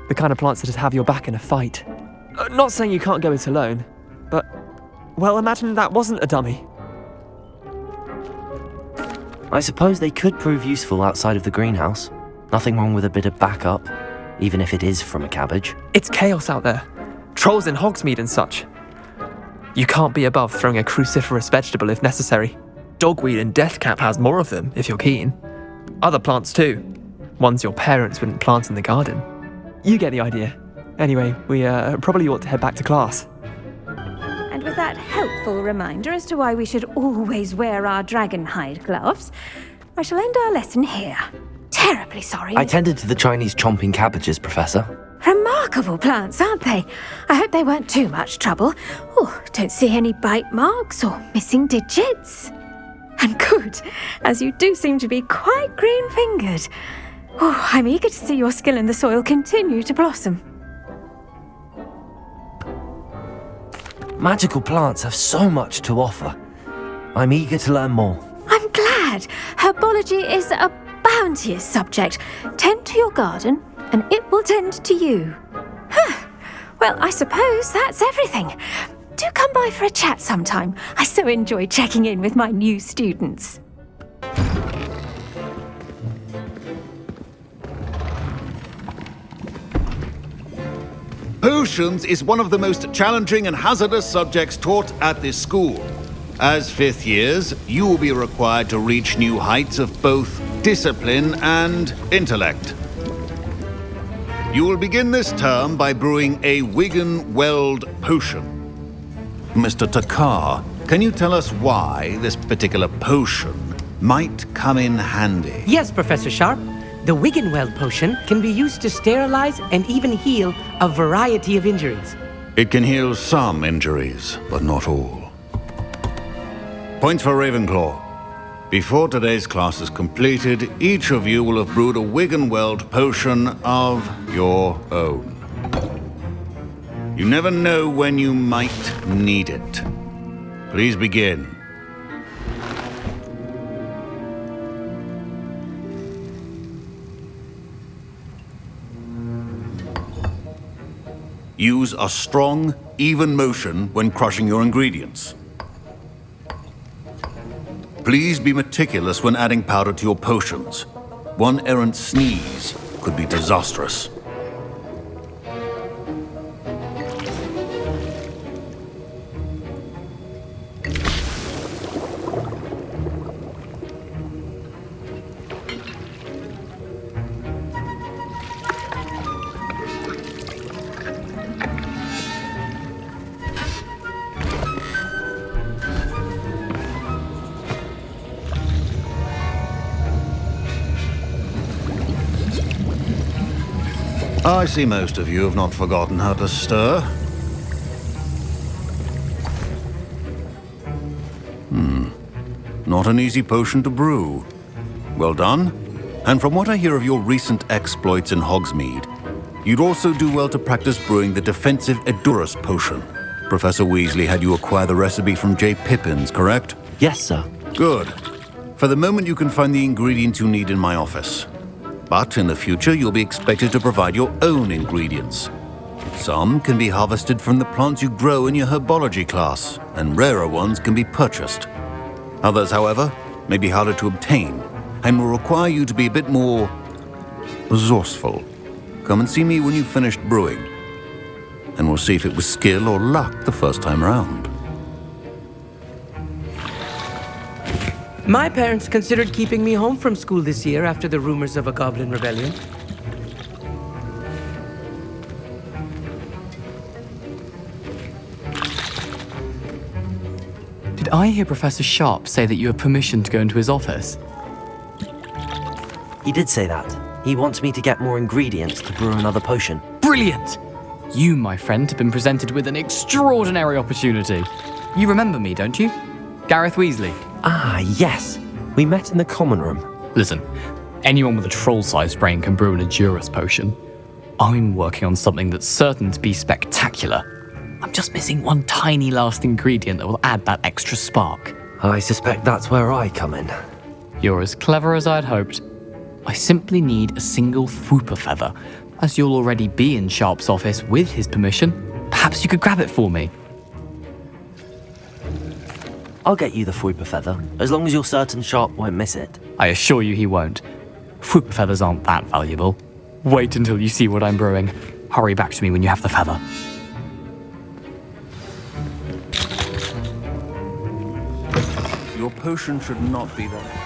The kind of plants that'd have your back in a fight. Not saying you can't go it alone, but, well, imagine that wasn't a dummy. I suppose they could prove useful outside of the greenhouse. Nothing wrong with a bit of backup, even if it is from a cabbage. It's chaos out there. Trolls in Hogsmead and such. You can't be above throwing a cruciferous vegetable if necessary. Dogweed and deathcap has more of them, if you're keen. Other plants too. Ones your parents wouldn't plant in the garden. You get the idea. Anyway, we probably ought to head back to class. And with that helpful reminder as to why we should always wear our dragon hide gloves, I shall end our lesson here. Terribly sorry. I tended to the Chinese chomping cabbages, Professor. Remarkable plants, aren't they? I hope they weren't too much trouble. Oh, don't see any bite marks or missing digits. And good, as you do seem to be quite green-fingered. Oh, I'm eager to see your skill in the soil continue to blossom. Magical plants have so much to offer. I'm eager to learn more. I'm glad. Herbology is a bounteous subject. Tend to your garden, and it will tend to you. Well, I suppose that's everything. Do come by for a chat sometime. I so enjoy checking in with my new students. Potions is one of the most challenging and hazardous subjects taught at this school. As fifth years, you will be required to reach new heights of both discipline and intellect. You will begin this term by brewing a Wiggenweld potion. Mr. Takar, can you tell us why this particular potion might come in handy? Yes, Professor Sharp. The Wiggenweld potion can be used to sterilize and even heal a variety of injuries. It can heal some injuries, but not all. Points for Ravenclaw. Before today's class is completed, each of you will have brewed a Wiggenweld potion of your own. You never know when you might need it. Please begin. Use a strong, even motion when crushing your ingredients. Please be meticulous when adding powder to your potions. One errant sneeze could be disastrous. I see most of you have not forgotten how to stir. Not an easy potion to brew. Well done. And from what I hear of your recent exploits in Hogsmeade, you'd also do well to practice brewing the defensive Edurus potion. Professor Weasley had you acquire the recipe from J. Pippins, correct? Yes, sir. Good. For the moment, you can find the ingredients you need in my office. But in the future, you'll be expected to provide your own ingredients. Some can be harvested from the plants you grow in your herbology class, and rarer ones can be purchased. Others, however, may be harder to obtain, and will require you to be a bit more resourceful. Come and see me when you've finished brewing, and we'll see if it was skill or luck the first time round. My parents considered keeping me home from school this year after the rumors of a goblin rebellion. Did I hear Professor Sharp say that you have permission to go into his office? He did say that. He wants me to get more ingredients to brew another potion. Brilliant! You, my friend, have been presented with an extraordinary opportunity. You remember me, don't you? Gareth Weasley. Ah, yes. We met in the common room. Listen, anyone with a troll-sized brain can brew an Edurus potion. I'm working on something that's certain to be spectacular. I'm just missing one tiny last ingredient that will add that extra spark. I suspect that's where I come in. You're as clever as I'd hoped. I simply need a single Fwooper feather. As you'll already be in Sharp's office with his permission, perhaps you could grab it for me. I'll get you the Fwooper feather, as long as you're certain Sharp won't miss it. I assure you he won't. Fwooper feathers aren't that valuable. Wait until you see what I'm brewing. Hurry back to me when you have the feather. Your potion should not be there.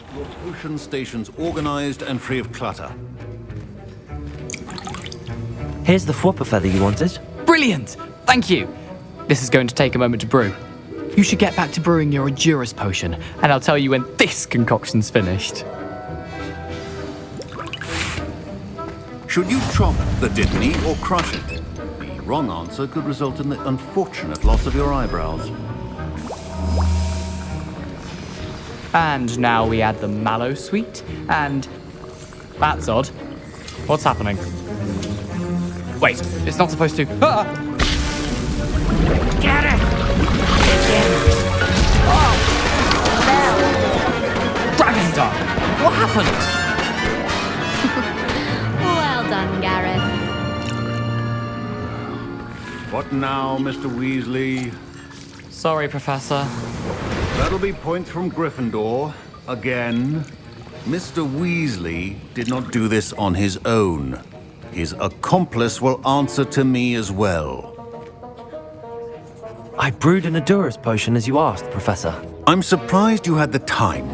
Your potion station's organized and free of clutter. Here's the Fwooper feather you wanted. Brilliant! Thank you! This is going to take a moment to brew. You should get back to brewing your Edurus potion, and I'll tell you when this concoction's finished. Should you chop the Diddney or crush it? The wrong answer could result in the unfortunate loss of your eyebrows. And now we add the mallow sweet, and... That's odd. What's happening? Wait, it's not supposed to... Ah! Get it! Dragon Dog! What happened? Well done, Gareth. What now, Mr. Weasley? Sorry, Professor. That'll be points from Gryffindor. Again. Mr. Weasley did not do this on his own. His accomplice will answer to me as well. I brewed an Edurus potion as you asked, Professor. I'm surprised you had the time.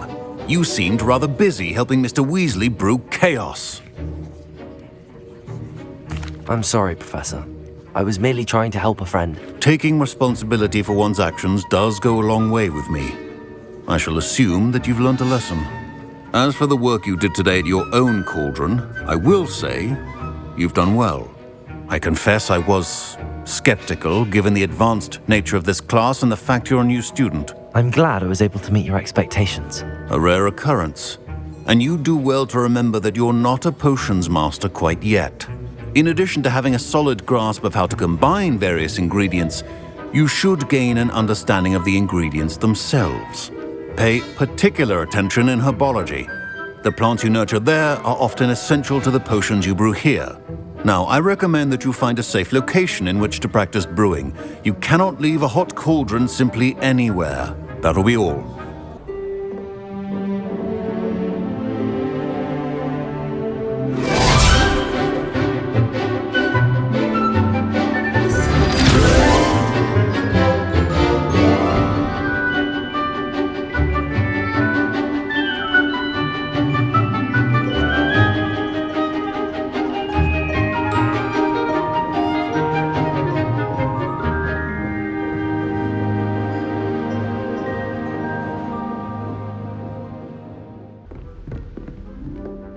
You seemed rather busy helping Mr. Weasley brew chaos. I'm sorry, Professor. I was merely trying to help a friend. Taking responsibility for one's actions does go a long way with me. I shall assume that you've learnt a lesson. As for the work you did today at your own cauldron, I will say you've done well. I confess I was skeptical, given the advanced nature of this class and the fact you're a new student. I'm glad I was able to meet your expectations. A rare occurrence. And you do well to remember that you're not a potions master quite yet. In addition to having a solid grasp of how to combine various ingredients, you should gain an understanding of the ingredients themselves. Pay particular attention in herbology. The plants you nurture there are often essential to the potions you brew here. Now, I recommend that you find a safe location in which to practice brewing. You cannot leave a hot cauldron simply anywhere. That'll be all.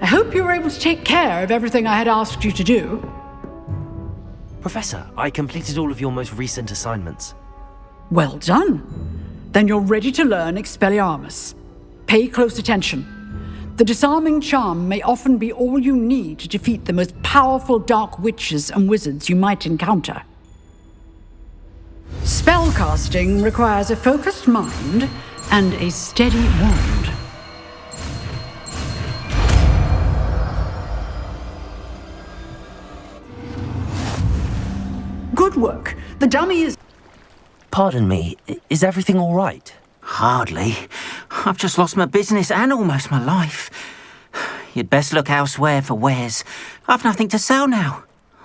I hope you were able to take care of everything I had asked you to do. Professor, I completed all of your most recent assignments. Well done. Then you're ready to learn Expelliarmus. Pay close attention. The disarming charm may often be all you need to defeat the most powerful dark witches and wizards you might encounter. Spellcasting requires a focused mind and a steady wand. Good work. The dummy is... Pardon me, is everything all right? Hardly. I've just lost my business and almost my life. You'd best look elsewhere for wares. I've nothing to sell now.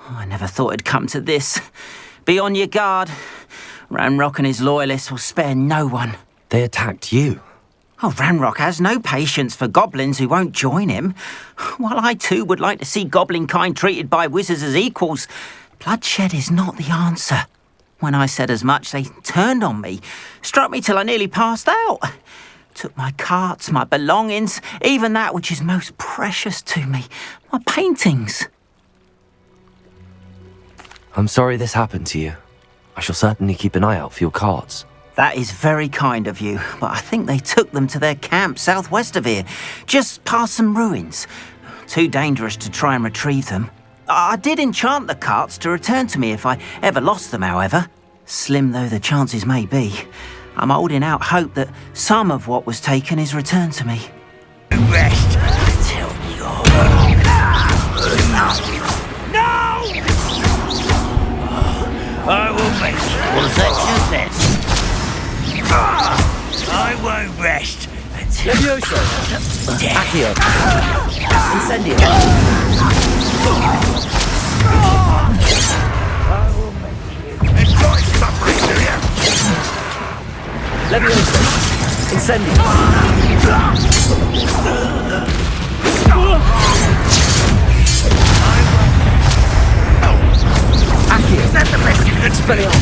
I never thought it'd come to this. Be on your guard. Ranrock and his loyalists will spare no one. They attacked you? Oh, Ranrock has no patience for goblins who won't join him. While I too would like to see goblin kind treated by wizards as equals, bloodshed is not the answer. When I said as much, they turned on me, struck me till I nearly passed out. Took my carts, my belongings, even that which is most precious to me, my paintings. I'm sorry this happened to you. I shall certainly keep an eye out for your carts. That is very kind of you, but I think they took them to their camp southwest of here, just past some ruins. Too dangerous to try and retrieve them. I did enchant the carts to return to me if I ever lost them, however. Slim though the chances may be, I'm holding out hope that some of what was taken is returned to me. Rest until you're... No! I will make sure this. I won't rest until... Levioso! Accio! Incendio! I will make you enjoy suffering, do you? Levioso! Incendio! Accio! Is that the best you could spell it on?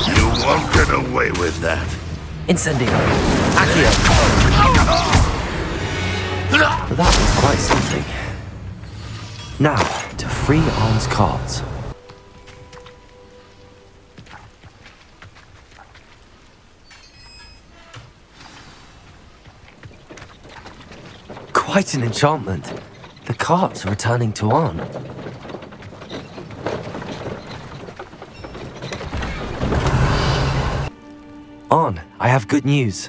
You won't get away with that. Incendio! Accio! That was quite something. Now, to free Arn's cards. Quite an enchantment. The carts are returning to Arn. Arn, I have good news.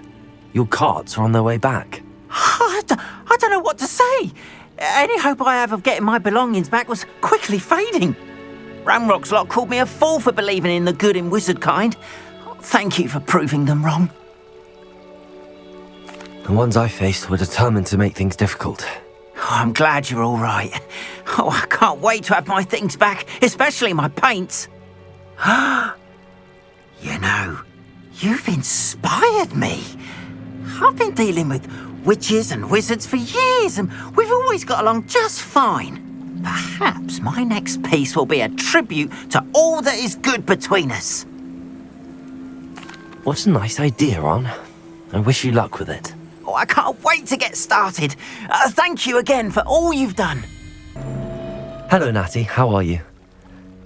Your carts are on their way back. I don't know what to say. Any hope I have of getting my belongings back was quickly fading. Ranrock's lot called me a fool for believing in the good in wizard kind. Thank you for proving them wrong. The ones I faced were determined to make things difficult. Oh, I'm glad you're all right. Oh, I can't wait to have my things back, especially my paints. You know, you've inspired me. I've been dealing with witches and wizards for years, and we've always got along just fine. Perhaps my next piece will be a tribute to all that is good between us. What a nice idea, Arn. I wish you luck with it. Oh, I can't wait to get started. Thank you again for all you've done. Hello, Natty. How are you?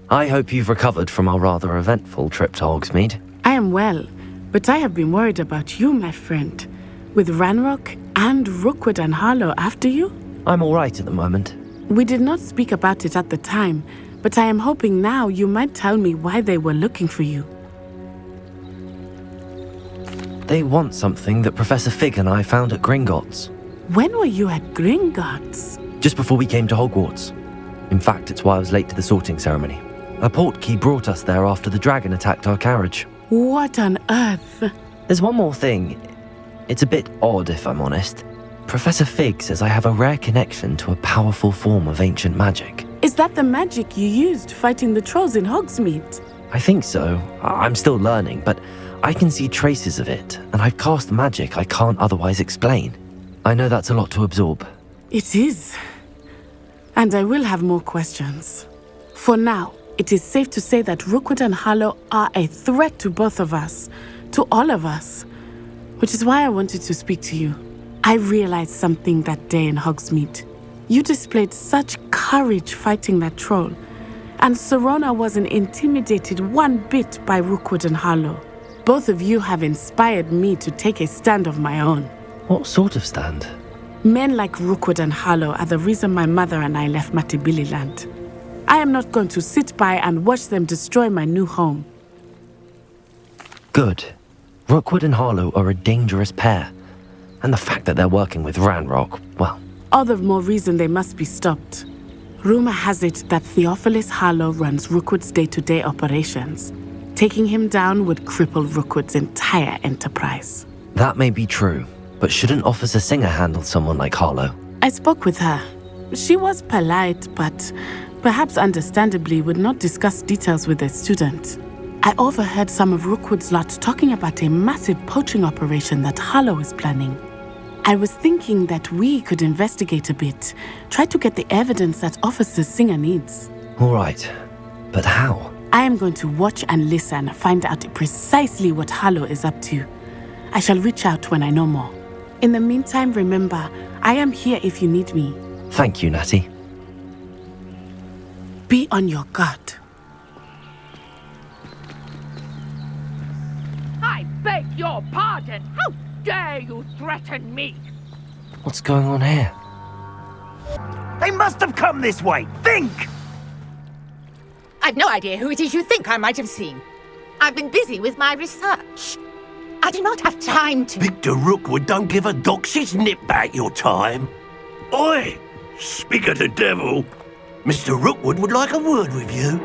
I hope you've recovered from our rather eventful trip to Hogsmead. I am well, but I have been worried about you, my friend. With Ranrock and Rookwood and Harlow after you? I'm all right at the moment. We did not speak about it at the time, but I am hoping now you might tell me why they were looking for you. They want something that Professor Fig and I found at Gringots. When were you at Gringots? Just before we came to Hogwarts. In fact, it's why I was late to the sorting ceremony. A portkey brought us there after the dragon attacked our carriage. What on earth? There's one more thing. It's a bit odd, if I'm honest. Professor Fig says I have a rare connection to a powerful form of ancient magic. Is that the magic you used fighting the trolls in Hogsmeade? I think so. I'm still learning, but I can see traces of it, and I've cast magic I can't otherwise explain. I know that's a lot to absorb. It is. And I will have more questions. For now, it is safe to say that Rookwood and Harlow are a threat to both of us, to all of us, which is why I wanted to speak to you. I realized something that day in Hogsmeade. You displayed such courage fighting that troll, and Serona wasn't intimidated one bit by Rookwood and Harlow. Both of you have inspired me to take a stand of my own. What sort of stand? Men like Rookwood and Harlow are the reason my mother and I left Matibili land. I am not going to sit by and watch them destroy my new home. Good. Rookwood and Harlow are a dangerous pair. And the fact that they're working with Ranrock, well... All the more reason they must be stopped. Rumor has it that Theophilus Harlow runs Rookwood's day-to-day operations. Taking him down would cripple Rookwood's entire enterprise. That may be true, but shouldn't Officer Singer handle someone like Harlow? I spoke with her. She was polite, but perhaps understandably would not discuss details with a student. I overheard some of Rookwood's lot talking about a massive poaching operation that Harlow is planning. I was thinking that we could investigate a bit, try to get the evidence that Officer Singer needs. All right, but how? I am going to watch and listen, find out precisely what Harlow is up to. I shall reach out when I know more. In the meantime, remember, I am here if you need me. Thank you, Natty. Be on your guard. I beg your pardon. How dare you threaten me? What's going on here? They must have come this way. Think! I've no idea who it is you think I might have seen. I've been busy with my research. I do not have time to... Victor Rookwood don't give a doxy's nip back your time. Oi! Speak of the devil. Mr. Rookwood would like a word with you.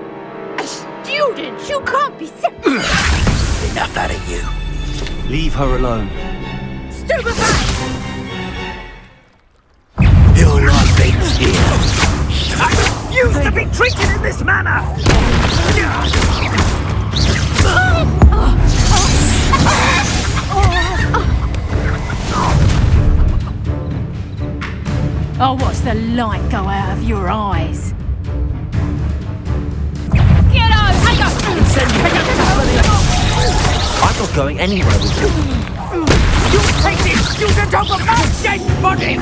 A student? You can't be sick. Enough out of you. Leave her alone. Stupefy! Your life ends here. I refuse to be treated in this manner! I'll watch the light go out of your eyes. Get out! I'm not going anywhere with you. You take this student over my dead body!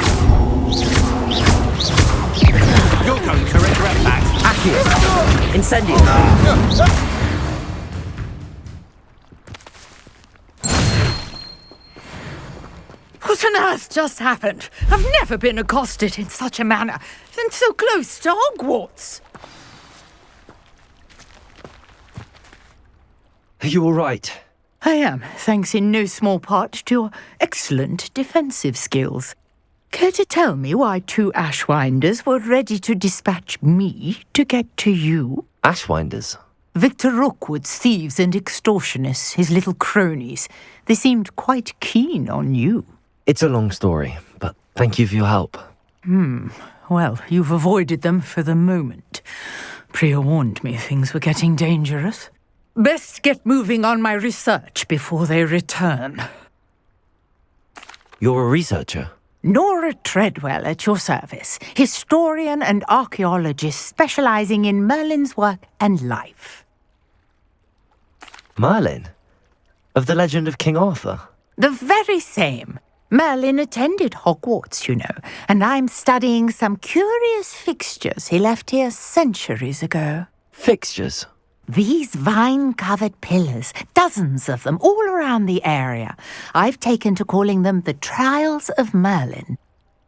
You're going to regret that. Accio! Incendio! What on earth just happened? I've never been accosted in such a manner, and so close to Hogwarts. Are you all right? I am, thanks in no small part to your excellent defensive skills. Care to tell me why 2 Ashwinders were ready to dispatch me to get to you? Ashwinders? Victor Rookwood's thieves and extortionists, his little cronies. They seemed quite keen on you. It's a long story, but thank you for your help. Well, you've avoided them for the moment. Priya warned me things were getting dangerous. Best get moving on my research before they return. You're a researcher? Nora Treadwell at your service, historian and archaeologist specializing in Merlin's work and life. Merlin? Of the legend of King Arthur? The very same. Merlin attended Hogwarts, you know, and I'm studying some curious fixtures he left here centuries ago. Fixtures? These vine-covered pillars, dozens of them, all around the area. I've taken to calling them the Trials of Merlin.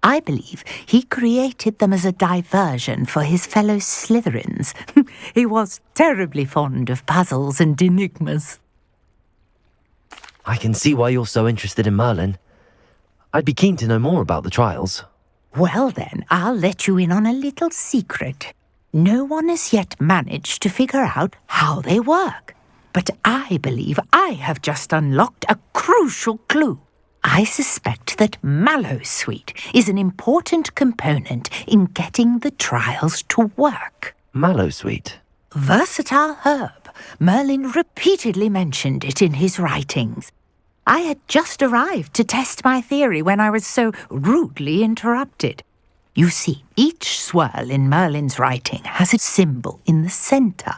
I believe he created them as a diversion for his fellow Slytherins. He was terribly fond of puzzles and enigmas. I can see why you're so interested in Merlin. I'd be keen to know more about the trials. Well then, I'll let you in on a little secret. No one has yet managed to figure out how they work. But I believe I have just unlocked a crucial clue. I suspect that Mallowsweet is an important component in getting the trials to work. Mallowsweet? Versatile herb. Merlin repeatedly mentioned it in his writings. I had just arrived to test my theory when I was so rudely interrupted. You see, each swirl in Merlin's writing has a symbol in the centre.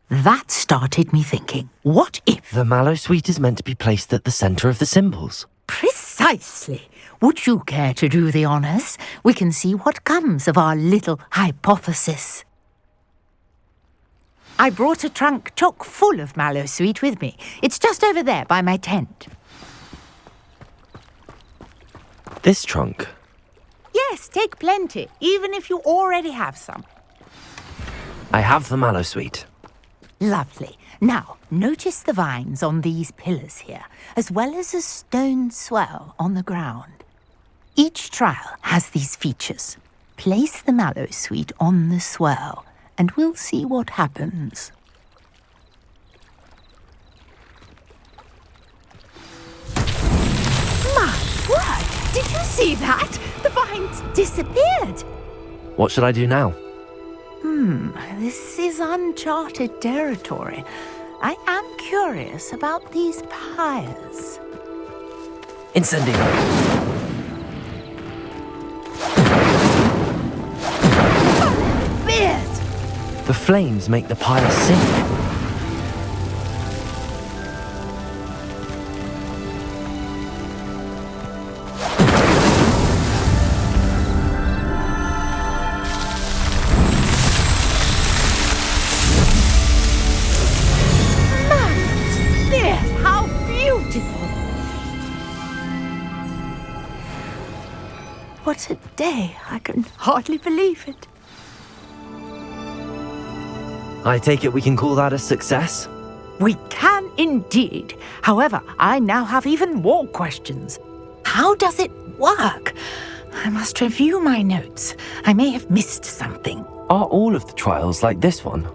That started me thinking, what if... The Mallowsweet is meant to be placed at the centre of the symbols. Precisely. Would you care to do the honours? We can see what comes of our little hypothesis. I brought a trunk chock full of Mallowsweet with me. It's just over there by my tent. This trunk? Yes, take plenty, even if you already have some. I have the mallow sweet. Lovely. Now, notice the vines on these pillars here, as well as a stone swell on the ground. Each trial has these features. Place the mallow sweet on the swell, and we'll see what happens. My word! Did you see that? The vines disappeared. What should I do now? This is uncharted territory. I am curious about these pyres. Incendio. Beard! The flames make the pyre sink. What a day. I can hardly believe it. I take it we can call that a success? We can indeed. However, I now have even more questions. How does it work? I must review my notes. I may have missed something. Are all of the trials like this one?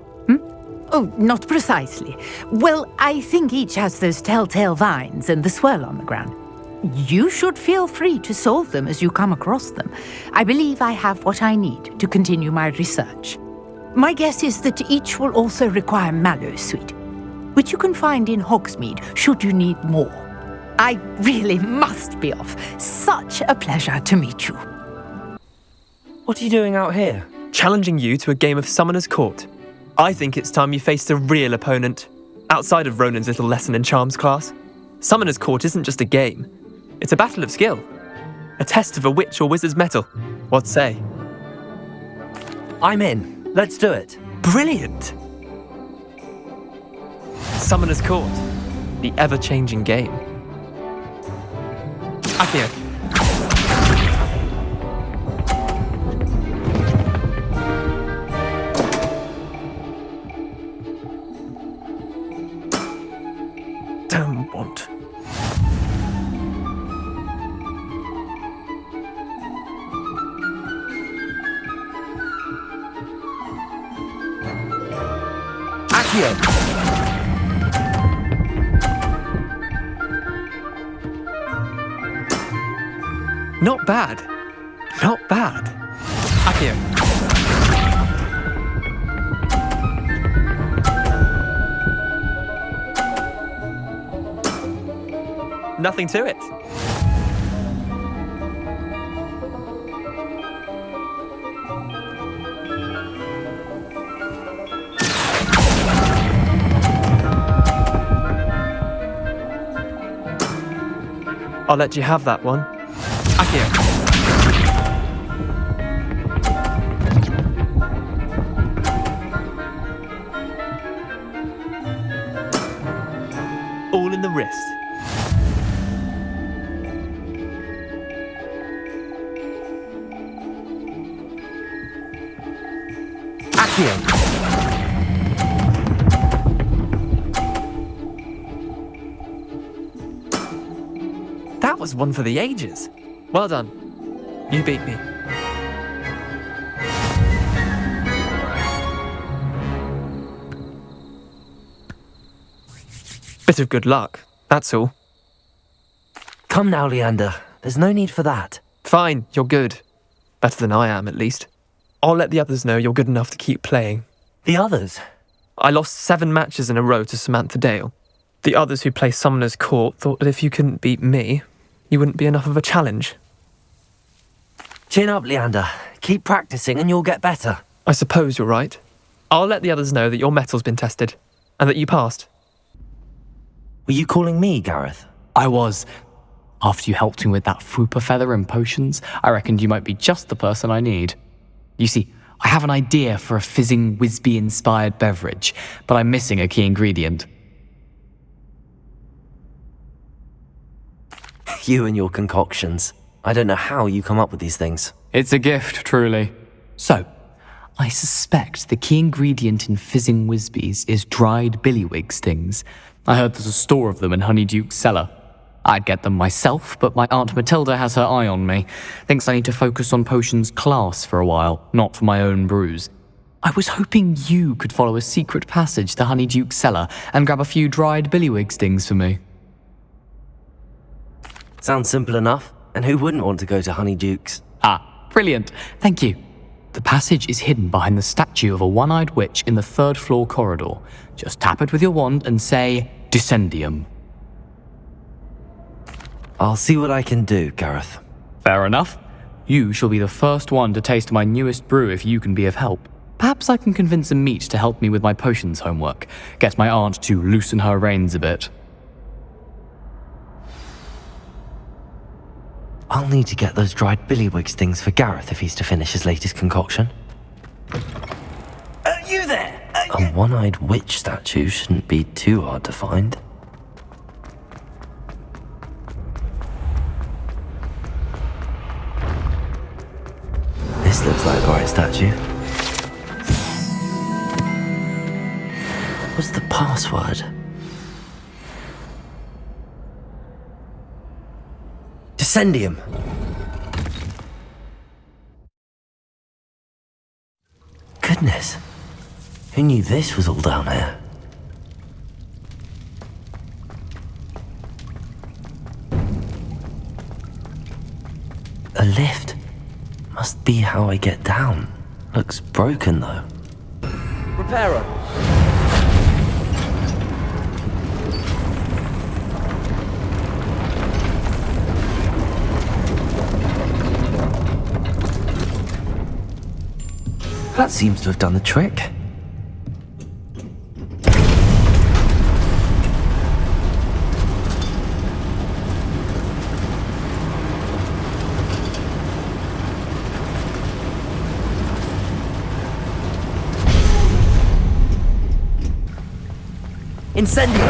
Oh, not precisely. Well, I think each has those telltale vines and the swirl on the ground. You should feel free to solve them as you come across them. I believe I have what I need to continue my research. My guess is that each will also require mallow sweet, which you can find in Hogsmead should you need more. I really must be off. Such a pleasure to meet you. What are you doing out here? Challenging you to a game of Summoner's Court. I think it's time you faced a real opponent, outside of Ronan's little lesson in charms class. Summoner's Court isn't just a game. It's a battle of skill. A test of a witch or wizard's mettle. What say? I'm in. Let's do it. Brilliant! Summoner's Court. The ever-changing game. Accio. Damn want. Not bad. Not bad. Accio. Nothing to it. I'll let you have that one. Accio. All in the wrist. Accio. That was one for the ages. Well done. You beat me. Bit of good luck, that's all. Come now, Leander. There's no need for that. Fine, you're good. Better than I am, at least. I'll let the others know you're good enough to keep playing. The others? I lost 7 matches in a row to Samantha Dale. The others who play Summoner's Court thought that if you couldn't beat me, you wouldn't be enough of a challenge. Chin up, Leander. Keep practicing and you'll get better. I suppose you're right. I'll let the others know that your metal's been tested, and that you passed. Were you calling me, Gareth? I was. After you helped me with that Fupa feather and potions, I reckoned you might be just the person I need. You see, I have an idea for a fizzing Wisby-inspired beverage, but I'm missing a key ingredient. You and your concoctions. I don't know how you come up with these things. It's a gift, truly. So, I suspect the key ingredient in fizzing Whizbees is dried billywig stings. I heard there's a store of them in Honeyduke's cellar. I'd get them myself, but my Aunt Matilda has her eye on me. Thinks I need to focus on potions class for a while, not for my own brews. I was hoping you could follow a secret passage to Honeyduke's cellar and grab a few dried billywig stings for me. Sounds simple enough, and who wouldn't want to go to Honeyduke's? Ah, brilliant. Thank you. The passage is hidden behind the statue of a one-eyed witch in the 3rd floor corridor. Just tap it with your wand and say, Descendium. I'll see what I can do, Gareth. Fair enough. You shall be the first one to taste my newest brew if you can be of help. Perhaps I can convince a meat to help me with my potions homework. Get my aunt to loosen her reins a bit. I'll need to get those dried billywig stings for Gareth if he's to finish his latest concoction. You there? A one-eyed witch statue shouldn't be too hard to find. This looks like the right statue. What's the password? Descendium. Goodness. Who knew this was all down here? A lift. Must be how I get down. Looks broken though. Repairer. That seems to have done the trick. Incendio!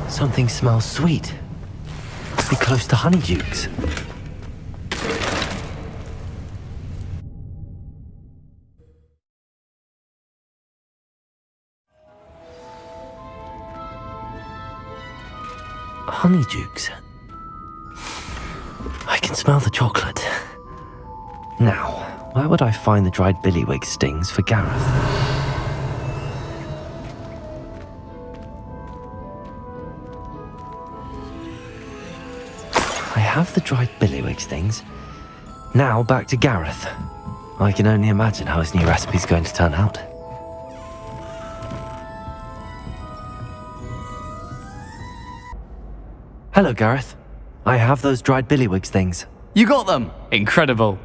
Something smells sweet. Must be close to Honeydukes. Honeydukes. I can smell the chocolate. Now, where would I find the dried billywig stings for Gareth? I have the dried billywig stings. Now back to Gareth. I can only imagine how his new recipe's going to turn out. Hello, Gareth. I have those dried billywig stings. You got them! Incredible.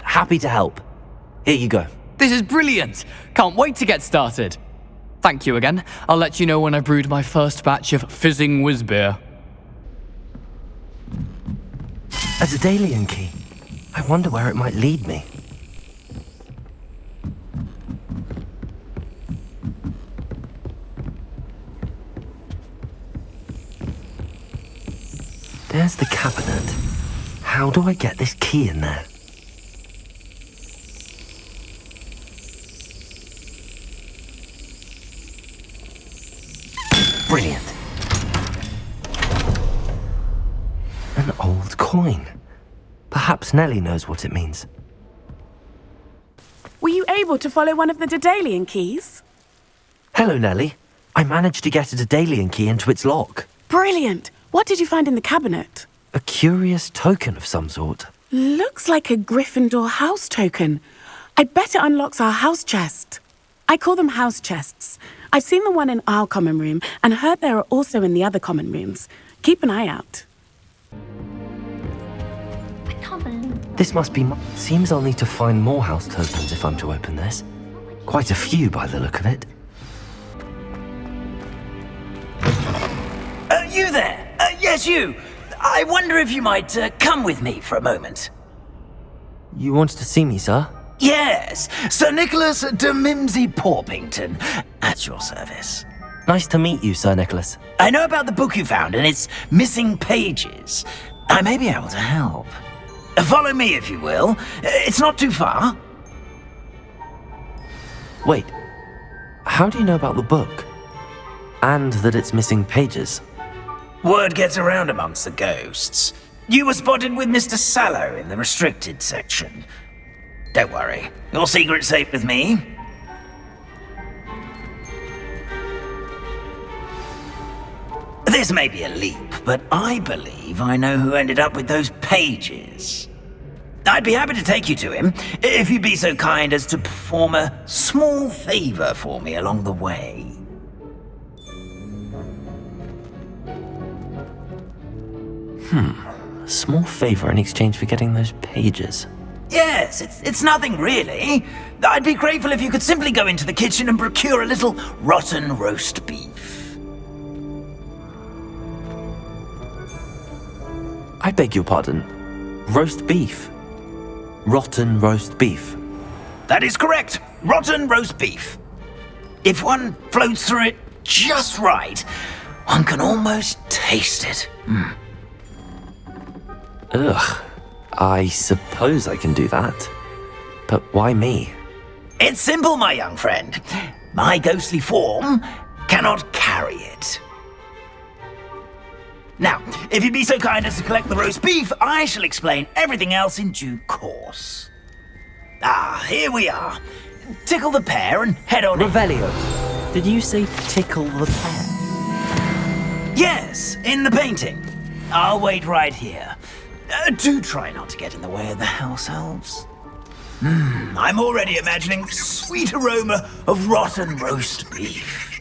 Happy to help. Here you go. This is brilliant! Can't wait to get started. Thank you again. I'll let you know when I've brewed my first batch of fizzing whizbeer. A Daedalian key. I wonder where it might lead me. There's the cabinet. How do I get this key in there? Brilliant. An old coin. Perhaps Nellie knows what it means. Were you able to follow one of the Daedalian keys? Hello, Nellie. I managed to get a Daedalian key into its lock. Brilliant. What did you find in the cabinet? A curious token of some sort. Looks like a Gryffindor house token. I bet it unlocks our house chest. I call them house chests. I've seen the one in our common room and heard there are also in the other common rooms. Keep an eye out. This must be... Seems I'll need to find more house tokens if I'm to open this. Quite a few by the look of it. You there? Yes, you. I wonder if you might come with me for a moment. You wanted to see me, sir? Yes, Sir Nicholas de Mimsy Porpington, at your service. Nice to meet you, Sir Nicholas. I know about the book you found and its missing pages. I may be able to help. Follow me, if you will. It's not too far. Wait, how do you know about the book? And that it's missing pages? Word gets around amongst the ghosts. You were spotted with Mr. Sallow in the restricted section. Don't worry, your secret's safe with me. This may be a leap, but I believe I know who ended up with those pages. I'd be happy to take you to him, if you'd be so kind as to perform a small favor for me along the way. A small favor in exchange for getting those pages. Yes, it's nothing really. I'd be grateful if you could simply go into the kitchen and procure a little rotten roast beef. I beg your pardon. Roast beef. Rotten roast beef. That is correct. Rotten roast beef. If one floats through it just right, one can almost taste it. Ugh. I suppose I can do that. But why me? It's simple, my young friend. My ghostly form cannot carry it. Now, if you'd be so kind as to collect the roast beef, I shall explain everything else in due course. Here we are. Tickle the pear and head on Revelio. Did you say tickle the pear? Yes, in the painting. I'll wait right here. Do try not to get in the way of the house elves. I'm already imagining the sweet aroma of rotten roast beef.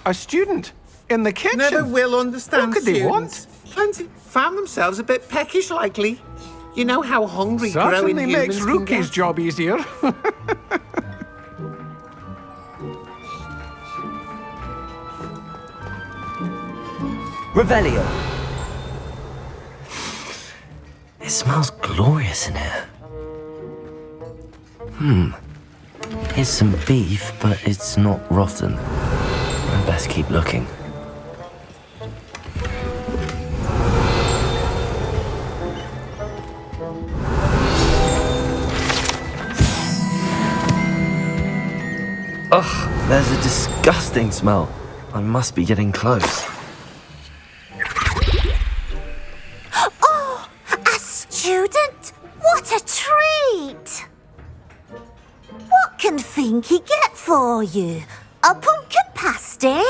A student in the kitchen. Never will understand What could they want? students. Found themselves a bit peckish likely. You know how hungry growing Certainly humans makes can Rookie's get. job easier. Revelio. It smells glorious in here. Here's some beef, but it's not rotten. I'd best keep looking. Ugh, there's a disgusting smell. I must be getting close. Oh, a student? What a treat! What can Finky get for you? A pumpkin pasty?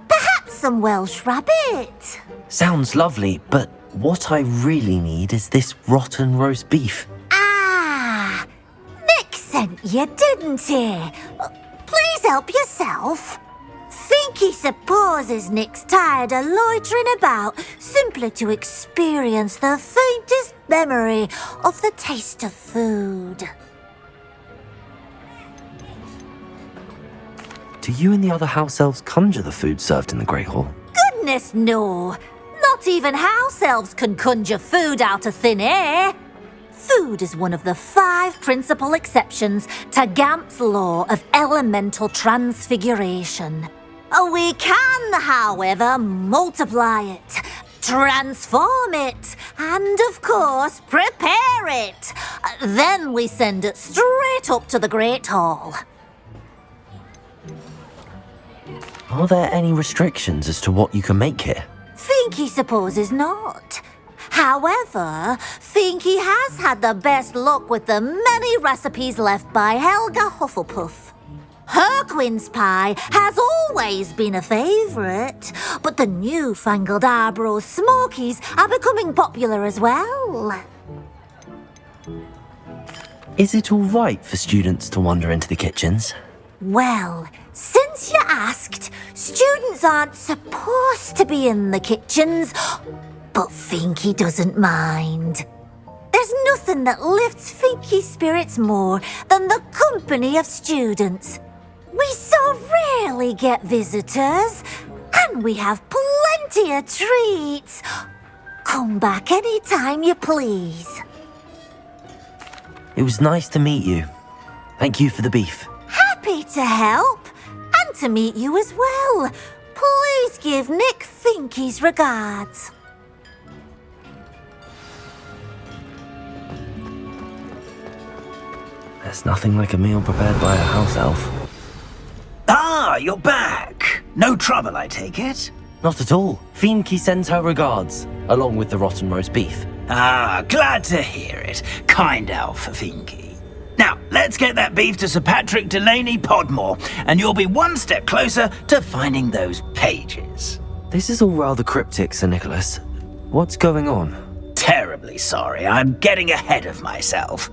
Perhaps some Welsh rabbit? Sounds lovely, but what I really need is this rotten roast beef. Ah, Nick sent you, didn't he? Please help yourself. Finky supposes Nick's tired of loitering about simply to experience the faintest memory of the taste of food. Do you and the other house elves conjure the food served in the Great Hall? Goodness, no. Not even house elves can conjure food out of thin air. Food is one of the 5 principal exceptions to Gamp's law of elemental transfiguration. We can, however, multiply it, transform it, and, of course, prepare it. Then we send it straight up to the Great Hall. Are there any restrictions as to what you can make here? Finky supposes not. However, Finky has had the best luck with the many recipes left by Helga Hufflepuff. Her quince pie has always been a favourite, but the newfangled Arborough Smokies are becoming popular as well. Is it all right for students to wander into the kitchens? Well, since you asked, students aren't supposed to be in the kitchens, but Finky doesn't mind. There's nothing that lifts Finky's spirits more than the company of students. We so rarely get visitors, and we have plenty of treats. Come back any time you please. It was nice to meet you. Thank you for the beef. Happy to help. And to meet you as well. Please give Nick Finky's regards. There's nothing like a meal prepared by a house elf. Ah, you're back. No trouble, I take it? Not at all. Finky sends her regards, along with the rotten roast beef. Ah, glad to hear it. Kind elf, Finky. Now, let's get that beef to Sir Patrick Delaney Podmore, and you'll be one step closer to finding those pages. This is all rather cryptic, Sir Nicholas. What's going on? Terribly sorry, I'm getting ahead of myself.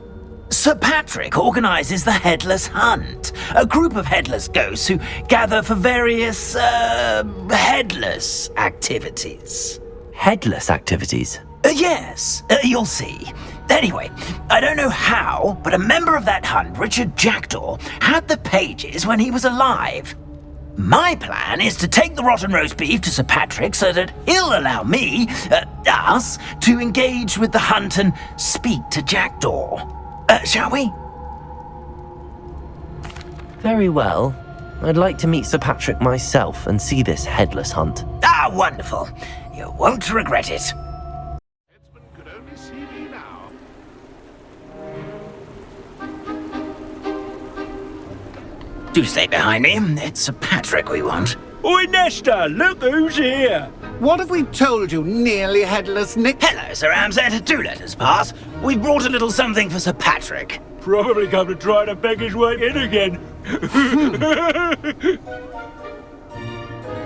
Sir Patrick organises the Headless Hunt, a group of headless ghosts who gather for various, headless activities. Headless activities? Yes, you'll see. Anyway, I don't know how, but a member of that hunt, Richard Jackdaw, had the pages when he was alive. My plan is to take the rotten roast beef to Sir Patrick so that he'll allow me, us, to engage with the hunt and speak to Jackdaw. Shall we? Very well. I'd like to meet Sir Patrick myself and see this headless hunt. Ah, wonderful. You won't regret it. Do stay behind me. It's Sir Patrick we want. Oi, Nesta, look who's here. What have we told you, nearly headless Nick? Hello, Sir Ramsett. Do let us pass. We've brought a little something for Sir Patrick. Probably come to try to beg his way in again.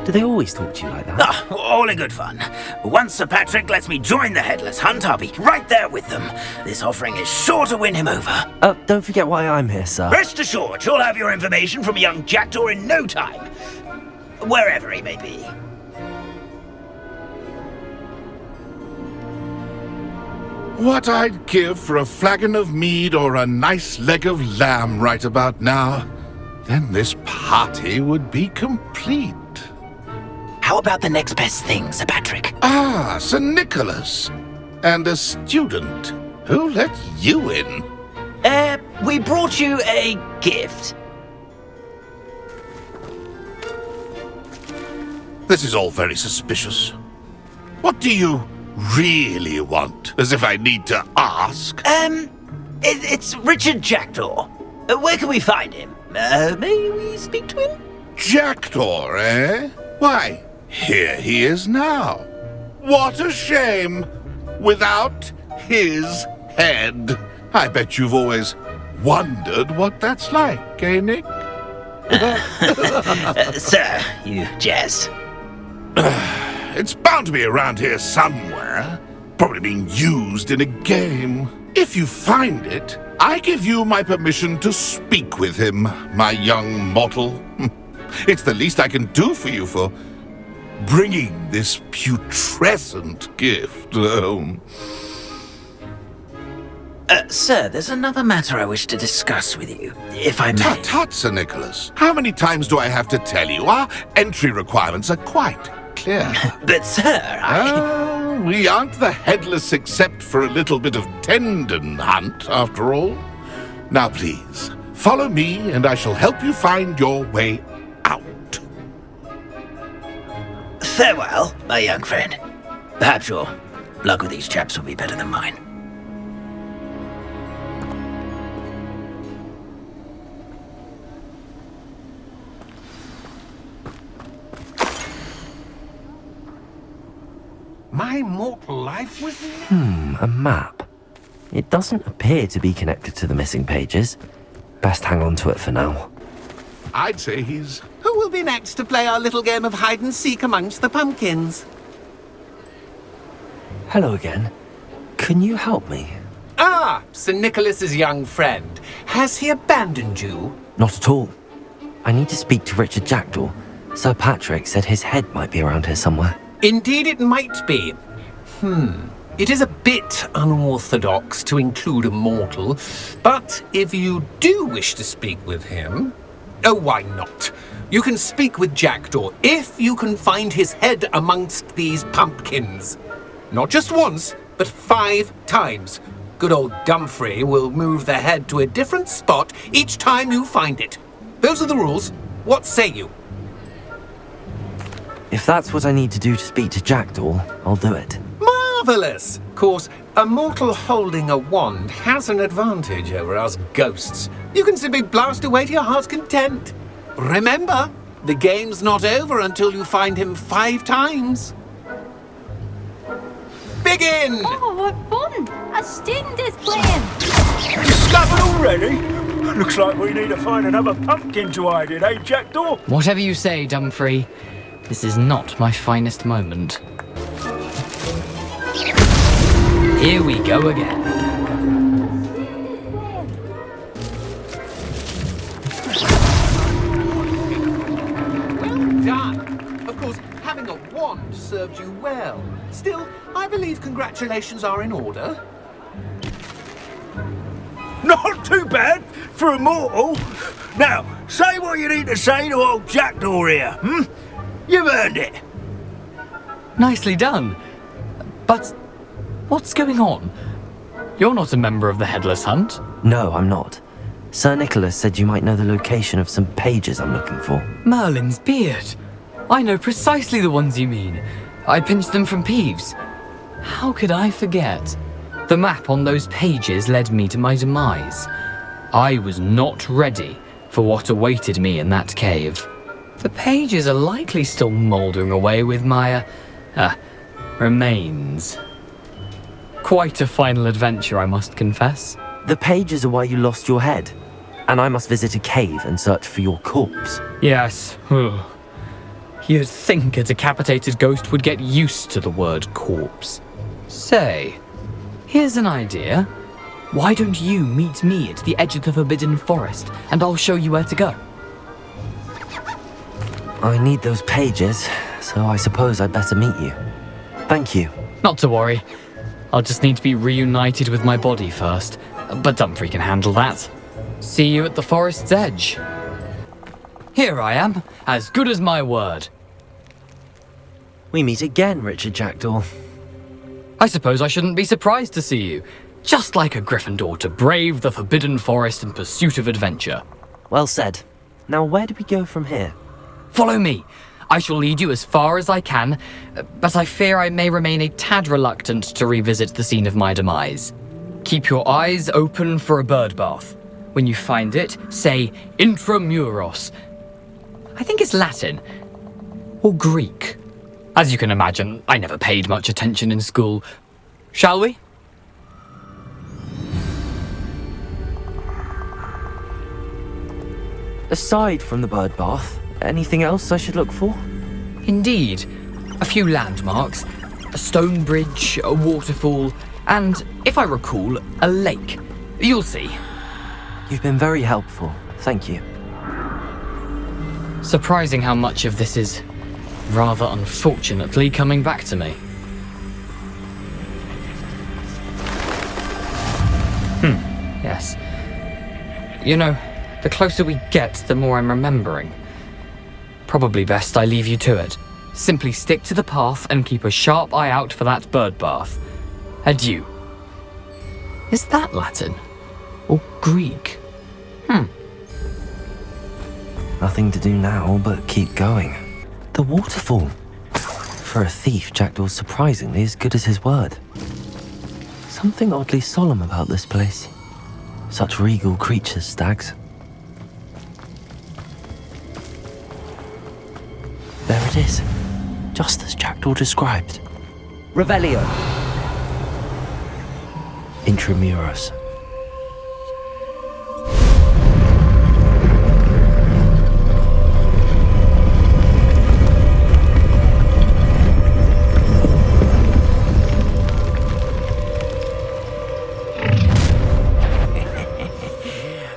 Do they always talk to you like that? Ah, all in good fun. Once Sir Patrick lets me join the Headless Hunt, I'll be right there with them. This offering is sure to win him over. Don't forget why I'm here, sir. Rest assured, you'll have your information from young Jackdaw in no time. Wherever he may be. What I'd give for a flagon of mead or a nice leg of lamb right about now. Then this party would be complete. How about the next best thing, Sir Patrick? Ah, Sir Nicholas. And a student. Who let you in? We brought you a gift. This is all very suspicious. What do you really want? As if I need to ask. It's Richard Jackdaw. Where can we find him? May we speak to him? Jackdaw, eh? Why, here he is now. What a shame. Without his head. I bet you've always wondered what that's like, eh, Nick? Sir, you jest. It's bound to be around here somewhere. Probably being used in a game. If you find it, I give you my permission to speak with him, my young mortal. It's the least I can do for you for bringing this putrescent gift home. Sir, there's another matter I wish to discuss with you, if I may. Tut, tut, Sir Nicholas. How many times do I have to tell you? Our entry requirements are quite clear. But, sir, we aren't the Headless except for a little bit of tendon hunt, after all. Now, please, follow me and I shall help you find your way out. Farewell, my young friend. Perhaps your luck with these chaps will be better than mine. My mortal life was... A map. It doesn't appear to be connected to the missing pages. Best hang on to it for now. I'd say he's... Who will be next to play our little game of hide-and-seek amongst the pumpkins? Hello again. Can you help me? Ah, Sir Nicholas's young friend. Has he abandoned you? Not at all. I need to speak to Richard Jackdaw. Sir Patrick said his head might be around here somewhere. Indeed it might be. It is a bit unorthodox to include a mortal, but if you do wish to speak with him... Oh, why not? You can speak with Jackdaw if you can find his head amongst these pumpkins. Not just once, but 5 times. Good old Dumfrey will move the head to a different spot each time you find it. Those are the rules. What say you? If that's what I need to do to speak to Jackdaw, I'll do it. Marvellous! Of course, a mortal holding a wand has an advantage over us ghosts. You can simply blast away to your heart's content. Remember, the game's not over until you find him 5 times. Begin! Oh, what fun! A student is playing! Discovered already? Looks like we need to find another pumpkin to hide in, eh, Jackdaw? Whatever you say, Dumfrey. This is not my finest moment. Here we go again. Well done! Of course, having a wand served you well. Still, I believe congratulations are in order. Not too bad for a mortal. Now, say what you need to say to old Jackdaw here, hmm? You've earned it. Nicely done. But what's going on? You're not a member of the Headless Hunt? No, I'm not. Sir Nicholas said you might know the location of some pages I'm looking for. Merlin's beard. I know precisely the ones you mean. I pinched them from Peeves. How could I forget? The map on those pages led me to my demise. I was not ready for what awaited me in that cave. The pages are likely still mouldering away with my, remains. Quite a final adventure, I must confess. The pages are why you lost your head, and I must visit a cave and search for your corpse. Yes. You'd think a decapitated ghost would get used to the word corpse. Say, here's an idea. Why don't you meet me at the edge of the Forbidden Forest, and I'll show you where to go? I need those pages, so I suppose I'd better meet you. Thank you. Not to worry. I'll just need to be reunited with my body first, but Dumfrey can handle that. See you at the forest's edge. Here I am, as good as my word. We meet again, Richard Jackdaw. I suppose I shouldn't be surprised to see you. Just like a Gryffindor to brave the Forbidden Forest in pursuit of adventure. Well said. Now where do we go from here? Follow me. I shall lead you as far as I can, but I fear I may remain a tad reluctant to revisit the scene of my demise. Keep your eyes open for a bird bath. When you find it, say Intramuros. I think it's Latin. Or Greek. As you can imagine, I never paid much attention in school. Shall we? Aside from the bird bath, anything else I should look for? Indeed. A few landmarks, a stone bridge, a waterfall, and, if I recall, a lake. You'll see. You've been very helpful. Thank you. Surprising how much of this is, rather unfortunately, coming back to me. Yes. You know, the closer we get, the more I'm remembering. Probably best I leave you to it. Simply stick to the path and keep a sharp eye out for that bird bath. Adieu. Is that Latin? Or Greek? Nothing to do now but keep going. The waterfall. For a thief, Jackdaw's surprisingly as good as his word. Something oddly solemn about this place. Such regal creatures, stags. There it is, just as Jackdaw described. Revelio. Intramuros.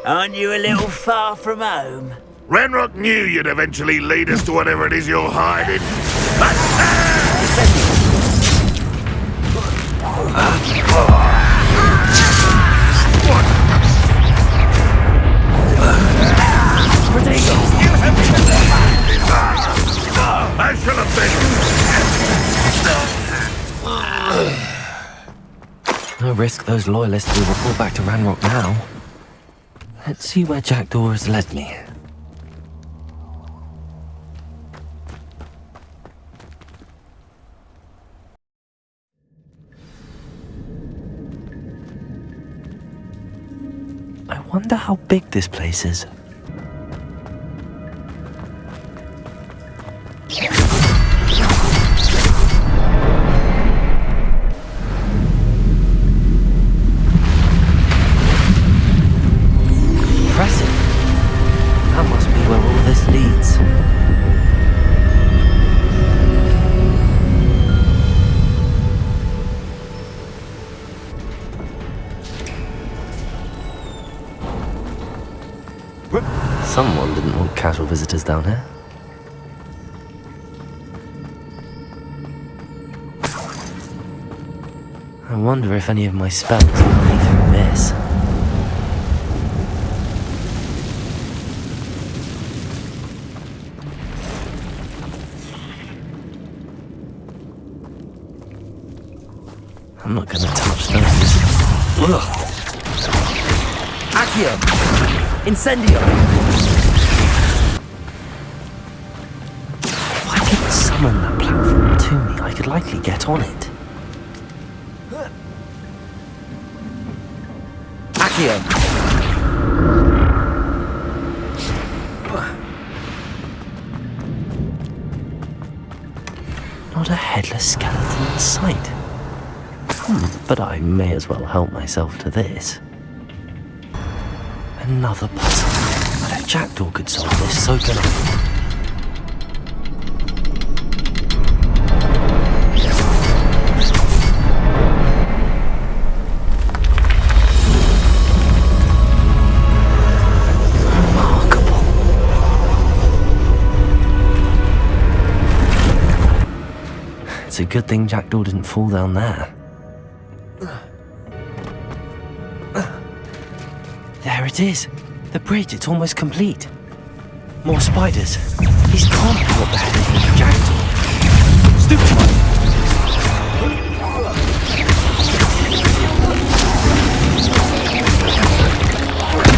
Aren't you a little far from home? Renrock knew you'd eventually lead us to whatever it is you're hiding. I shall have been. No risk those loyalists will report back to Ranrock now. Let's see where Jackdaw has led me. I wonder how big this place is. Impressive. That must be where all this leads. Someone didn't want casual visitors down here. I wonder if any of my spells will me through this. I'm not gonna touch those. Ugh. Accio! Incendio! If I could summon that platform to me, I could likely get on it. Accio! Not a headless skeleton in sight. But I may as well help myself to this. Another puzzle. But if Jackdaw could solve this, so can I. Remarkable. It's a good thing Jackdaw didn't fall down there. There it is. The bridge, it's almost complete. More spiders. These can't be what the heck is Jackdaw. Stupid one.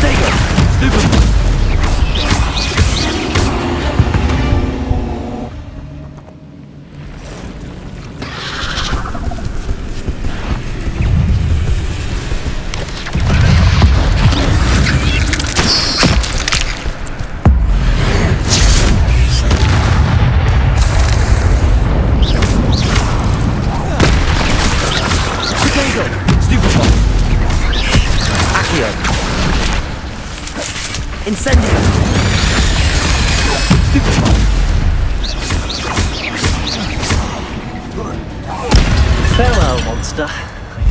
There you go. Stupid one. Incendio! Stupid one! Farewell, monster. I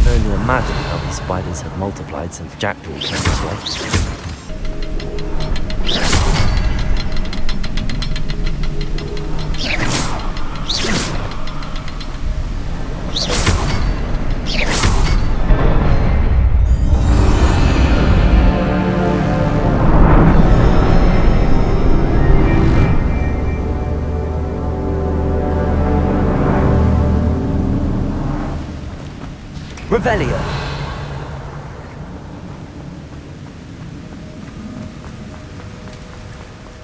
can only imagine how these spiders have multiplied since Jackdaw came this way. Revelio.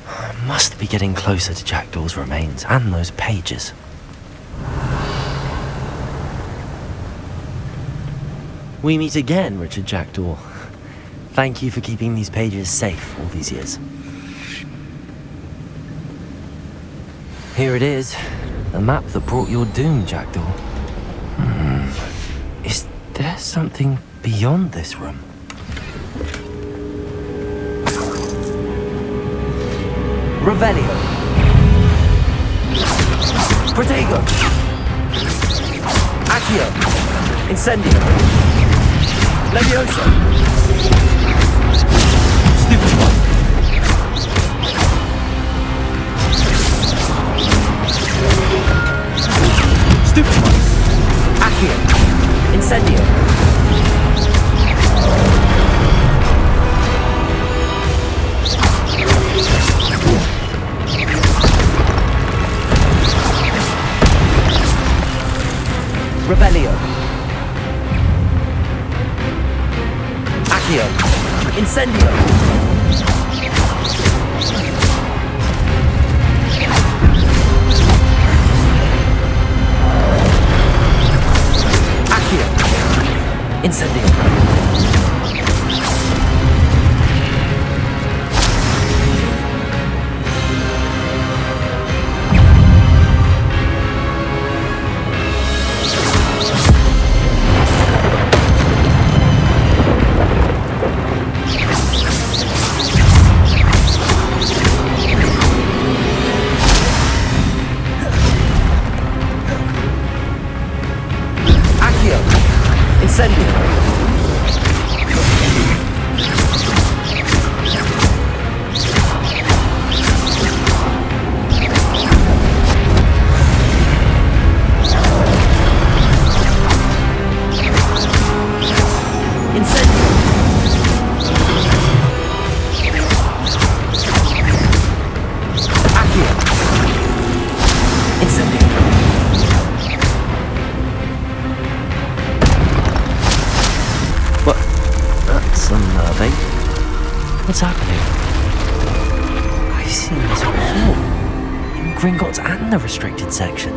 I must be getting closer to Jackdaw's remains and those pages. We meet again, Richard Jackdaw. Thank you for keeping these pages safe all these years. Here it is, the map that brought your doom, Jackdaw. Is there something beyond this room? Revelio. Protego. Accio. Incendio. Leviosa. Stupid one. Stupid one. Accio. Incendio. Revelio. Accio! Incendio! Accio! Incendio! What's happening? I've seen this before. In Gringots and the restricted section.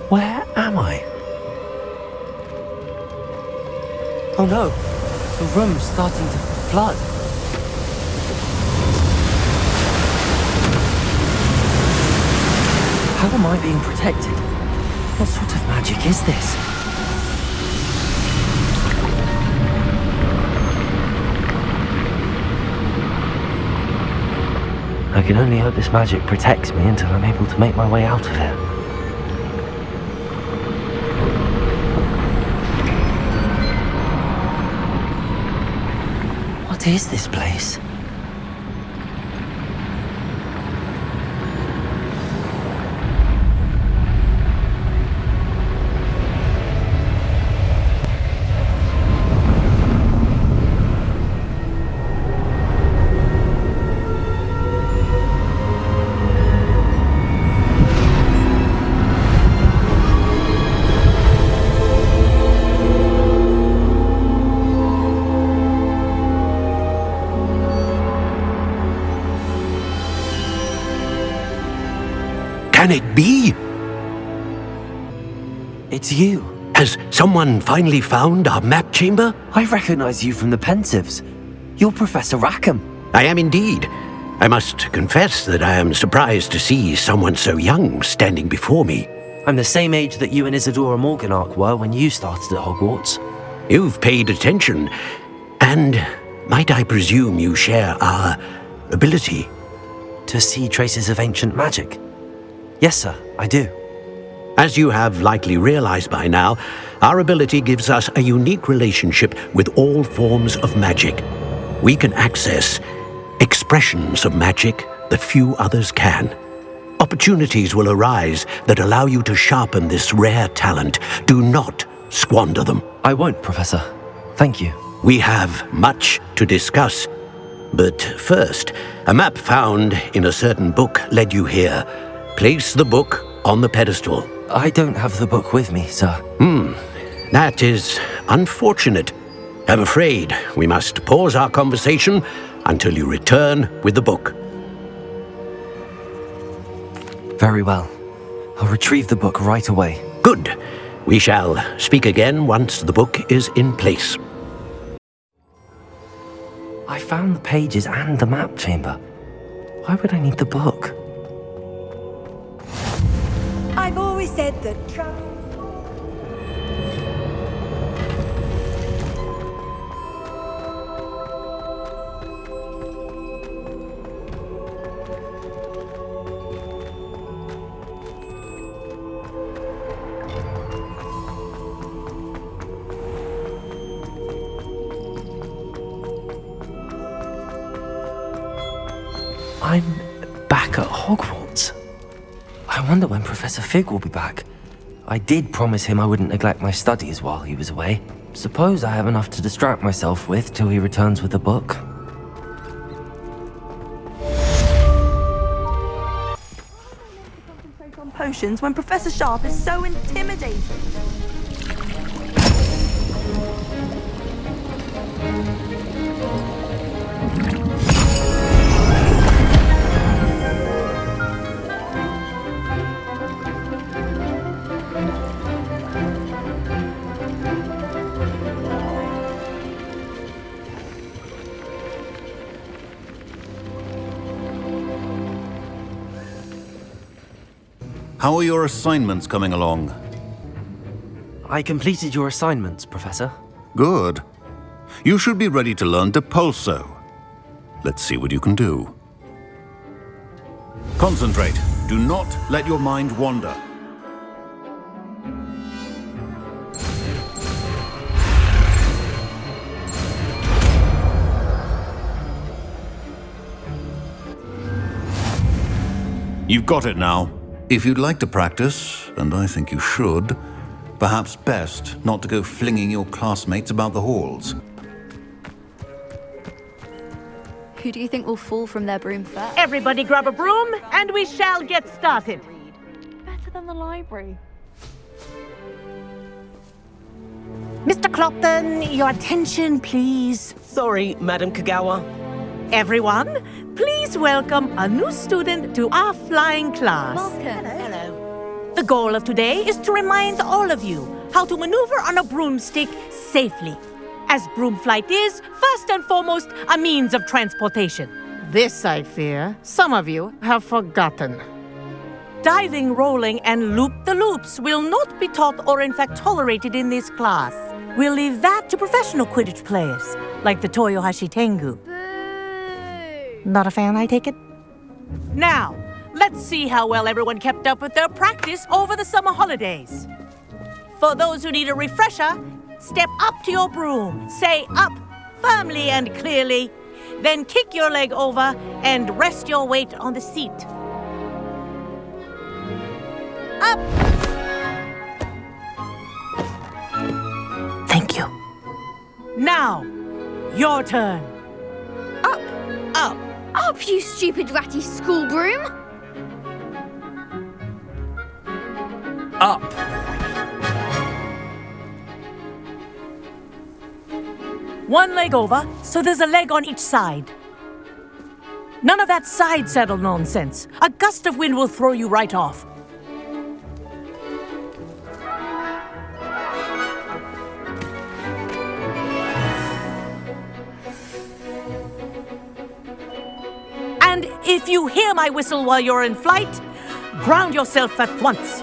Where am I? Oh no, the room's starting to flood. How am I being protected? What sort of magic is this? I can only hope this magic protects me until I'm able to make my way out of here. What is this place? Can it be? It's you. Has someone finally found our map chamber? I recognize you from the Pensives. You're Professor Rackham. I am indeed. I must confess that I am surprised to see someone so young standing before me. I'm the same age that you and Isadora Morganach were when you started at Hogwarts. You've paid attention, and might I presume you share our ability? To see traces of ancient magic? Yes, sir, I do. As you have likely realized by now, our ability gives us a unique relationship with all forms of magic. We can access expressions of magic that few others can. Opportunities will arise that allow you to sharpen this rare talent. Do not squander them. I won't, Professor. Thank you. We have much to discuss. But first, a map found in a certain book led you here. Place the book on the pedestal. I don't have the book with me, sir. That is unfortunate. I'm afraid we must pause our conversation until you return with the book. Very well. I'll retrieve the book right away. Good. We shall speak again once the book is in place. I found the pages and the map chamber. Why would I need the book? I've always said that I'm back at Hogwarts. I wonder when Professor Fig will be back. I did promise him I wouldn't neglect my studies while he was away. Suppose I have enough to distract myself with till he returns with a book. On potions when Professor Sharp is so intimidating. How are your assignments coming along? I completed your assignments, Professor. Good. You should be ready to learn Depulso. Let's see what you can do. Concentrate. Do not let your mind wander. You've got it now. If you'd like to practice, and I think you should, perhaps best not to go flinging your classmates about the halls. Who do you think will fall from their broom first? Everybody grab a broom, and we shall get started. Better than the library. Mr. Clopton, your attention, please. Sorry, Madam Kagawa. Everyone, please welcome a new student to our flying class. Welcome. Hello. The goal of today is to remind all of you how to maneuver on a broomstick safely, as broom flight is, first and foremost, a means of transportation. This, I fear, some of you have forgotten. Diving, rolling, and loop-the-loops will not be taught or in fact tolerated in this class. We'll leave that to professional Quidditch players, like the Toyohashi Tengu. Not a fan, I take it? Now, let's see how well everyone kept up with their practice over the summer holidays. For those who need a refresher, step up to your broom, say up firmly and clearly, then kick your leg over and rest your weight on the seat. Up! Thank you. Now, your turn. Up! Up! Up, you stupid ratty school broom! Up! One leg over, so there's a leg on each side. None of that side saddle nonsense. A gust of wind will throw you right off. And if you hear my whistle while you're in flight, ground yourself at once.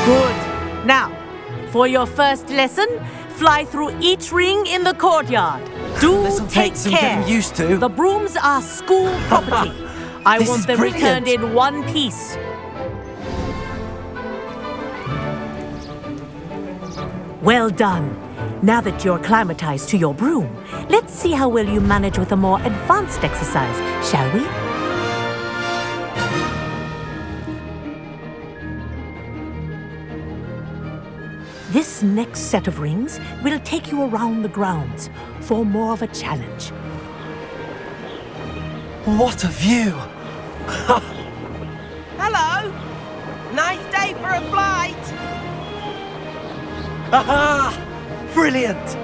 Good. Now, for your first lesson, fly through each ring in the courtyard. Do This'll take take some care. getting used to. The brooms are school property. I This want is them brilliant. returned in one piece. Well done. Now that you're acclimatized to your broom, let's see how well you manage with a more advanced exercise, shall we? This next set of rings will take you around the grounds for more of a challenge. What a view! Hello! Nice day for a flight! Aha! Brilliant!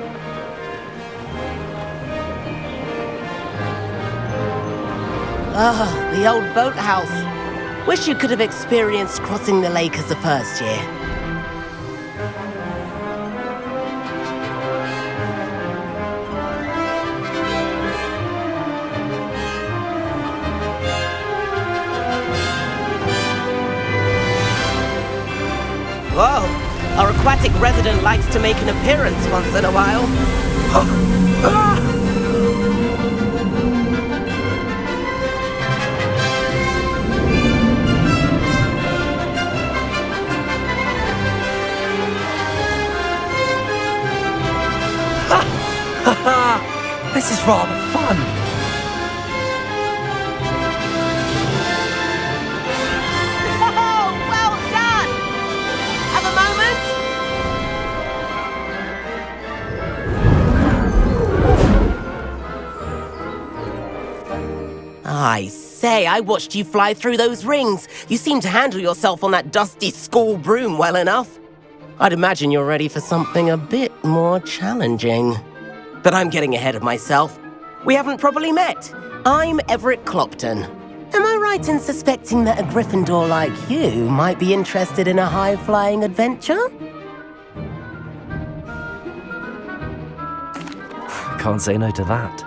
Ah, the old boathouse. Wish you could have experienced crossing the lake as a first year. Whoa! Our aquatic resident likes to make an appearance once in a while. This is rather fun. Oh, well done! I say, I watched you fly through those rings. You seem to handle yourself on that dusty school broom well enough. I'd imagine you're ready for something a bit more challenging. But I'm getting ahead of myself. We haven't properly met. I'm Everett Clopton. Am I right in suspecting that a Gryffindor like you might be interested in a high-flying adventure? Can't say no to that.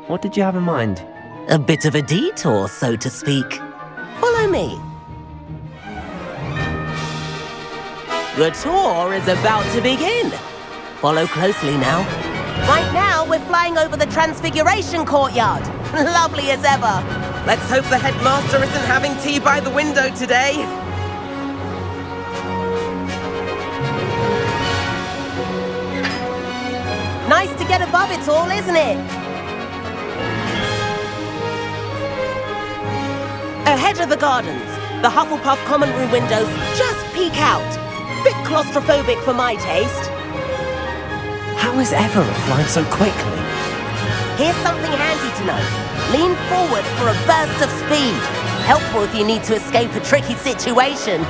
What did you have in mind? A bit of a detour, so to speak. Follow me. The tour is about to begin. Follow closely now. Right now, we're flying over the Transfiguration Courtyard. Lovely as ever. Let's hope the headmaster isn't having tea by the window today. Nice to get above it all, isn't it? Ahead of the gardens, the Hufflepuff common room windows just peek out. Bit claustrophobic for my taste. How is Everett flying so quickly? Here's something handy to know. Lean forward for a burst of speed. Helpful if you need to escape a tricky situation.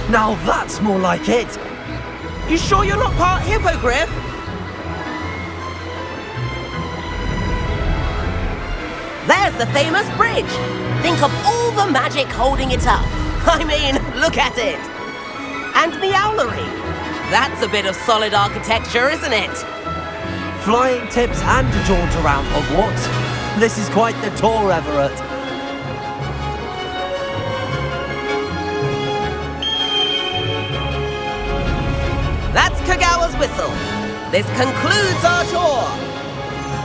Now that's more like it. You sure you're not part hippogriff? There's the famous bridge. Think of all the magic holding it up. I mean, look at it. And the owlery. That's a bit of solid architecture, isn't it? Flying tips and a jaunt around Hogwarts. This is quite the tour, Everett. That's Kagawa's whistle. This concludes our tour.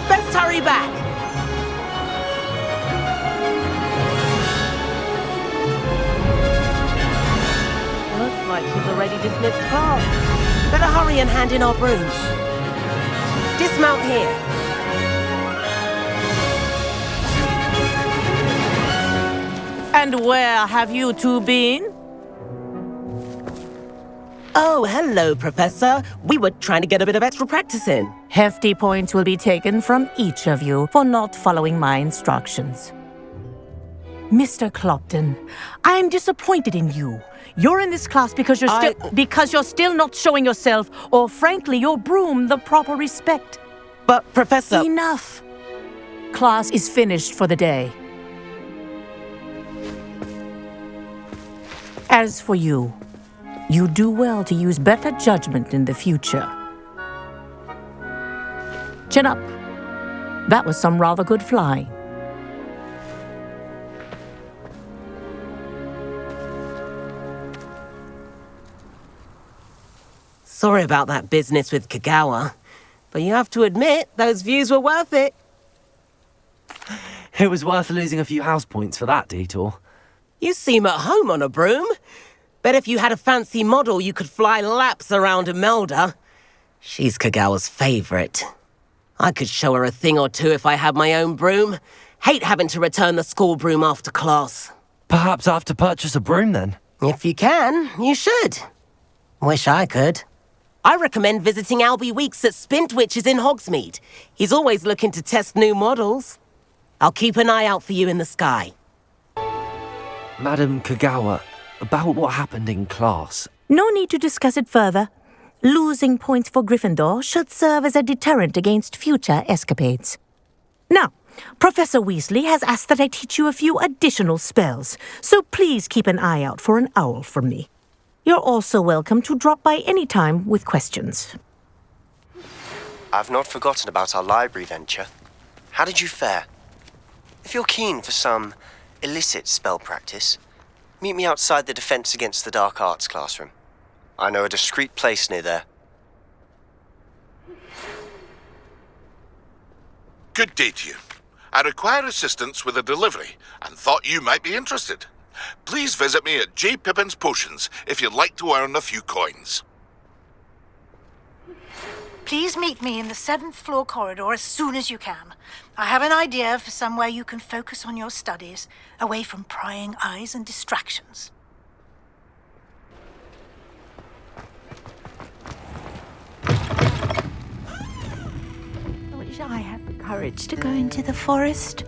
Best hurry back. Looks like she's already dismissed class. Better hurry and hand in our brooms. Dismount here. And where have you two been? Oh, hello, Professor. We were trying to get a bit of extra practice in. Hefty points will be taken from each of you for not following my instructions. Mr. Clopton, I'm disappointed in you. You're in this class because you're still not showing yourself, or frankly, your broom the proper respect. But, Professor... Enough. Class is finished for the day. As for you, you do well to use better judgment in the future. Chin up. That was some rather good flying. Sorry about that business with Kagawa, but you have to admit, those views were worth it. It was worth losing a few house points for that detour. You seem at home on a broom. Bet if you had a fancy model, you could fly laps around Imelda. She's Kagawa's favorite. I could show her a thing or two if I had my own broom. Hate having to return the school broom after class. Perhaps I have to purchase a broom then? If you can, you should. Wish I could. I recommend visiting Albie Weeks at Spintwitches in Hogsmeade. He's always looking to test new models. I'll keep an eye out for you in the sky. Madam Kagawa, about what happened in class. No need to discuss it further. Losing points for Gryffindor should serve as a deterrent against future escapades. Now, Professor Weasley has asked that I teach you a few additional spells, so please keep an eye out for an owl from me. You're also welcome to drop by any time with questions. I've not forgotten about our library venture. How did you fare? If you're keen for some illicit spell practice, meet me outside the Defense Against the Dark Arts classroom. I know a discreet place near there. Good day to you. I require assistance with a delivery and thought you might be interested. Please visit me at J. Pippin's Potions if you'd like to earn a few coins. Please meet me in the 7th floor corridor as soon as you can. I have an idea for somewhere you can focus on your studies, away from prying eyes and distractions. I wish I had the courage to go into the forest.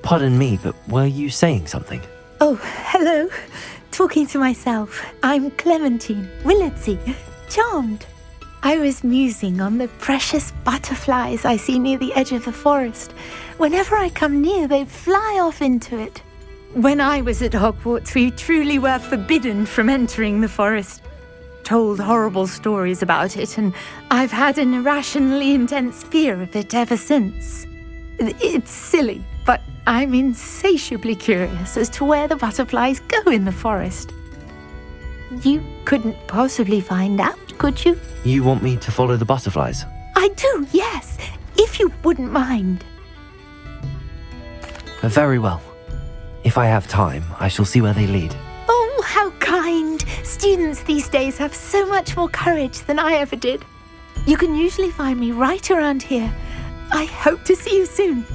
Pardon me, but were you saying something? Oh, hello. Talking to myself. I'm Clementine Willardsey. Charmed. I was musing on the precious butterflies I see near the edge of the forest. Whenever I come near, they fly off into it. When I was at Hogwarts, we truly were forbidden from entering the forest. Told horrible stories about it, and I've had an irrationally intense fear of it ever since. It's silly, but I'm insatiably curious as to where the butterflies go in the forest. You couldn't possibly find out, could you? You want me to follow the butterflies? I do, yes, if you wouldn't mind. Very well. If I have time, I shall see where they lead. Oh, how kind! Students these days have so much more courage than I ever did. You can usually find me right around here. I hope to see you soon.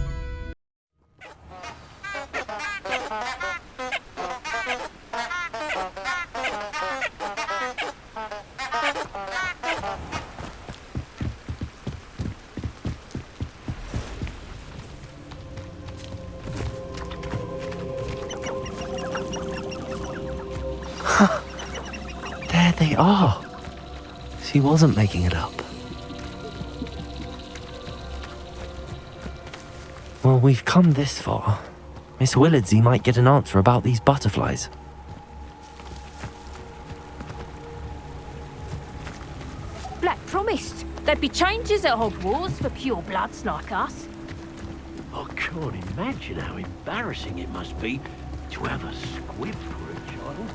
There they are. She wasn't making it up. Well, we've come this far. Miss Willardsey might get an answer about these butterflies. Black promised there'd be changes at Hogwarts for purebloods like us. I can't imagine how embarrassing it must be to have a squib for a child.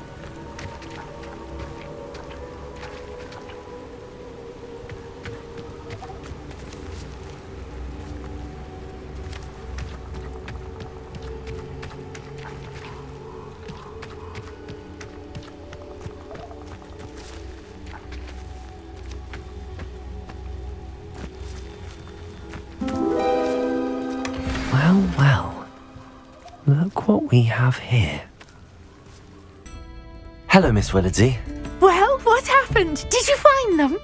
Well, well. Look what we have here. Hello, Miss Willardsey. Well, what happened? Did you find them?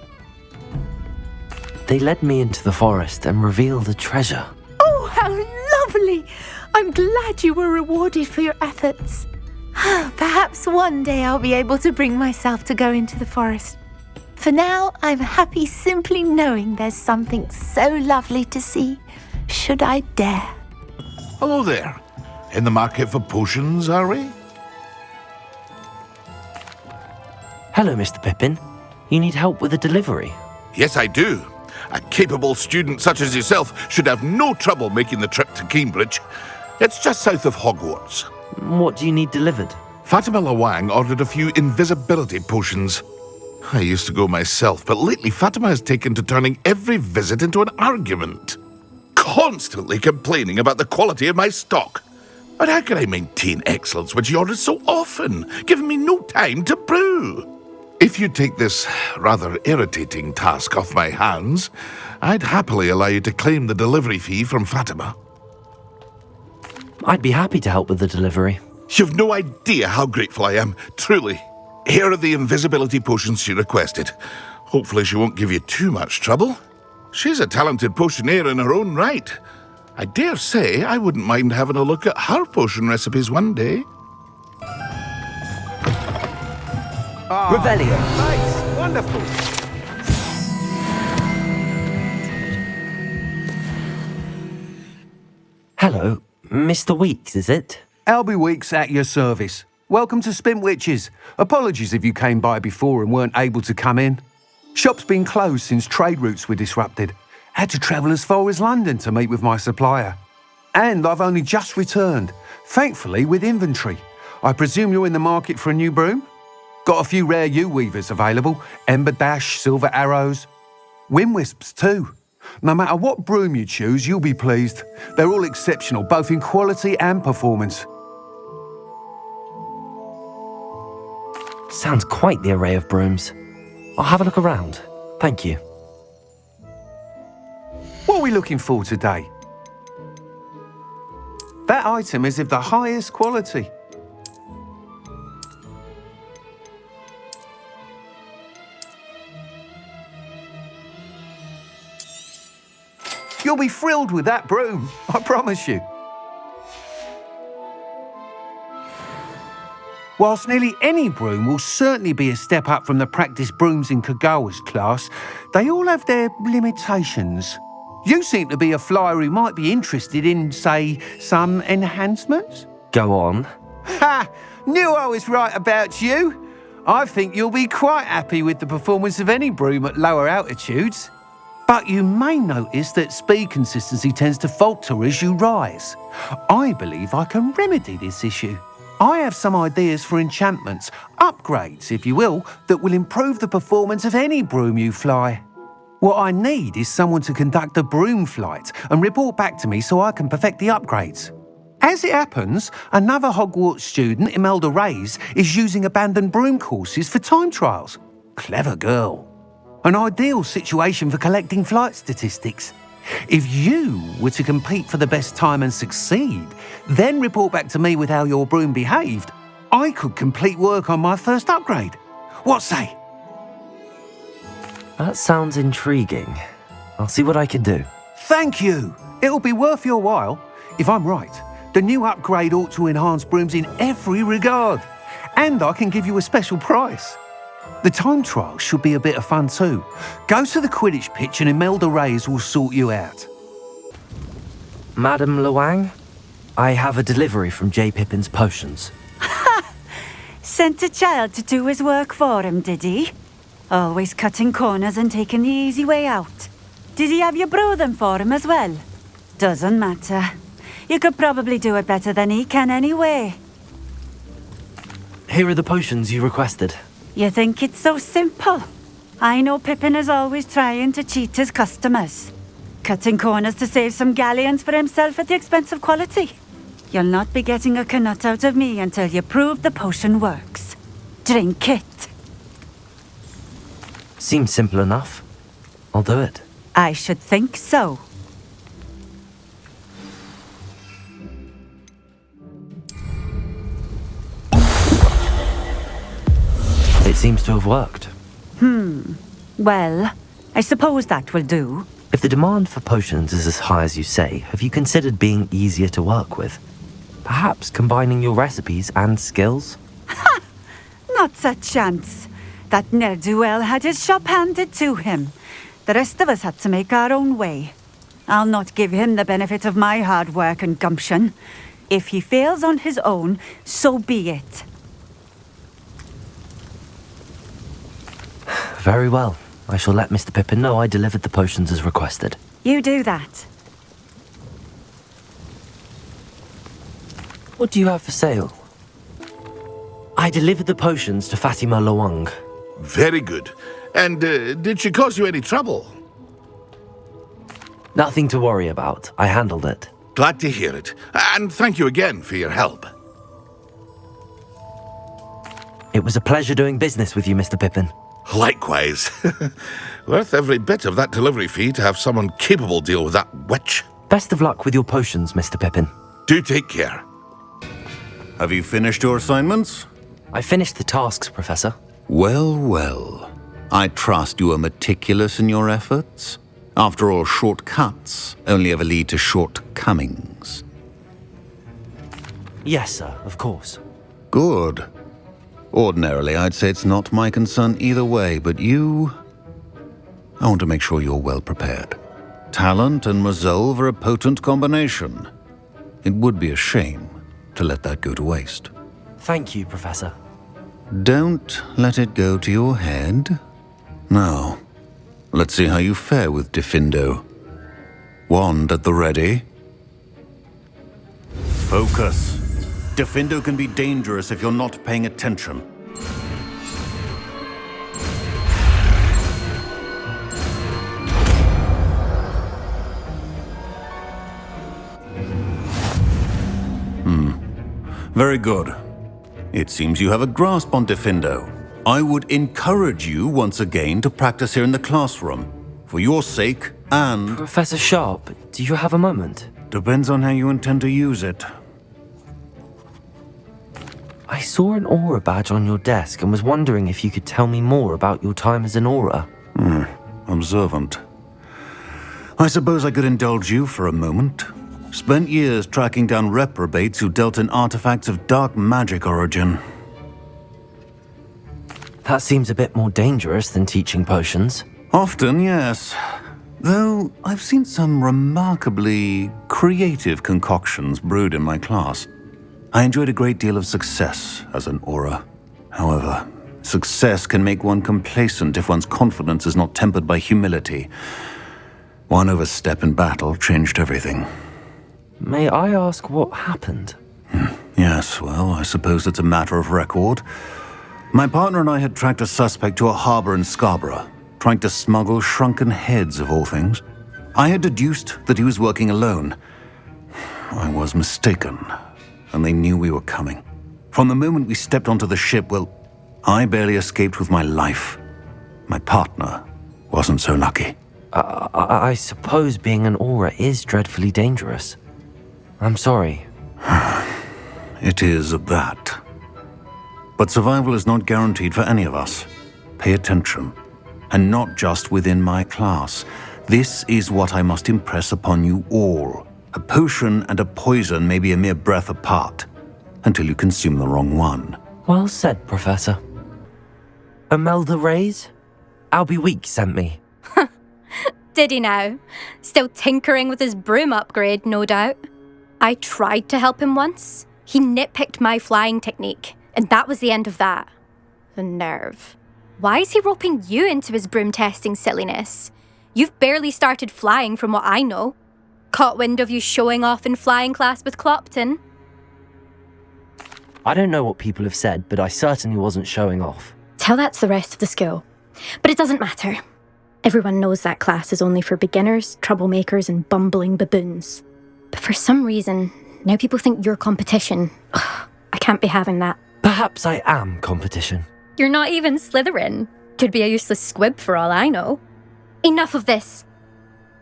They led me into the forest and revealed a treasure. Oh, how lovely! I'm glad you were rewarded for your efforts. Perhaps one day I'll be able to bring myself to go into the forest. For now, I'm happy simply knowing there's something so lovely to see, should I dare. Hello there. In the market for potions, are we? Hello, Mr. Pippin. You need help with a delivery? Yes, I do. A capable student such as yourself should have no trouble making the trip to Cambridge. It's just south of Hogwarts. What do you need delivered? Fatima Lawang ordered a few invisibility potions. I used to go myself, but lately Fatima has taken to turning every visit into an argument. Constantly complaining about the quality of my stock. But how can I maintain excellence when she orders so often, giving me no time to brew? If you take this rather irritating task off my hands, I'd happily allow you to claim the delivery fee from Fatima. I'd be happy to help with the delivery. You've no idea how grateful I am, truly. Here are the invisibility potions she requested. Hopefully she won't give you too much trouble. She's a talented potioneer in her own right. I dare say I wouldn't mind having a look at her potion recipes one day. Revelio. Nice. Wonderful. Hello, Mr. Weeks, is it? Albie Weeks at your service. Welcome to Spintwitches. Apologies if you came by before and weren't able to come in. Shop's been closed since trade routes were disrupted. Had to travel as far as London to meet with my supplier. And I've only just returned, thankfully with inventory. I presume you're in the market for a new broom? Got a few rare U-weavers available, Ember Dash, Silver Arrows. Wind Wisps too. No matter what broom you choose, you'll be pleased. They're all exceptional, both in quality and performance. Sounds quite the array of brooms. I'll have a look around. Thank you. What are we looking for today? That item is of the highest quality. You'll be thrilled with that broom, I promise you. Whilst nearly any broom will certainly be a step up from the practice brooms in Kagawa's class, they all have their limitations. You seem to be a flyer who might be interested in, say, some enhancements? Go on. Ha! Knew I was right about you. I think you'll be quite happy with the performance of any broom at lower altitudes. But you may notice that speed consistency tends to falter as you rise. I believe I can remedy this issue. I have some ideas for enchantments, upgrades, if you will, that will improve the performance of any broom you fly. What I need is someone to conduct a broom flight and report back to me so I can perfect the upgrades. As it happens, another Hogwarts student, Imelda Reyes, is using abandoned broom courses for time trials. Clever girl. An ideal situation for collecting flight statistics. If you were to compete for the best time and succeed, then report back to me with how your broom behaved, I could complete work on my first upgrade. What say? That sounds intriguing. I'll see what I can do. Thank you. It'll be worth your while. If I'm right, the new upgrade ought to enhance brooms in every regard. And I can give you a special price. The time trial should be a bit of fun too. Go to the Quidditch pitch and Imelda Reyes will sort you out. Madam Luang, I have a delivery from J. Pippin's potions. Sent a child to do his work for him, did he? Always cutting corners and taking the easy way out. Did he have you brew them for him as well? Doesn't matter. You could probably do it better than he can anyway. Here are the potions you requested. You think it's so simple? I know Pippin is always trying to cheat his customers. Cutting corners to save some galleons for himself at the expense of quality. You'll not be getting a canut out of me until you prove the potion works. Drink it. Seems simple enough. I'll do it. I should think so. It seems to have worked. Well, I suppose that will do. If the demand for potions is as high as you say, have you considered being easier to work with? Perhaps combining your recipes and skills? Not a chance. That ne'er-do-well had his shop handed to him. The rest of us had to make our own way. I'll not give him the benefit of my hard work and gumption. If he fails on his own, so be it. Very well. I shall let Mr. Pippin know I delivered the potions as requested. You do that. What do you have for sale? I delivered the potions to Fatima Luang. Very good. And did she cause you any trouble? Nothing to worry about. I handled it. Glad to hear it. And thank you again for your help. It was a pleasure doing business with you, Mr. Pippin. Likewise. Worth every bit of that delivery fee to have someone capable deal with that witch. Best of luck with your potions, Mr. Pippin. Do take care. Have you finished your assignments? I finished the tasks, Professor. Well, well. I trust you are meticulous in your efforts. After all, shortcuts only ever lead to shortcomings. Yes, sir, of course. Good. Ordinarily, I'd say it's not my concern either way, but you... I want to make sure you're well prepared. Talent and resolve are a potent combination. It would be a shame to let that go to waste. Thank you, Professor. Don't let it go to your head. Now, let's see how you fare with Diffindo. Wand at the ready. Focus. Diffindo can be dangerous if you're not paying attention. Very good. It seems you have a grasp on Diffindo. I would encourage you once again to practice here in the classroom. For your sake and... Professor Sharp, do you have a moment? Depends on how you intend to use it. I saw an aura badge on your desk and was wondering if you could tell me more about your time as an aura. Observant. I suppose I could indulge you for a moment. Spent years tracking down reprobates who dealt in artifacts of dark magic origin. That seems a bit more dangerous than teaching potions. Often, yes. Though I've seen some remarkably creative concoctions brewed in my class. I enjoyed a great deal of success as an aura. However, success can make one complacent if one's confidence is not tempered by humility. One overstep in battle changed everything. May I ask what happened? Yes, well, I suppose it's a matter of record. My partner and I had tracked a suspect to a harbor in Scarborough, trying to smuggle shrunken heads of all things. I had deduced that he was working alone. I was mistaken, and they knew we were coming. From the moment we stepped onto the ship, well, I barely escaped with my life. My partner wasn't so lucky. I suppose being an aura is dreadfully dangerous. I'm sorry. It is that. But survival is not guaranteed for any of us. Pay attention. And not just within my class. This is what I must impress upon you all. A potion and a poison may be a mere breath apart, until you consume the wrong one. Well said, Professor. Imelda Reyes? Albie Week sent me. Did he now? Still tinkering with his broom upgrade, no doubt. I tried to help him once. He nitpicked my flying technique, and that was the end of that. The nerve. Why is he roping you into his broom testing silliness? You've barely started flying from what I know. Caught wind of you showing off in flying class with Clopton. I don't know what people have said, but I certainly wasn't showing off. Tell that to the rest of the school. But it doesn't matter. Everyone knows that class is only for beginners, troublemakers, and bumbling baboons. But for some reason, now people think you're competition. Ugh, I can't be having that. Perhaps I am competition. You're not even Slytherin. Could be a useless squib for all I know. Enough of this.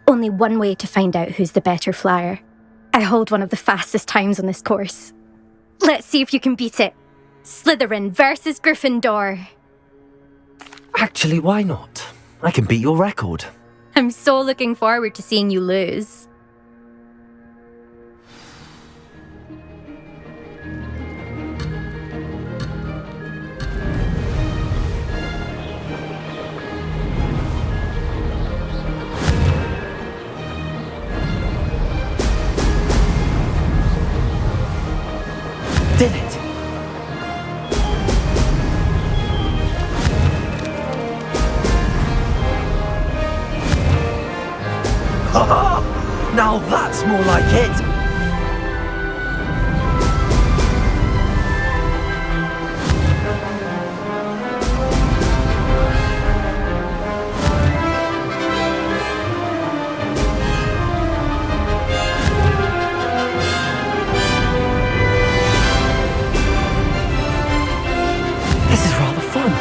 Only one way to find out who's the better flyer. I hold one of the fastest times on this course. Let's see if you can beat it. Slytherin versus Gryffindor. Actually, why not? I can beat your record. I'm so looking forward to seeing you lose. Did it! Now that's more like it! This is rather fun.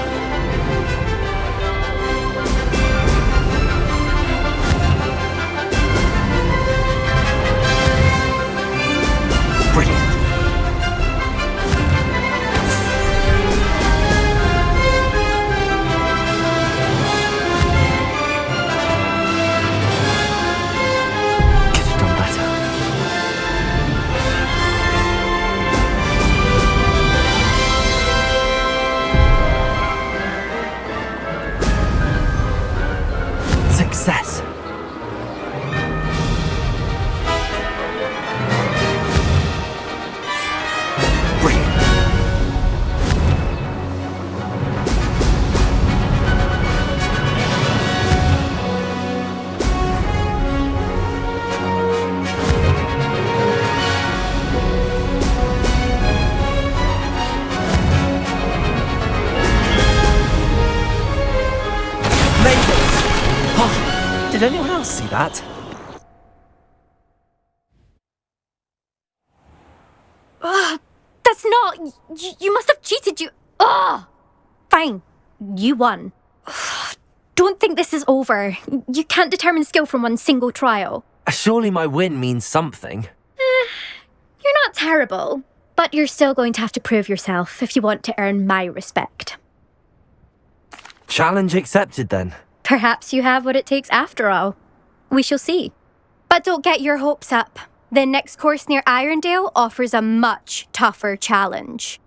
Brilliant. Could have done better. Success. Brilliant. Oh, did anyone else see that? Ugh, that's not... You must have cheated, you... Ugh! Fine. You won. Ugh, don't think this is over. You can't determine skill from one single trial. Surely my win means something. You're not terrible, but you're still going to have to prove yourself if you want to earn my respect. Challenge accepted then. Perhaps you have what it takes after all. We shall see. But don't get your hopes up. The next course near Irondale offers a much tougher challenge.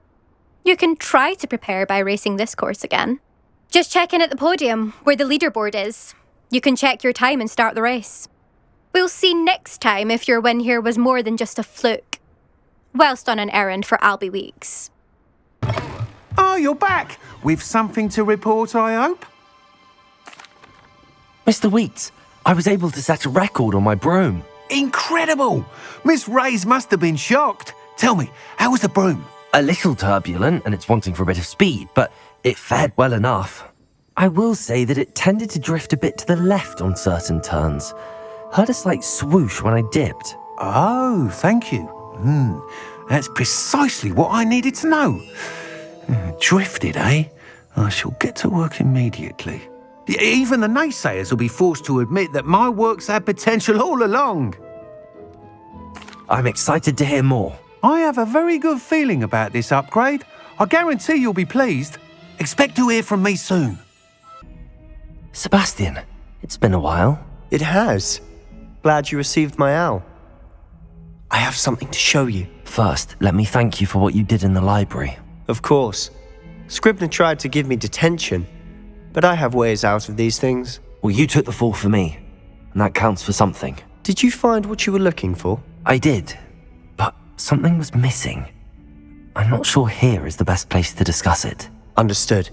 You can try to prepare by racing this course again. Just check in at the podium, where the leaderboard is. You can check your time and start the race. We'll see next time if your win here was more than just a fluke. Whilst on an errand for Albie Weeks. Oh, you're back! With something to report, I hope? Mr. Weeks, I was able to set a record on my broom. Incredible! Miss Reyes must have been shocked. Tell me, how was the broom? A little turbulent, and it's wanting for a bit of speed, but it fared well enough. I will say that it tended to drift a bit to the left on certain turns. Heard a slight swoosh when I dipped. Oh, thank you. That's precisely what I needed to know. Drifted, eh? I shall get to work immediately. Even the naysayers will be forced to admit that my work's had potential all along. I'm excited to hear more. I have a very good feeling about this upgrade. I guarantee you'll be pleased. Expect to hear from me soon. Sebastian, it's been a while. It has. Glad you received my owl. I have something to show you. First, let me thank you for what you did in the library. Of course. Scribner tried to give me detention, but I have ways out of these things. Well, you took the fall for me, and that counts for something. Did you find what you were looking for? I did, but something was missing. I'm not sure here is the best place to discuss it. Understood.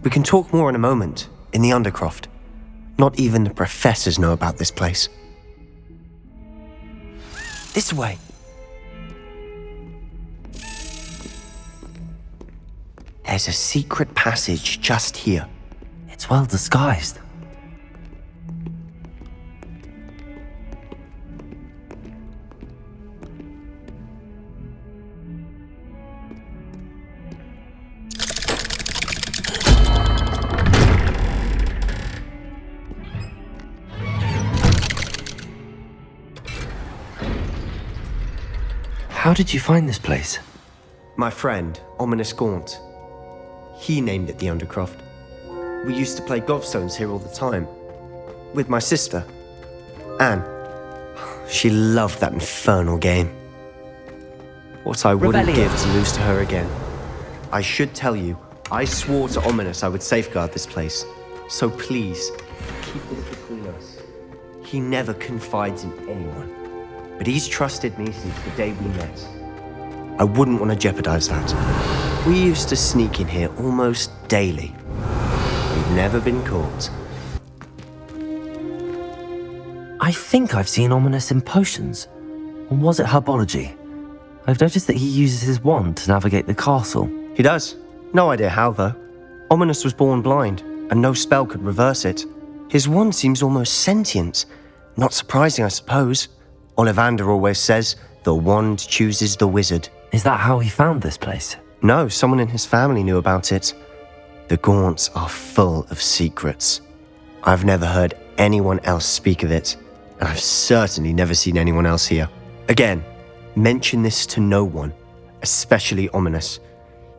We can talk more in a moment, in the Undercroft. Not even the professors know about this place. This way. There's a secret passage just here. It's well disguised. How did you find this place? My friend, Ominous Gaunt. He named it the Undercroft. We used to play gobstones here all the time. With my sister, Anne. She loved that infernal game. What I wouldn't give to lose to her again. I should tell you, I swore to Ominous I would safeguard this place. So please, keep this between us. He never confides in anyone. But he's trusted me since the day we met. I wouldn't want to jeopardize that. We used to sneak in here almost daily. We've never been caught. I think I've seen Ominous in potions. Or was it herbology? I've noticed that he uses his wand to navigate the castle. He does. No idea how, though. Ominous was born blind, and no spell could reverse it. His wand seems almost sentient. Not surprising, I suppose. Ollivander always says, the wand chooses the wizard. Is that how he found this place? No, someone in his family knew about it. The Gaunts are full of secrets. I've never heard anyone else speak of it, and I've certainly never seen anyone else here. Again, mention this to no one, especially Ominous.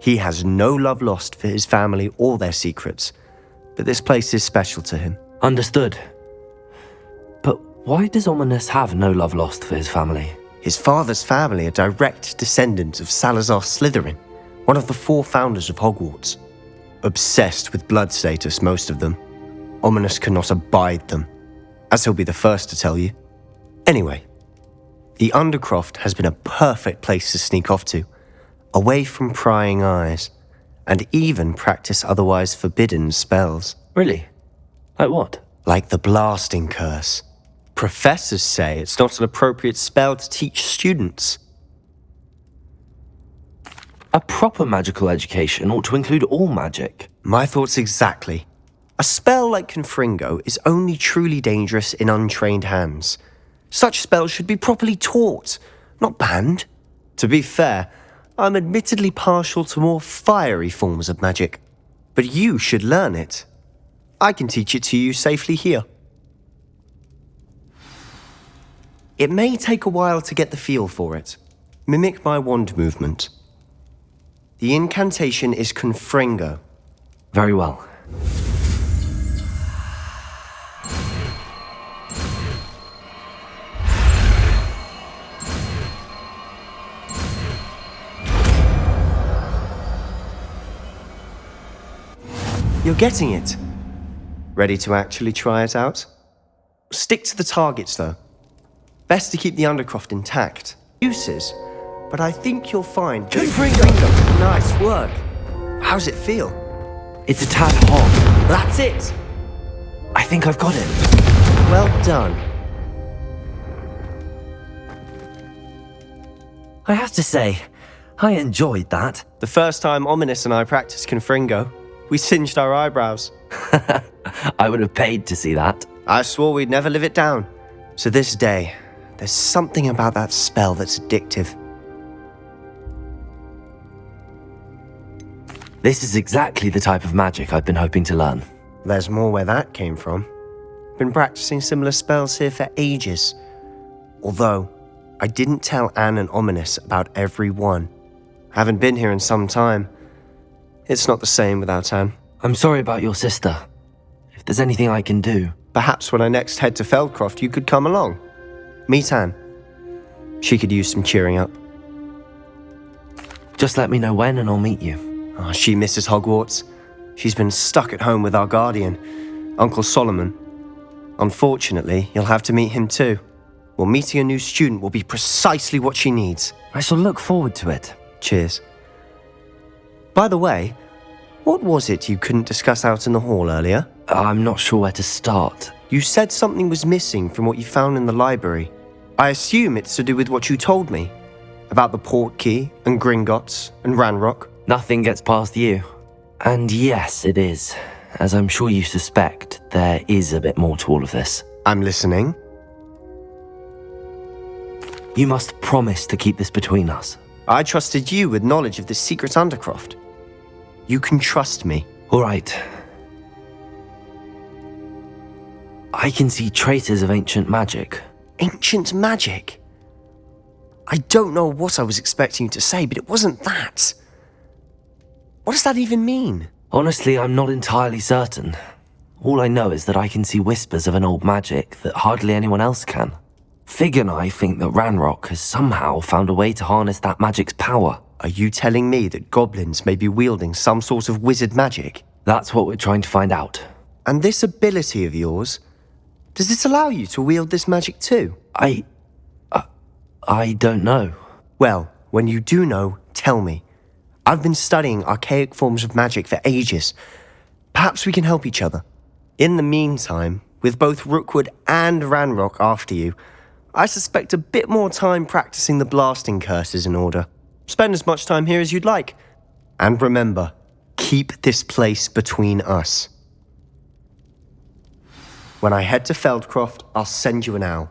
He has no love lost for his family or their secrets, but this place is special to him. Understood. But why does Ominous have no love lost for his family? His father's family are direct descendants of Salazar Slytherin, one of the 4 founders of Hogwarts. Obsessed with blood status, most of them. Ominous cannot abide them, as he'll be the first to tell you. Anyway, the Undercroft has been a perfect place to sneak off to, away from prying eyes, and even practice otherwise forbidden spells. Really? Like what? Like the blasting curse. Professors say it's not an appropriate spell to teach students. A proper magical education ought to include all magic. My thoughts exactly. A spell like Confringo is only truly dangerous in untrained hands. Such spells should be properly taught, not banned. To be fair, I'm admittedly partial to more fiery forms of magic. But you should learn it. I can teach it to you safely here. It may take a while to get the feel for it. Mimic my wand movement. The incantation is Confringo. Very well. You're getting it. Ready to actually try it out? Stick to the targets, though. Best to keep the Undercroft intact. Uses, but I think you'll find... Gringots! Nice work. How's it feel? It's a tad hot. That's it! I think I've got it. Well done. I have to say, I enjoyed that. The first time Ominous and I practiced Confringo, we singed our eyebrows. I would have paid to see that. I swore we'd never live it down. So this day, there's something about that spell that's addictive. This is exactly the type of magic I've been hoping to learn. There's more where that came from. Been practicing similar spells here for ages. Although, I didn't tell Anne and Ominous about every one. Haven't been here in some time. It's not the same without Anne. I'm sorry about your sister. If there's anything I can do... Perhaps when I next head to Feldcroft, you could come along. Meet Anne. She could use some cheering up. Just let me know when and I'll meet you. Oh, she misses Hogwarts. She's been stuck at home with our guardian, Uncle Solomon. Unfortunately, you'll have to meet him too. Well, meeting a new student will be precisely what she needs. I shall look forward to it. Cheers. By the way, what was it you couldn't discuss out in the hall earlier? I'm not sure where to start. You said something was missing from what you found in the library. I assume it's to do with what you told me. About the Portkey and Gringots and Ranrock. Nothing gets past you. And yes, it is. As I'm sure you suspect, there is a bit more to all of this. I'm listening. You must promise to keep this between us. I trusted you with knowledge of this secret Undercroft. You can trust me. All right. I can see traces of ancient magic. Ancient magic? I don't know what I was expecting you to say, but it wasn't that. What does that even mean? Honestly, I'm not entirely certain. All I know is that I can see whispers of an old magic that hardly anyone else can. Fig and I think that Ranrock has somehow found a way to harness that magic's power. Are you telling me that goblins may be wielding some sort of wizard magic? That's what we're trying to find out. And this ability of yours, does it allow you to wield this magic too? I don't know. Well, when you do know, tell me. I've been studying archaic forms of magic for ages. Perhaps we can help each other. In the meantime, with both Rookwood and Ranrock after you, I suspect a bit more time practicing the blasting curses in order. Spend as much time here as you'd like. And remember, keep this place between us. When I head to Feldcroft, I'll send you an owl.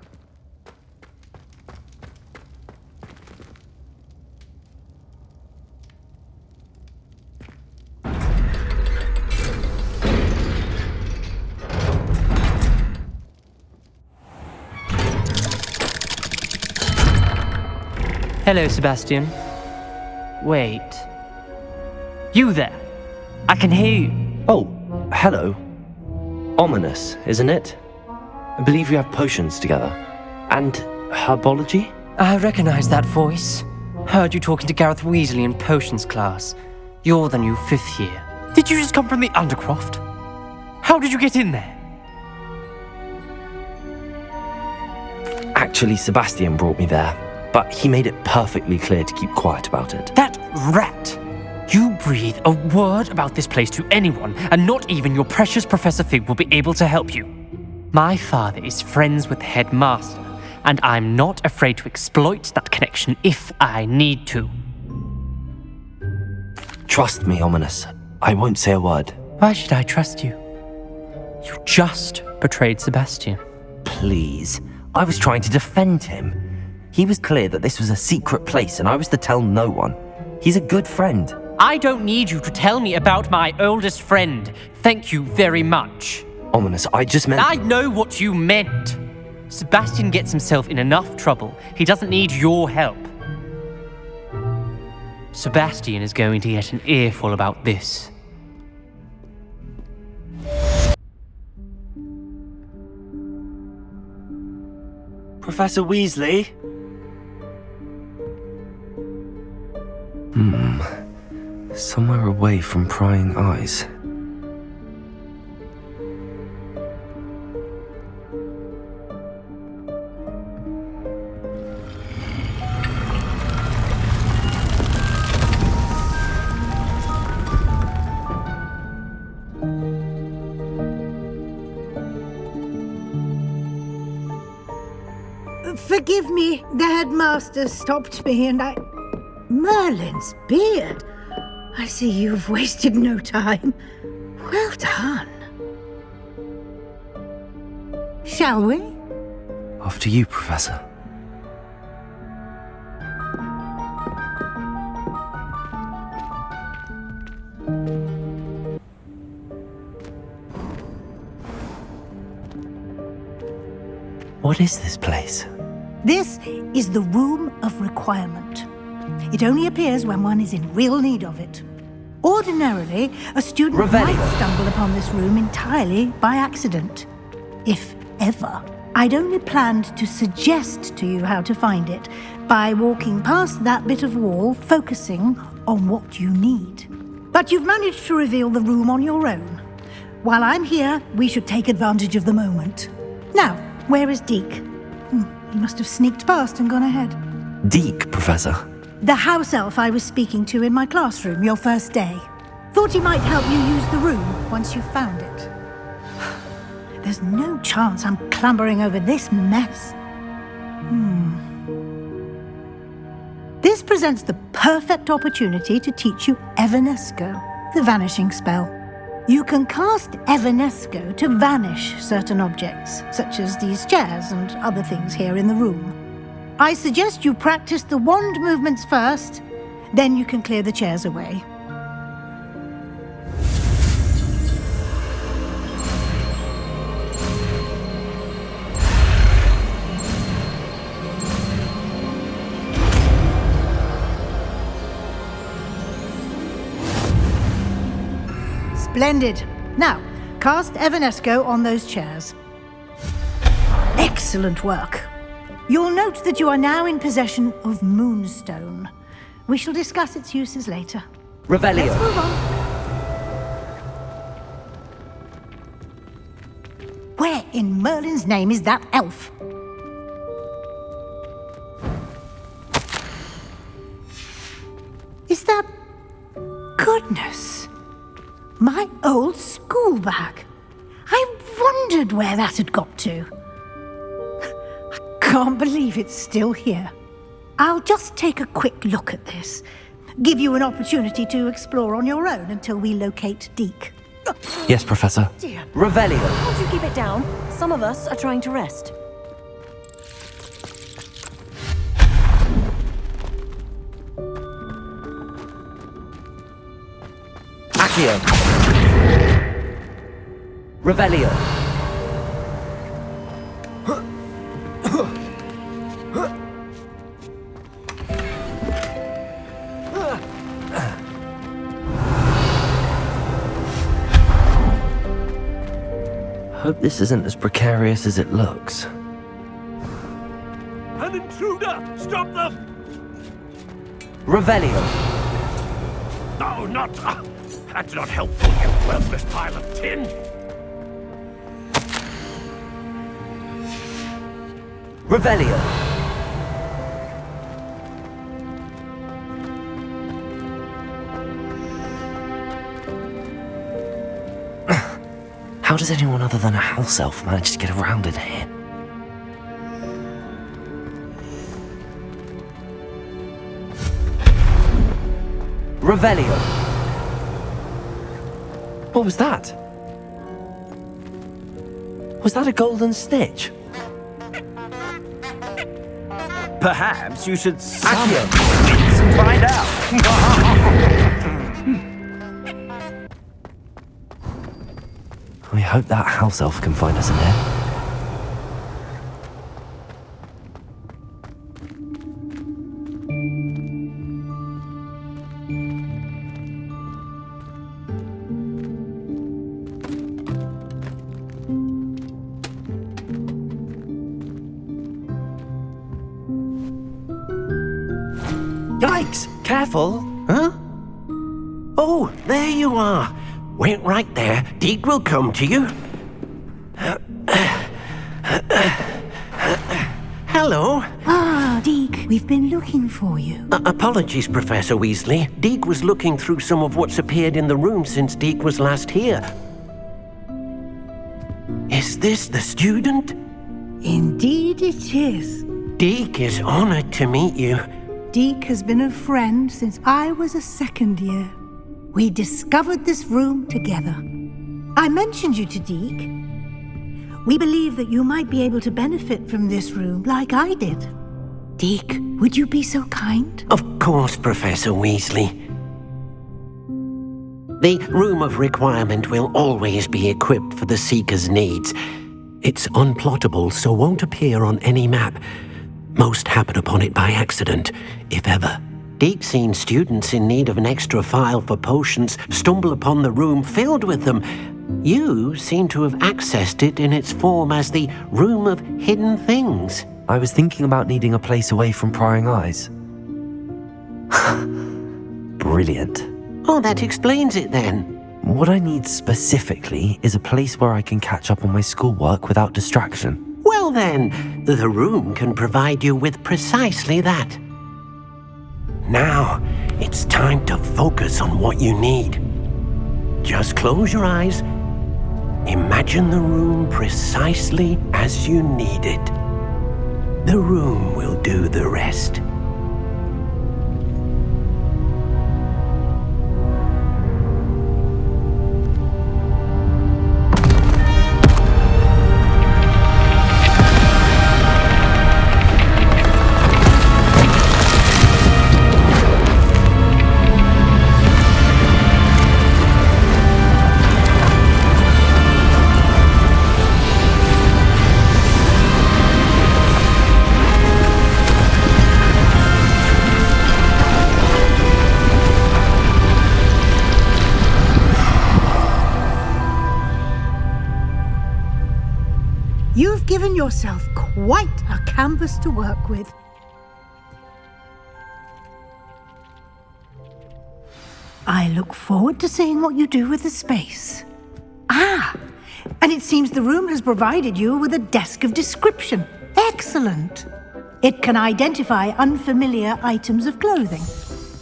Hello, Sebastian. Wait. You there? I can hear you. Oh, hello. Ominous, isn't it? I believe we have potions together. And herbology? I recognize that voice. Heard you talking to Gareth Weasley in potions class. You're the new 5th year. Did you just come from the Undercroft? How did you get in there? Actually, Sebastian brought me there. But he made it perfectly clear to keep quiet about it. That rat! You breathe a word about this place to anyone, and not even your precious Professor Fig will be able to help you. My father is friends with the headmaster, and I'm not afraid to exploit that connection if I need to. Trust me, Ominous. I won't say a word. Why should I trust you? You just betrayed Sebastian. Please. I was trying to defend him. He was clear that this was a secret place and I was to tell no one. He's a good friend. I don't need you to tell me about my oldest friend. Thank you very much. Ominous, I just meant... I know what you meant. Sebastian gets himself in enough trouble. He doesn't need your help. Sebastian is going to get an earful about this. Professor Weasley? Somewhere away from prying eyes. Forgive me, the headmaster stopped me and Merlin's beard. I see you've wasted no time. Well done. Shall we? After you, Professor. What is this place? This is the Room of Requirement. It only appears when one is in real need of it. Ordinarily, a student might stumble upon this room entirely by accident. If ever. I'd only planned to suggest to you how to find it by walking past that bit of wall, focusing on what you need. But you've managed to reveal the room on your own. While I'm here, we should take advantage of the moment. Now, where is Deke? He must have sneaked past and gone ahead. Deke, Professor. The house elf I was speaking to in my classroom your first day. Thought he might help you use the room once you found it. There's no chance I'm clambering over this mess. This presents the perfect opportunity to teach you Evanesco, the vanishing spell. You can cast Evanesco to vanish certain objects, such as these chairs and other things here in the room. I suggest you practice the wand movements first, then you can clear the chairs away. Splendid. Now, cast Evanesco on those chairs. Excellent work. You'll note that you are now in possession of Moonstone. We shall discuss its uses later. Revelio. Let's move on. Where in Merlin's name is that elf? Is that... Goodness! My old school bag. I wondered where that had got to. I can't believe it's still here. I'll just take a quick look at this. Give you an opportunity to explore on your own until we locate Deke. Yes, Professor. Dear. Revelio. How do you keep it down? Some of us are trying to rest. Accio. Revelio. Hope this isn't as precarious as it looks. An intruder! Stop them! Revelio. No, not... that's not helpful, you worthless pile of tin! Revelio. How does anyone other than a house elf manage to get around in here? Revelio. What was that? Was that a golden snitch? Perhaps you should summon Accio and find out. I hope that house elf can find us in here. Yikes! Careful! Huh? Oh, there you are. Wait right there. Deke will come to you. Hello. Ah, Deke, we've been looking for you. Apologies, Professor Weasley. Deke was looking through some of what's appeared in the room since Deke was last here. Is this the student? Indeed it is. Deke is honored to meet you. Deke has been a friend since I was a second year. We discovered this room together. I mentioned you to Deke. We believe that you might be able to benefit from this room like I did. Deke, would you be so kind? Of course, Professor Weasley. The Room of Requirement will always be equipped for the Seeker's needs. It's unplottable, so won't appear on any map. Most happen upon it by accident, if ever. Deke's seen students in need of an extra file for potions stumble upon the room filled with them. You seem to have accessed it in its form as the Room of Hidden Things. I was thinking about needing a place away from prying eyes. Brilliant. Oh, that explains it then. What I need specifically is a place where I can catch up on my schoolwork without distraction. Well then, the room can provide you with precisely that. Now, it's time to focus on what you need. Just close your eyes. Imagine the room precisely as you need it. The room will do the rest. You've given yourself quite a canvas to work with. I look forward to seeing what you do with the space. Ah, and it seems the room has provided you with a desk of description. Excellent. It can identify unfamiliar items of clothing.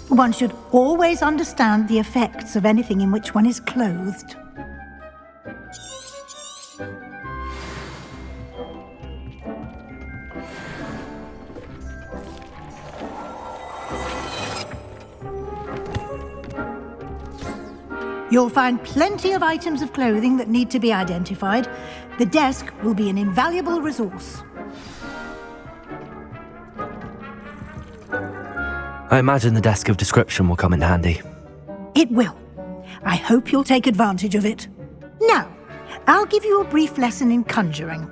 One should always understand the effects of anything in which one is clothed. You'll find plenty of items of clothing that need to be identified. The desk will be an invaluable resource. I imagine the desk of description will come in handy. It will. I hope you'll take advantage of it. Now, I'll give you a brief lesson in conjuring.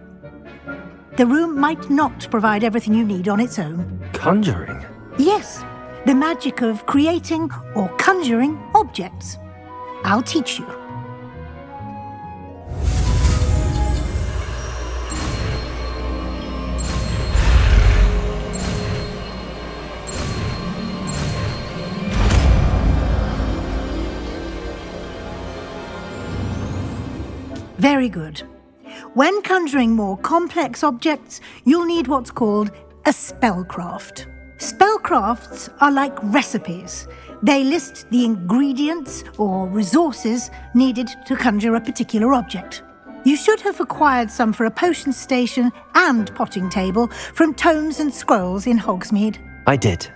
The room might not provide everything you need on its own. Conjuring? Yes, the magic of creating or conjuring objects. I'll teach you. Very good. When conjuring more complex objects, you'll need what's called a spellcraft. Spellcrafts are like recipes. They list the ingredients or resources needed to conjure a particular object. You should have acquired some for a potion station and potting table from tomes and scrolls in Hogsmead. I did.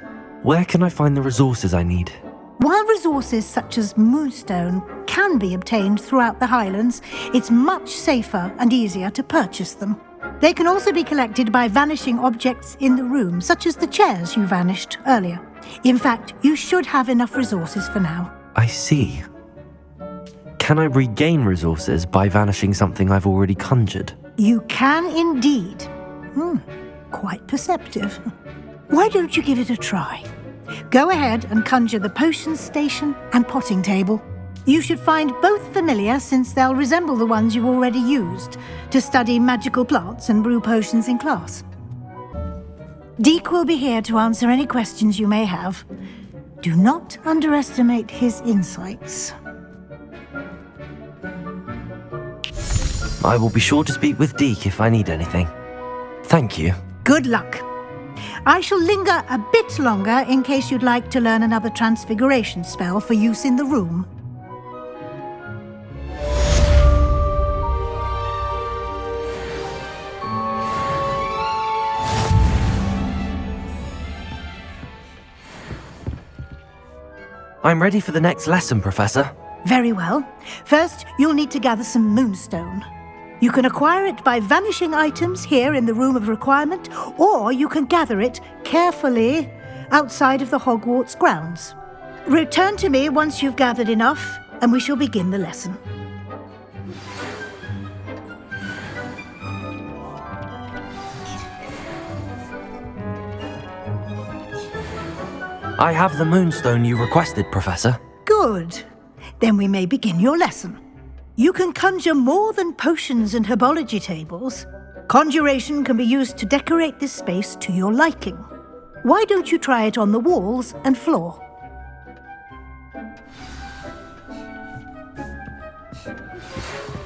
Where can I find the resources I need? While resources such as moonstone can be obtained throughout the Highlands, it's much safer and easier to purchase them. They can also be collected by vanishing objects in the room, such as the chairs you vanished earlier. In fact, you should have enough resources for now. I see. Can I regain resources by vanishing something I've already conjured? You can indeed. Quite perceptive. Why don't you give it a try? Go ahead and conjure the potion station and potting table. You should find both familiar, since they'll resemble the ones you've already used to study magical plants and brew potions in class. Deke will be here to answer any questions you may have. Do not underestimate his insights. I will be sure to speak with Deke if I need anything. Thank you. Good luck. I shall linger a bit longer in case you'd like to learn another transfiguration spell for use in the room. I'm ready for the next lesson, Professor. Very well. First, you'll need to gather some moonstone. You can acquire it by vanishing items here in the Room of Requirement, or you can gather it carefully outside of the Hogwarts grounds. Return to me once you've gathered enough, and we shall begin the lesson. I have the moonstone you requested, Professor. Good. Then we may begin your lesson. You can conjure more than potions and herbology tables. Conjuration can be used to decorate this space to your liking. Why don't you try it on the walls and floor?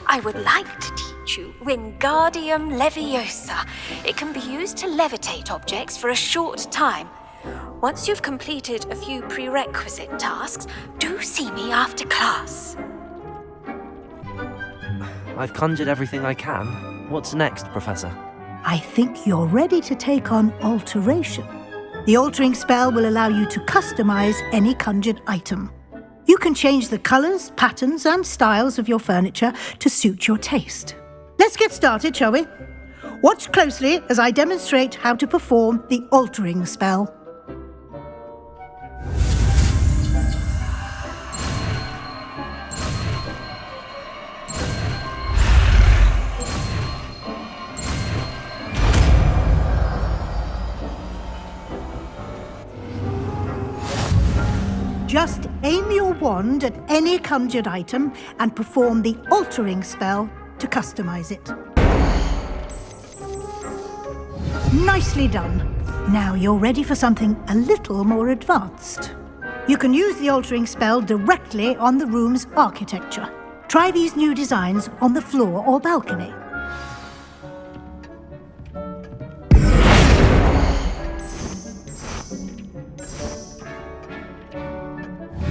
I would like to teach you Wingardium Leviosa. It can be used to levitate objects for a short time. Once you've completed a few prerequisite tasks, do see me after class. I've conjured everything I can. What's next, Professor? I think you're ready to take on alteration. The altering spell will allow you to customize any conjured item. You can change the colors, patterns, and styles of your furniture to suit your taste. Let's get started, shall we? Watch closely as I demonstrate how to perform the altering spell. Just aim your wand at any conjured item and perform the altering spell to customize it. Nicely done. Now you're ready for something a little more advanced. You can use the altering spell directly on the room's architecture. Try these new designs on the floor or balcony.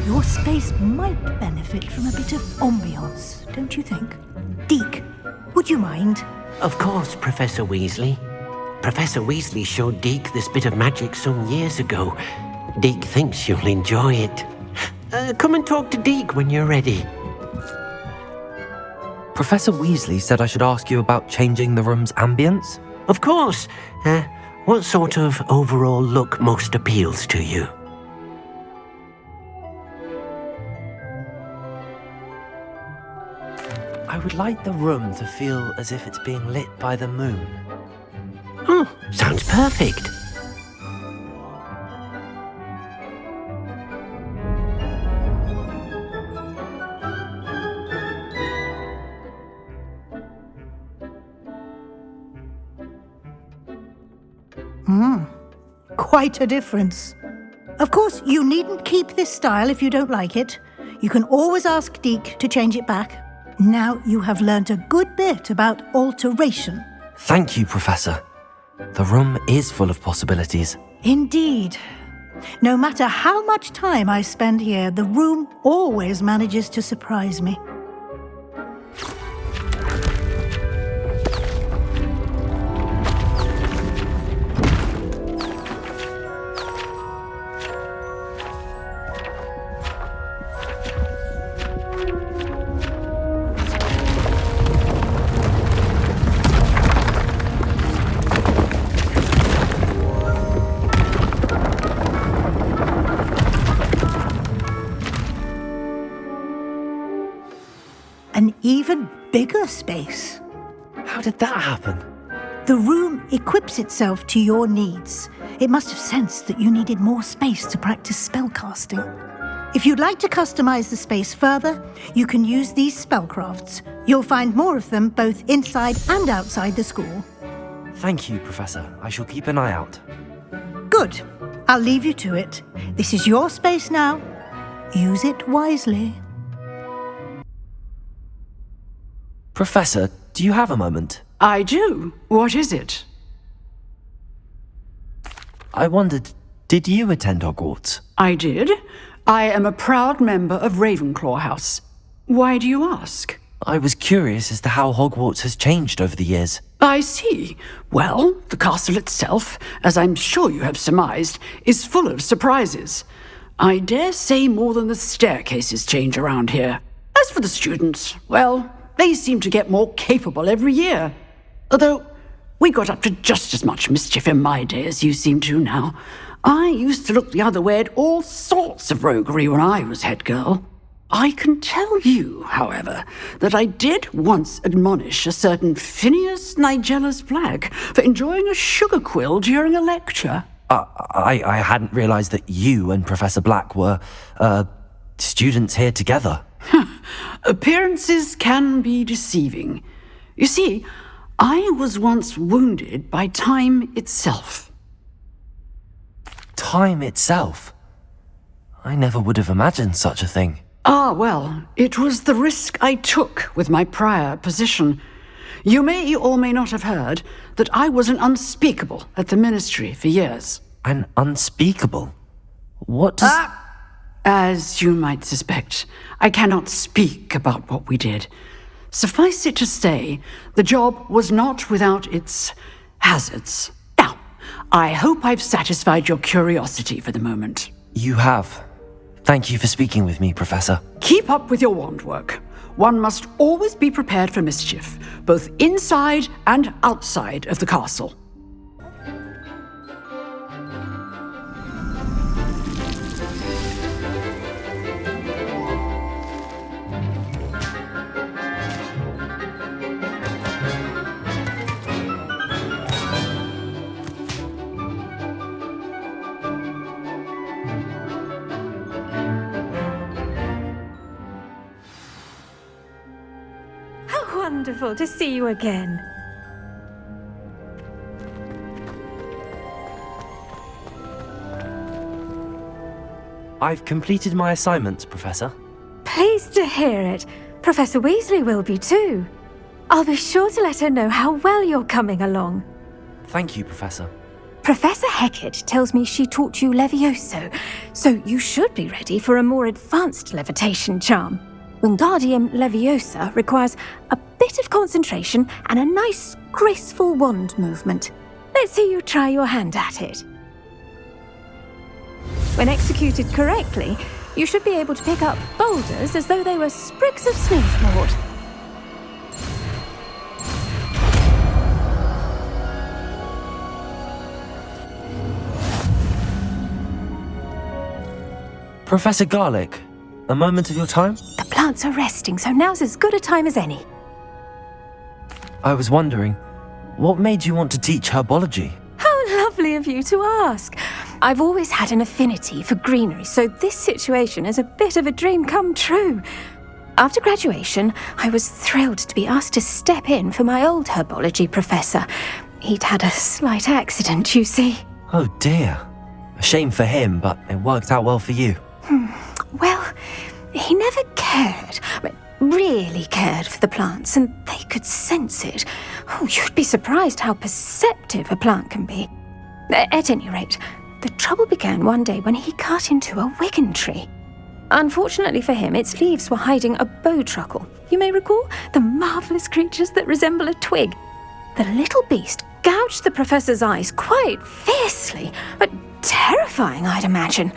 Your space might benefit from a bit of ambiance, don't you think? Deke, would you mind? Of course, Professor Weasley. Professor Weasley showed Deke this bit of magic some years ago. Deke thinks you'll enjoy it. Come and talk to Deke when you're ready. Professor Weasley said I should ask you about changing the room's ambience? Of course. What sort of overall look most appeals to you? I would like the room to feel as if it's being lit by the moon. Oh, sounds perfect. Quite a difference. Of course, you needn't keep this style if you don't like it. You can always ask Deke to change it back. Now you have learnt a good bit about alteration. Thank you, Professor. The room is full of possibilities. Indeed. No matter how much time I spend here, the room always manages to surprise me. An even bigger space. How did that happen? The room equips itself to your needs. It must have sensed that you needed more space to practice spellcasting. If you'd like to customize the space further, you can use these spellcrafts. You'll find more of them both inside and outside the school. Thank you, Professor. I shall keep an eye out. Good. I'll leave you to it. This is your space now. Use it wisely. Professor, do you have a moment? I do. What is it? I wondered, did you attend Hogwarts? I did. I am a proud member of Ravenclaw House. Why do you ask? I was curious as to how Hogwarts has changed over the years. I see. Well, the castle itself, as I'm sure you have surmised, is full of surprises. I dare say more than the staircases change around here. As for the students, well, they seem to get more capable every year. Although, we got up to just as much mischief in my day as you seem to now. I used to look the other way at all sorts of roguery when I was head girl. I can tell you, however, that I did once admonish a certain Phineas Nigella's Black for enjoying a sugar quill during a lecture. I hadn't realized that you and Professor Black were, students here together. Appearances can be deceiving. You see, I was once wounded by time itself. Time itself? I never would have imagined such a thing. Ah, well, it was the risk I took with my prior position. You may or may not have heard that I was an unspeakable at the Ministry for years. An unspeakable? What does... As you might suspect, I cannot speak about what we did. Suffice it to say, the job was not without its hazards. Now, I hope I've satisfied your curiosity for the moment. You have. Thank you for speaking with me, Professor. Keep up with your wand work. One must always be prepared for mischief, both inside and outside of the castle. Wonderful to see you again. I've completed my assignments, Professor. Pleased to hear it. Professor Weasley will be too. I'll be sure to let her know how well you're coming along. Thank you, Professor. Professor Hecat tells me she taught you Levioso, so you should be ready for a more advanced levitation charm. Wingardium Leviosa requires a bit of concentration and a nice, graceful wand movement. Let's see you try your hand at it. When executed correctly, you should be able to pick up boulders as though they were sprigs of sneezewort. Professor Garlick, a moment of your time? The plants are resting, so now's as good a time as any. I was wondering, what made you want to teach herbology? How lovely of you to ask. I've always had an affinity for greenery, so this situation is a bit of a dream come true. After graduation, I was thrilled to be asked to step in for my old herbology professor. He'd had a slight accident, you see. Oh dear. A shame for him, but it worked out well for you. Well, he never really cared for the plants, and they could sense it. Oh, you'd be surprised how perceptive a plant can be. At any rate, the trouble began one day when he cut into a wigan tree. Unfortunately for him, its leaves were hiding a bowtruckle. You may recall the marvellous creatures that resemble a twig. The little beast gouged the professor's eyes quite fiercely, but terrifying, I'd imagine.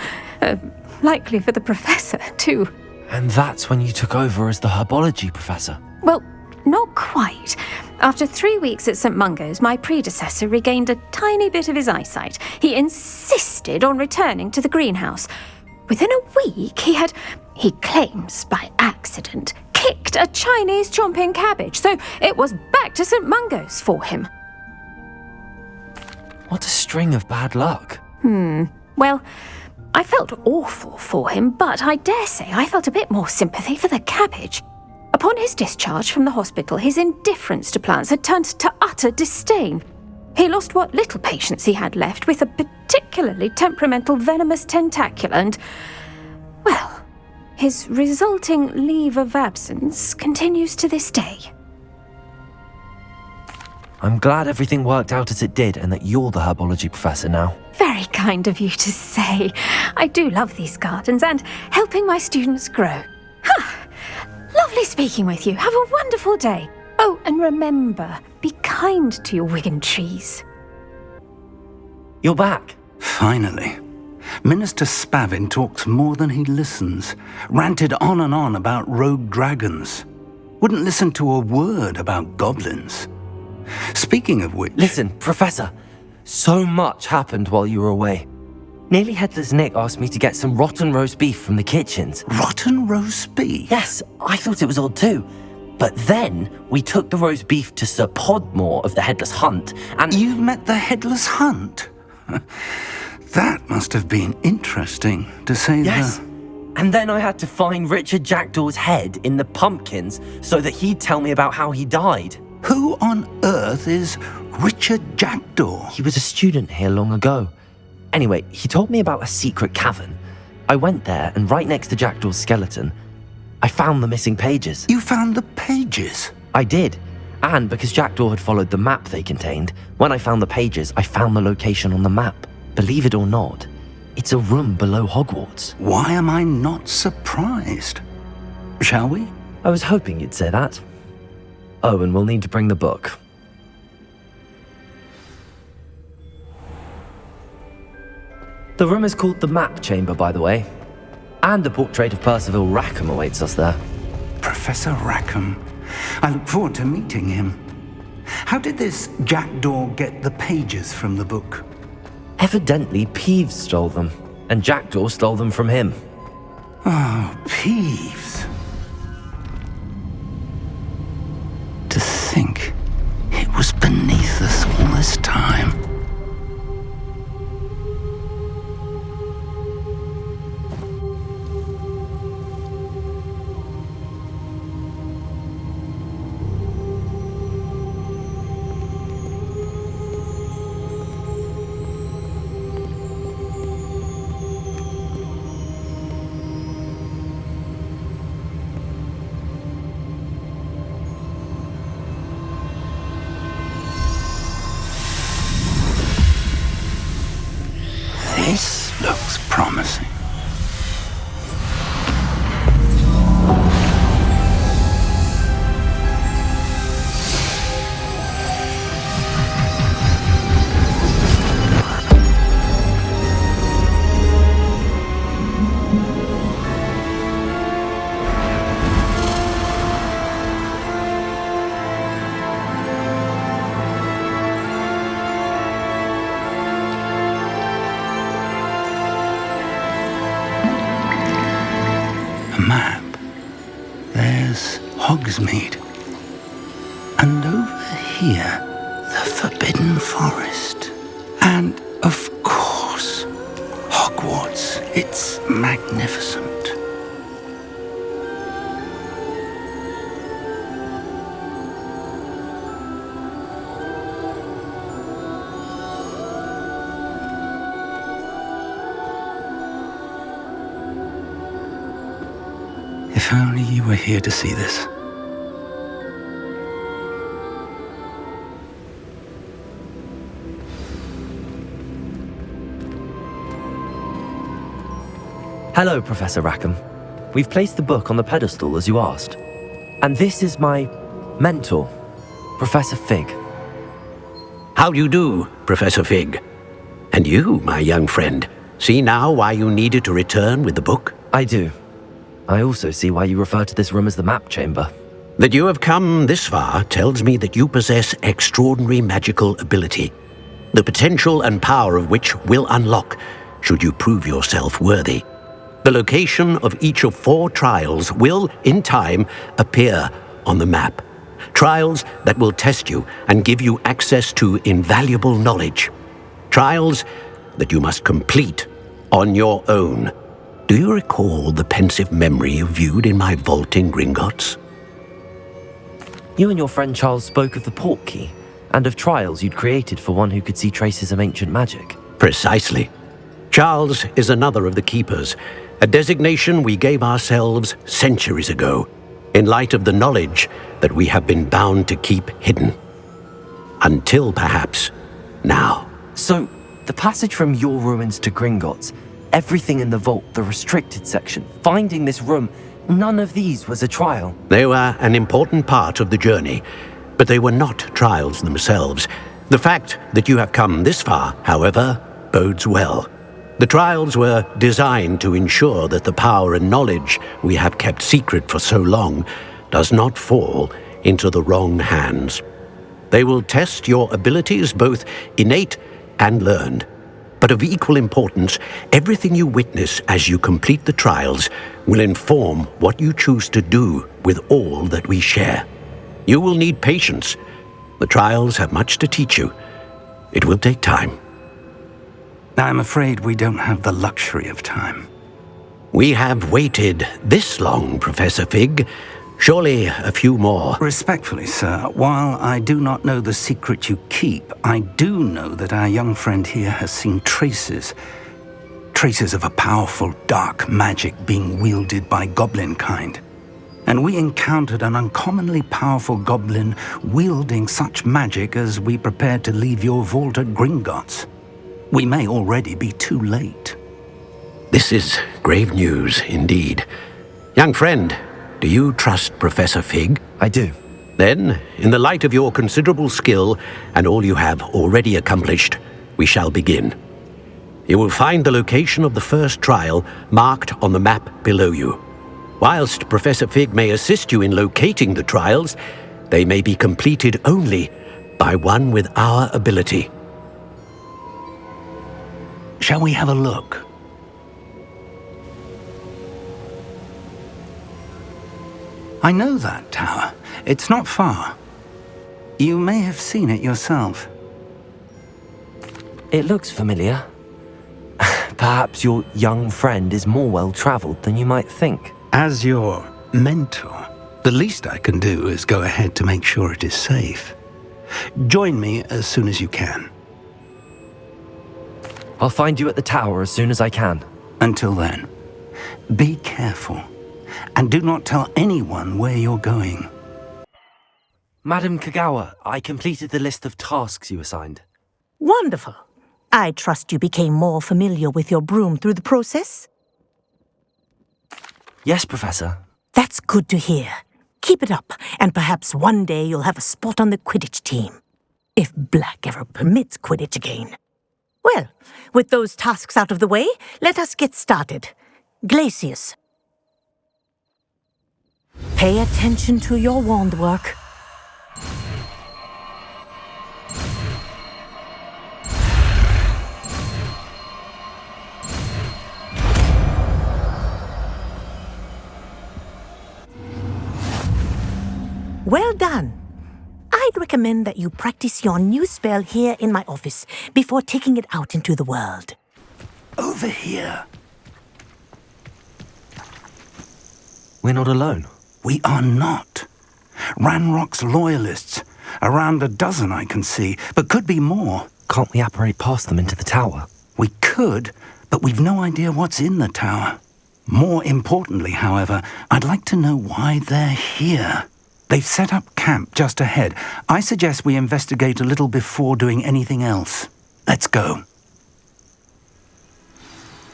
Likely for the professor, too. And that's when you took over as the herbology professor? Well, not quite. After 3 weeks at St. Mungo's, my predecessor regained a tiny bit of his eyesight. He insisted on returning to the greenhouse. Within a week, he claims by accident, kicked a Chinese chomping cabbage, so it was back to St. Mungo's for him. What a string of bad luck. Well, I felt awful for him, but I dare say I felt a bit more sympathy for the cabbage. Upon his discharge from the hospital, his indifference to plants had turned to utter disdain. He lost what little patience he had left with a particularly temperamental venomous tentacula and, well, his resulting leave of absence continues to this day. I'm glad everything worked out as it did and that you're the herbology professor now. Very kind of you to say. I do love these gardens and helping my students grow. Lovely speaking with you. Have a wonderful day. Oh, and remember, be kind to your wigan trees. You're back. Finally. Minister Spavin talks more than he listens, ranted on and on about rogue dragons. Wouldn't listen to a word about goblins. Speaking of which... Listen, Professor, so much happened while you were away. Nearly Headless Nick asked me to get some rotten roast beef from the kitchens. Rotten roast beef? Yes, I thought it was odd too. But then we took the roast beef to Sir Podmore of the Headless Hunt, and... You met the Headless Hunt? That must have been interesting, to say the... Yes. And then I had to find Richard Jackdaw's head in the pumpkins so that he'd tell me about how he died. Who on earth is Richard Jackdaw? He was a student here long ago. Anyway, he told me about a secret cavern. I went there, and right next to Jackdaw's skeleton, I found the missing pages. You found the pages? I did. And because Jackdaw had followed the map they contained, when I found the pages, I found the location on the map. Believe it or not, it's a room below Hogwarts. Why am I not surprised? Shall we? I was hoping you'd say that. Oh, and we'll need to bring the book. The room is called the Map Chamber, by the way. And a portrait of Percival Rackham awaits us there. Professor Rackham. I look forward to meeting him. How did this Jackdaw get the pages from the book? Evidently, Peeves stole them, and Jackdaw stole them from him. Oh, Peeves. To think it was beneath us all this time. This looks promising. Map. There's Hogsmead. And over here, the Forbidden Forest. And, of course, Hogwarts. It's magnificent. If only you were here to see this. Hello, Professor Rackham. We've placed the book on the pedestal as you asked. And this is my mentor, Professor Fig. How do you do, Professor Fig? And you, my young friend, see now why you needed to return with the book? I do. I also see why you refer to this room as the Map Chamber. That you have come this far tells me that you possess extraordinary magical ability, the potential and power of which will unlock should you prove yourself worthy. The location of each of 4 trials will, in time, appear on the map. Trials that will test you and give you access to invaluable knowledge. Trials that you must complete on your own. Do you recall the pensive memory you viewed in my vault in Gringots? You and your friend Charles spoke of the portkey and of trials you'd created for one who could see traces of ancient magic. Precisely. Charles is another of the keepers, a designation we gave ourselves centuries ago, in light of the knowledge that we have been bound to keep hidden. Until perhaps now. So, the passage from your ruins to Gringots, everything in the vault, the restricted section, finding this room, none of these was a trial. They were an important part of the journey, but they were not trials themselves. The fact that you have come this far, however, bodes well. The trials were designed to ensure that the power and knowledge we have kept secret for so long does not fall into the wrong hands. They will test your abilities, both innate and learned. But of equal importance, everything you witness as you complete the trials will inform what you choose to do with all that we share. You will need patience. The trials have much to teach you. It will take time. I'm afraid we don't have the luxury of time. We have waited this long, Professor Fig. Surely a few more. Respectfully, sir, while I do not know the secret you keep, I do know that our young friend here has seen traces of a powerful dark magic being wielded by goblin kind. And we encountered an uncommonly powerful goblin wielding such magic as we prepared to leave your vault at Gringots. We may already be too late. This is grave news indeed. Young friend, do you trust Professor Fig? I do. Then, in the light of your considerable skill and all you have already accomplished, we shall begin. You will find the location of the first trial marked on the map below you. Whilst Professor Fig may assist you in locating the trials, they may be completed only by one with our ability. Shall we have a look? I know that tower. It's not far. You may have seen it yourself. It looks familiar. Perhaps your young friend is more well-traveled than you might think. As your mentor, the least I can do is go ahead to make sure it is safe. Join me as soon as you can. I'll find you at the tower as soon as I can. Until then, be careful. And do not tell anyone where you're going. Madam Kagawa, I completed the list of tasks you assigned. Wonderful. I trust you became more familiar with your broom through the process? Yes, Professor. That's good to hear. Keep it up, and perhaps one day you'll have a spot on the Quidditch team. If Black ever permits Quidditch again. Well, with those tasks out of the way, let us get started. Glacius. Pay attention to your wand work. Well done. I'd recommend that you practice your new spell here in my office before taking it out into the world. Over here. We're not alone. We are not. Ranrock's loyalists. Around a dozen I can see, but could be more. Can't we apparate past them into the tower? We could, but we've no idea what's in the tower. More importantly, however, I'd like to know why they're here. They've set up camp just ahead. I suggest we investigate a little before doing anything else. Let's go.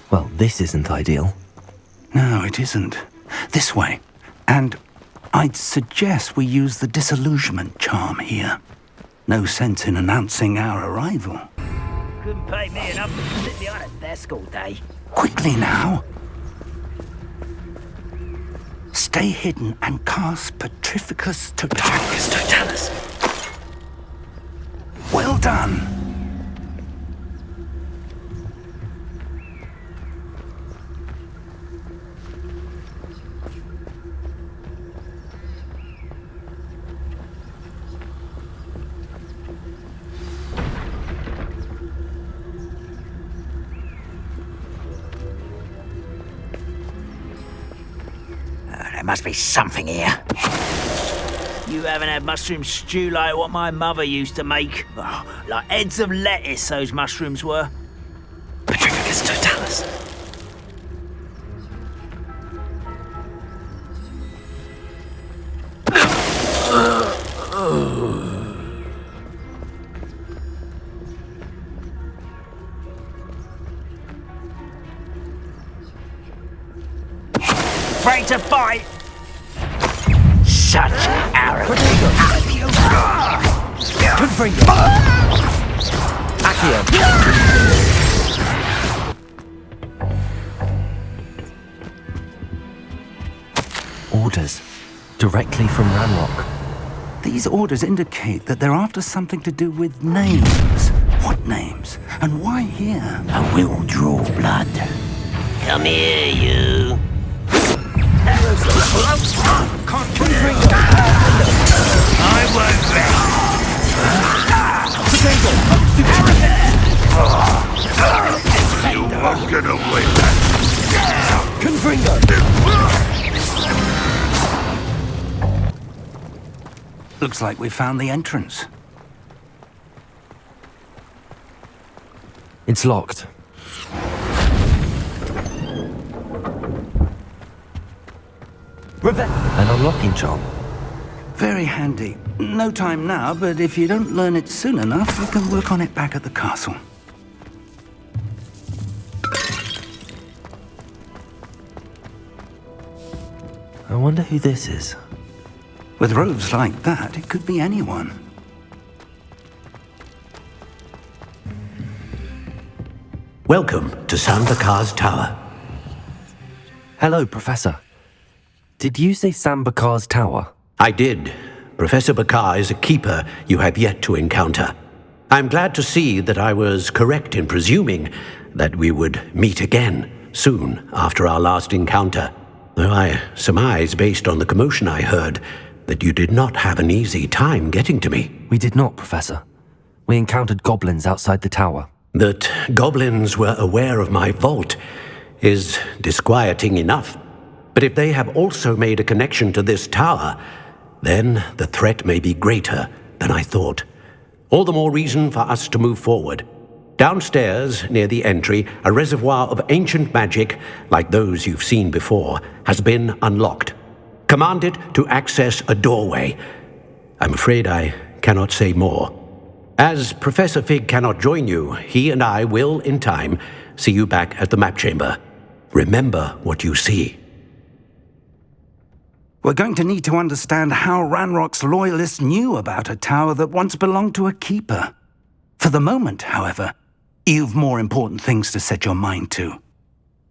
Well, this isn't ideal. No, it isn't. This way. And I'd suggest we use the disillusionment charm here. No sense in announcing our arrival. Couldn't pay me enough to sit behind a desk all day. Quickly now. Stay hidden and cast Petrificus Totalis. Well done. There must be something here. You haven't had mushroom stew like what my mother used to make. Oh, like heads of lettuce, those mushrooms were. Petrificus Totalis. Ready to fight? Such arrogance. Orders. Directly from Ranrock. These orders indicate that they're after something to do with names. What names? And why here? I will draw blood. Come here, you. I won't You won't get away with that. Looks like we found the entrance. It's locked. An unlocking charm. Very handy. No time now, but if you don't learn it soon enough, you can work on it back at the castle. I wonder who this is. With robes like that, it could be anyone. Welcome to Sambakar's Tower. Hello, Professor. Did you say Sambakar's Tower? I did. Professor Bakar is a keeper you have yet to encounter. I'm glad to see that I was correct in presuming that we would meet again soon after our last encounter, though I surmise, based on the commotion I heard, that you did not have an easy time getting to me. We did not, Professor. We encountered goblins outside the tower. That goblins were aware of my vault is disquieting enough. But if they have also made a connection to this tower, then the threat may be greater than I thought. All the more reason for us to move forward. Downstairs, near the entry, a reservoir of ancient magic, like those you've seen before, has been unlocked. Command it to access a doorway. I'm afraid I cannot say more. As Professor Fig cannot join you, he and I will, in time, see you back at the map chamber. Remember what you see. We're going to need to understand how Ranrock's loyalists knew about a tower that once belonged to a keeper. For the moment, however, you've more important things to set your mind to.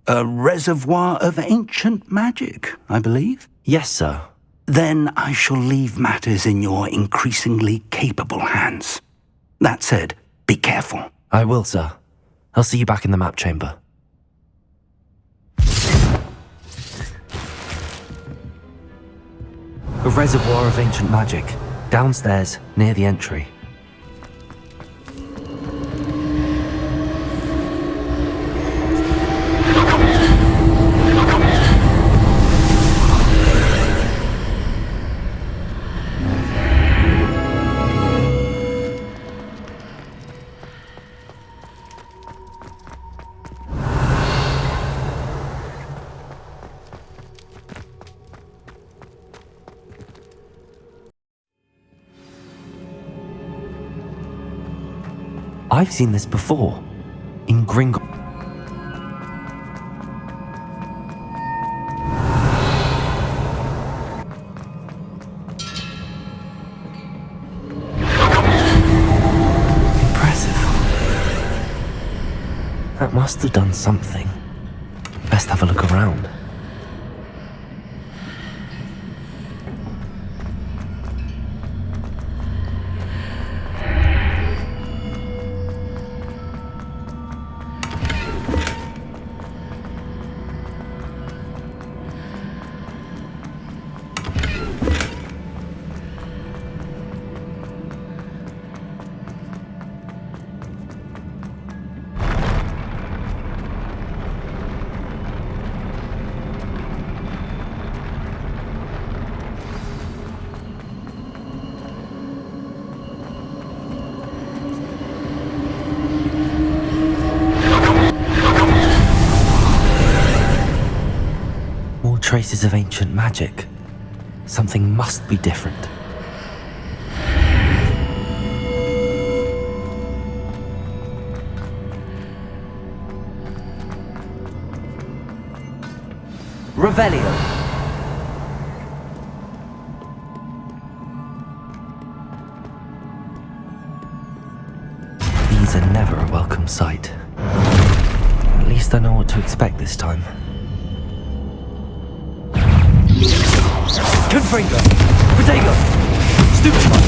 A reservoir of ancient magic, I believe? Yes, sir. Then I shall leave matters in your increasingly capable hands. That said, be careful. I will, sir. I'll see you back in the map chamber. A reservoir of ancient magic, downstairs, near the entry. I've seen this before, in Gringots. Impressive. That must have done something. Best have a look around. Traces of ancient magic. Something must be different. Revelio. These are never a welcome sight. At least I know what to expect this time. Confringo! Protego! Stupefy!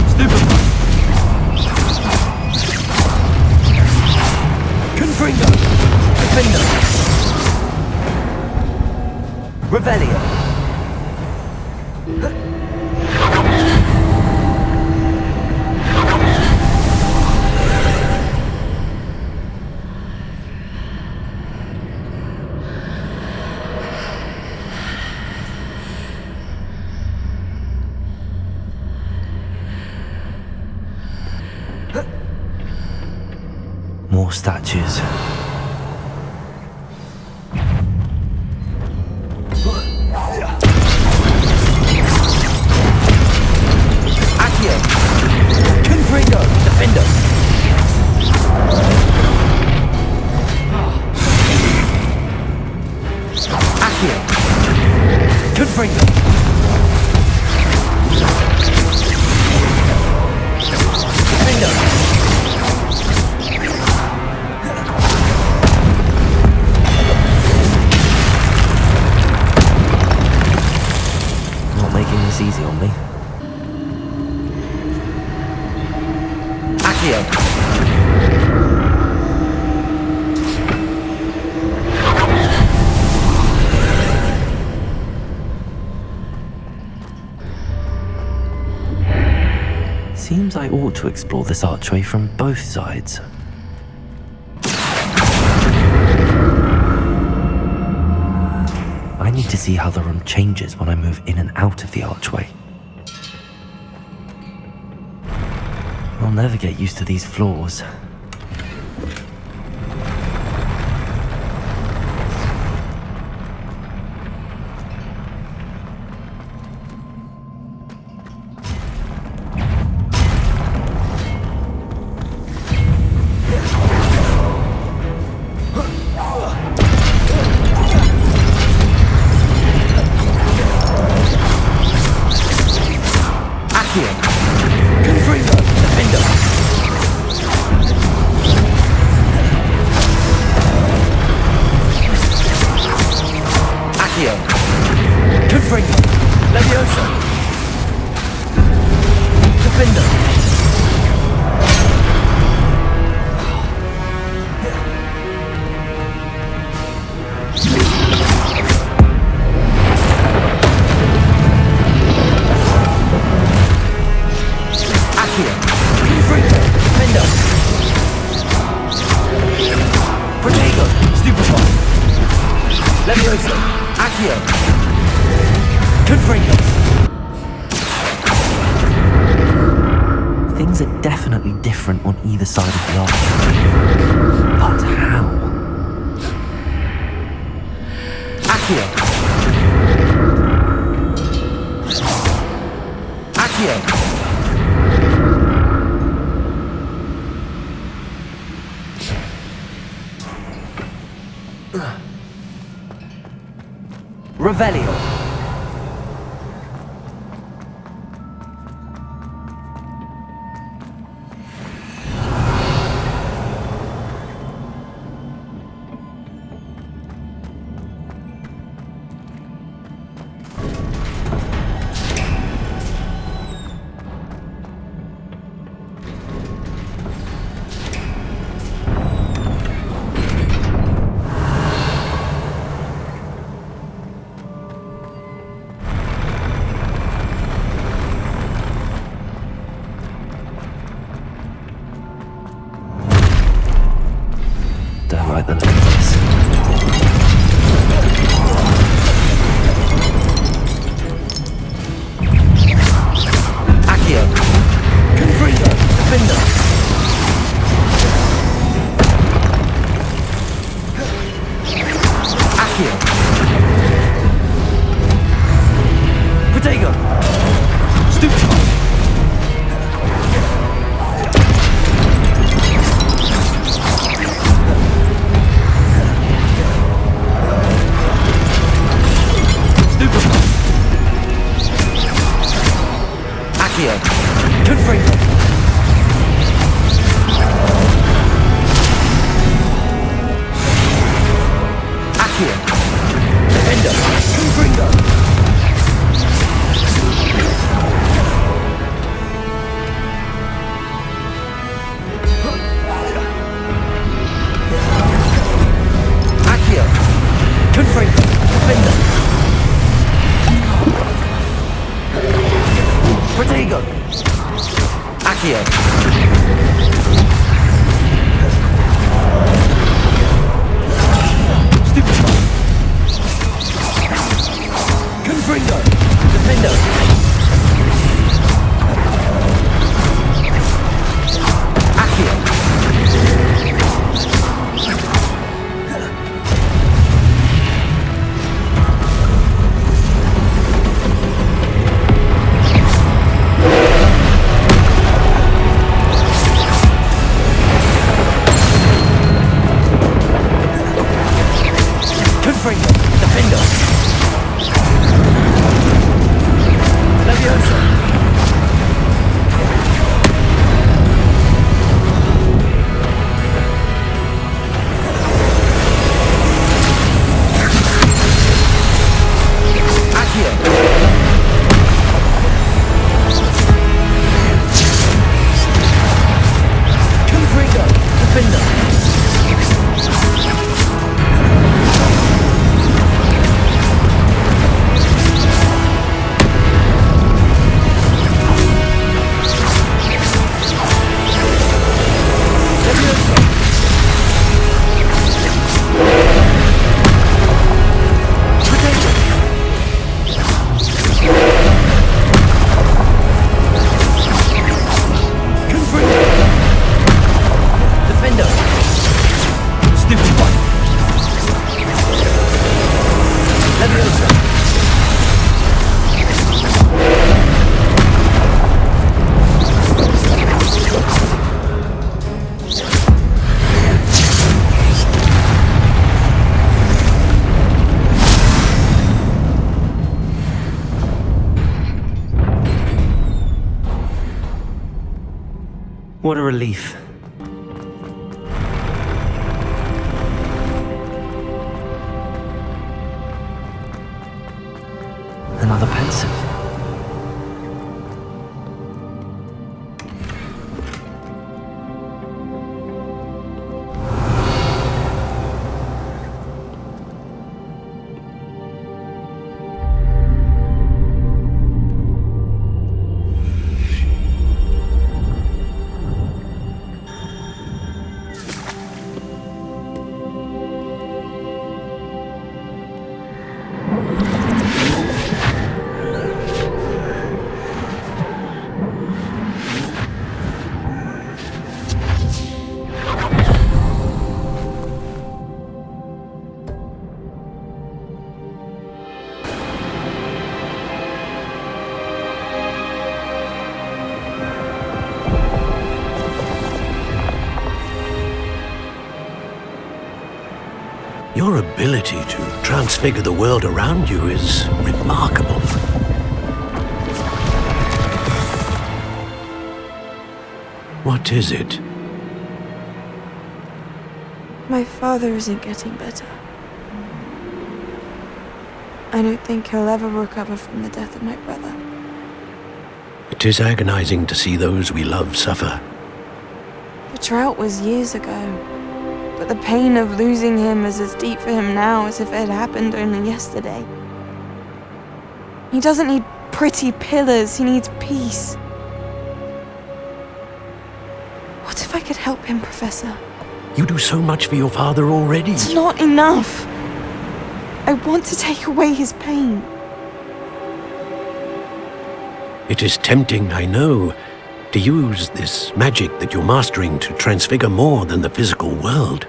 Stupefy! Confringo! Defender! Revelio! More statues. Accio! Confringo! Defender! Accio! Confringo! Defender! Making this easy on me. Accio! Seems I ought to explore this archway from both sides. I need to see how the room changes when I move in and out of the archway. I'll never get used to these floors. Things are definitely different on either side of the arch. But how? Accio! Accio! Revelio! Don't like the look of this. Accio! Confringo! Defender! Accio! Protego! Stupefy! Accio! Confringo! What a relief. Another pensive. Your ability to transfigure the world around you is remarkable. What is it? My father isn't getting better. I don't think he'll ever recover from the death of my brother. It is agonizing to see those we love suffer. The drought was years ago, but the pain of losing him is as deep for him now as if it had happened only yesterday. He doesn't need pretty pillars, he needs peace. What if I could help him, Professor? You do so much for your father already. It's not enough. I want to take away his pain. It is tempting, I know, to use this magic that you're mastering to transfigure more than the physical world.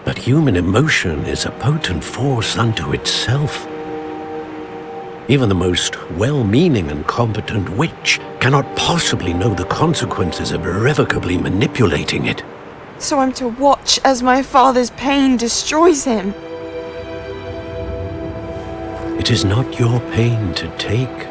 But human emotion is a potent force unto itself. Even the most well-meaning and competent witch cannot possibly know the consequences of irrevocably manipulating it. So I'm to watch as my father's pain destroys him. It is not your pain to take.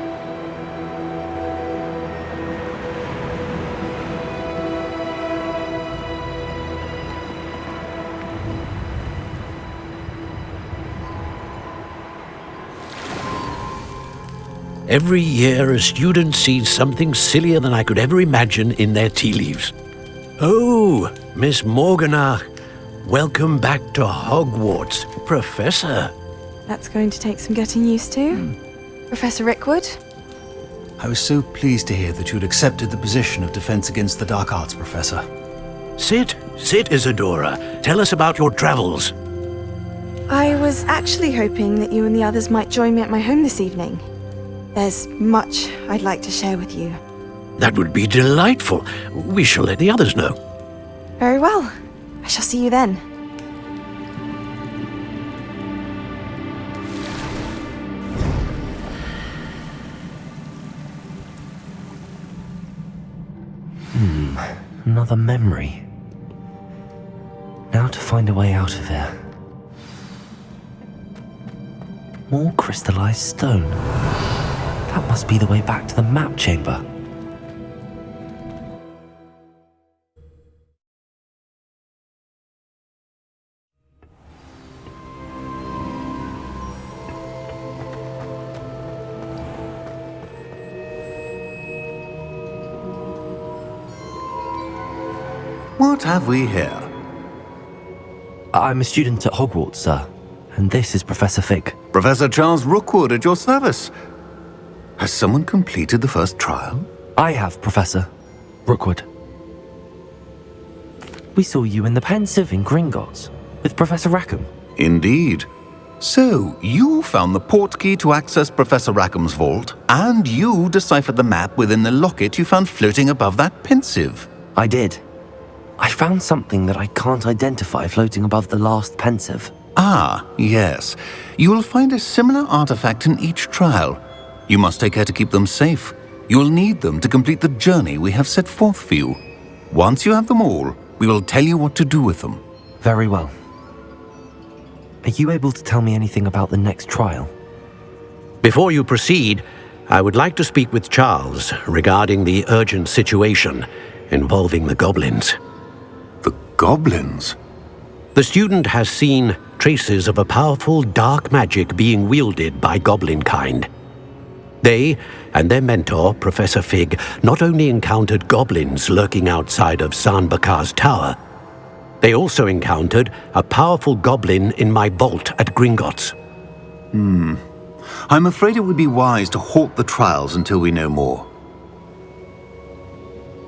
Every year, a student sees something sillier than I could ever imagine in their tea leaves. Oh, Miss Morganach, welcome back to Hogwarts, Professor. That's going to take some getting used to. Professor Rickwood? I was so pleased to hear that you'd accepted the position of Defense Against the Dark Arts, Professor. Sit, Isadora. Tell us about your travels. I was actually hoping that you and the others might join me at my home this evening. There's much I'd like to share with you. That would be delightful. We shall let the others know. Very well. I shall see you then. Another memory. Now to find a way out of here. More crystallized stone. That must be the way back to the map chamber. What have we here? I'm a student at Hogwarts, sir. And this is Professor Fig. Professor Charles Rookwood at your service. Has someone completed the first trial? I have, Professor Rookwood. We saw you in the Pensive in Gringots, with Professor Rackham. Indeed. So, you found the portkey to access Professor Rackham's vault, and you deciphered the map within the locket you found floating above that Pensive. I did. I found something that I can't identify floating above the last Pensive. Ah, yes. You will find a similar artifact in each trial. You must take care to keep them safe. You will need them to complete the journey we have set forth for you. Once you have them all, we will tell you what to do with them. Very well. Are you able to tell me anything about the next trial? Before you proceed, I would like to speak with Charles regarding the urgent situation involving the goblins. The goblins? The student has seen traces of a powerful dark magic being wielded by goblin kind. They and their mentor, Professor Fig, not only encountered goblins lurking outside of Sanbakar's tower, they also encountered a powerful goblin in my vault at Gringots. I'm afraid it would be wise to halt the trials until we know more.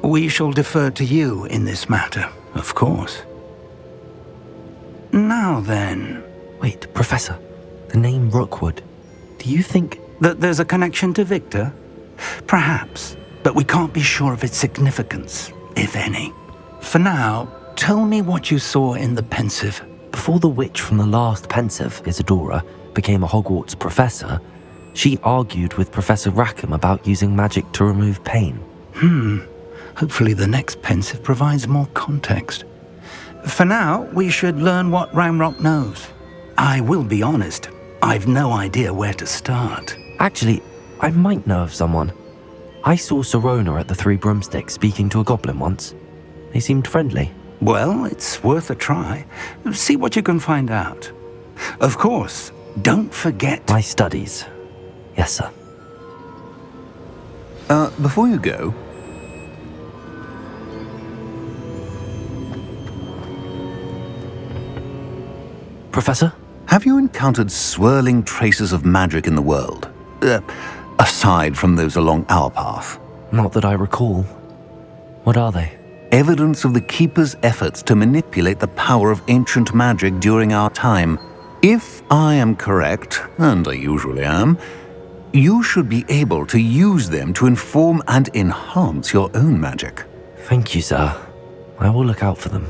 We shall defer to you in this matter, of course. Now then... Wait, Professor. The name Rookwood. Do you think... that there's a connection to Victor? Perhaps, but we can't be sure of its significance, if any. For now, tell me what you saw in the Pensive. Before the witch from the last Pensive, Isadora, became a Hogwarts professor, she argued with Professor Rackham about using magic to remove pain. Hopefully the next Pensive provides more context. For now, we should learn what Ramrock knows. I will be honest, I've no idea where to start. Actually, I might know of someone. I saw Sirona at the Three Broomsticks speaking to a goblin once. They seemed friendly. Well, it's worth a try. See what you can find out. Of course, don't forget... my studies. Yes, sir. Before you go... Professor? Have you encountered swirling traces of magic in the world? Aside from those along our path? Not that I recall. What are they? Evidence of the Keeper's efforts to manipulate the power of ancient magic during our time. If I am correct, and I usually am, you should be able to use them to inform and enhance your own magic. Thank you, sir. I will look out for them.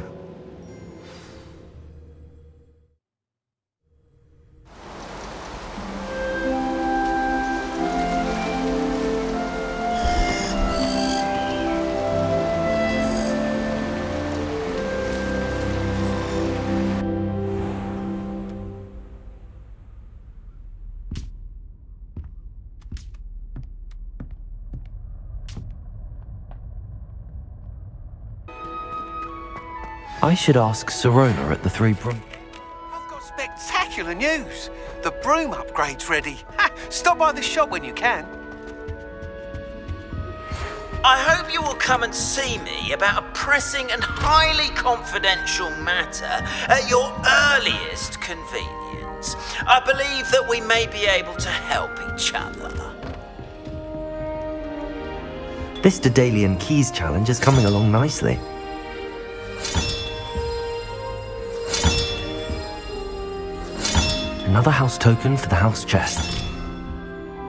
I should ask Sirona at the Three Broom. I've got spectacular news. The broom upgrade's ready. Stop by the shop when you can. I hope you will come and see me about a pressing and highly confidential matter at your earliest convenience. I believe that we may be able to help each other. This Daedalian Keys challenge is coming along nicely. Another house token for the house chest.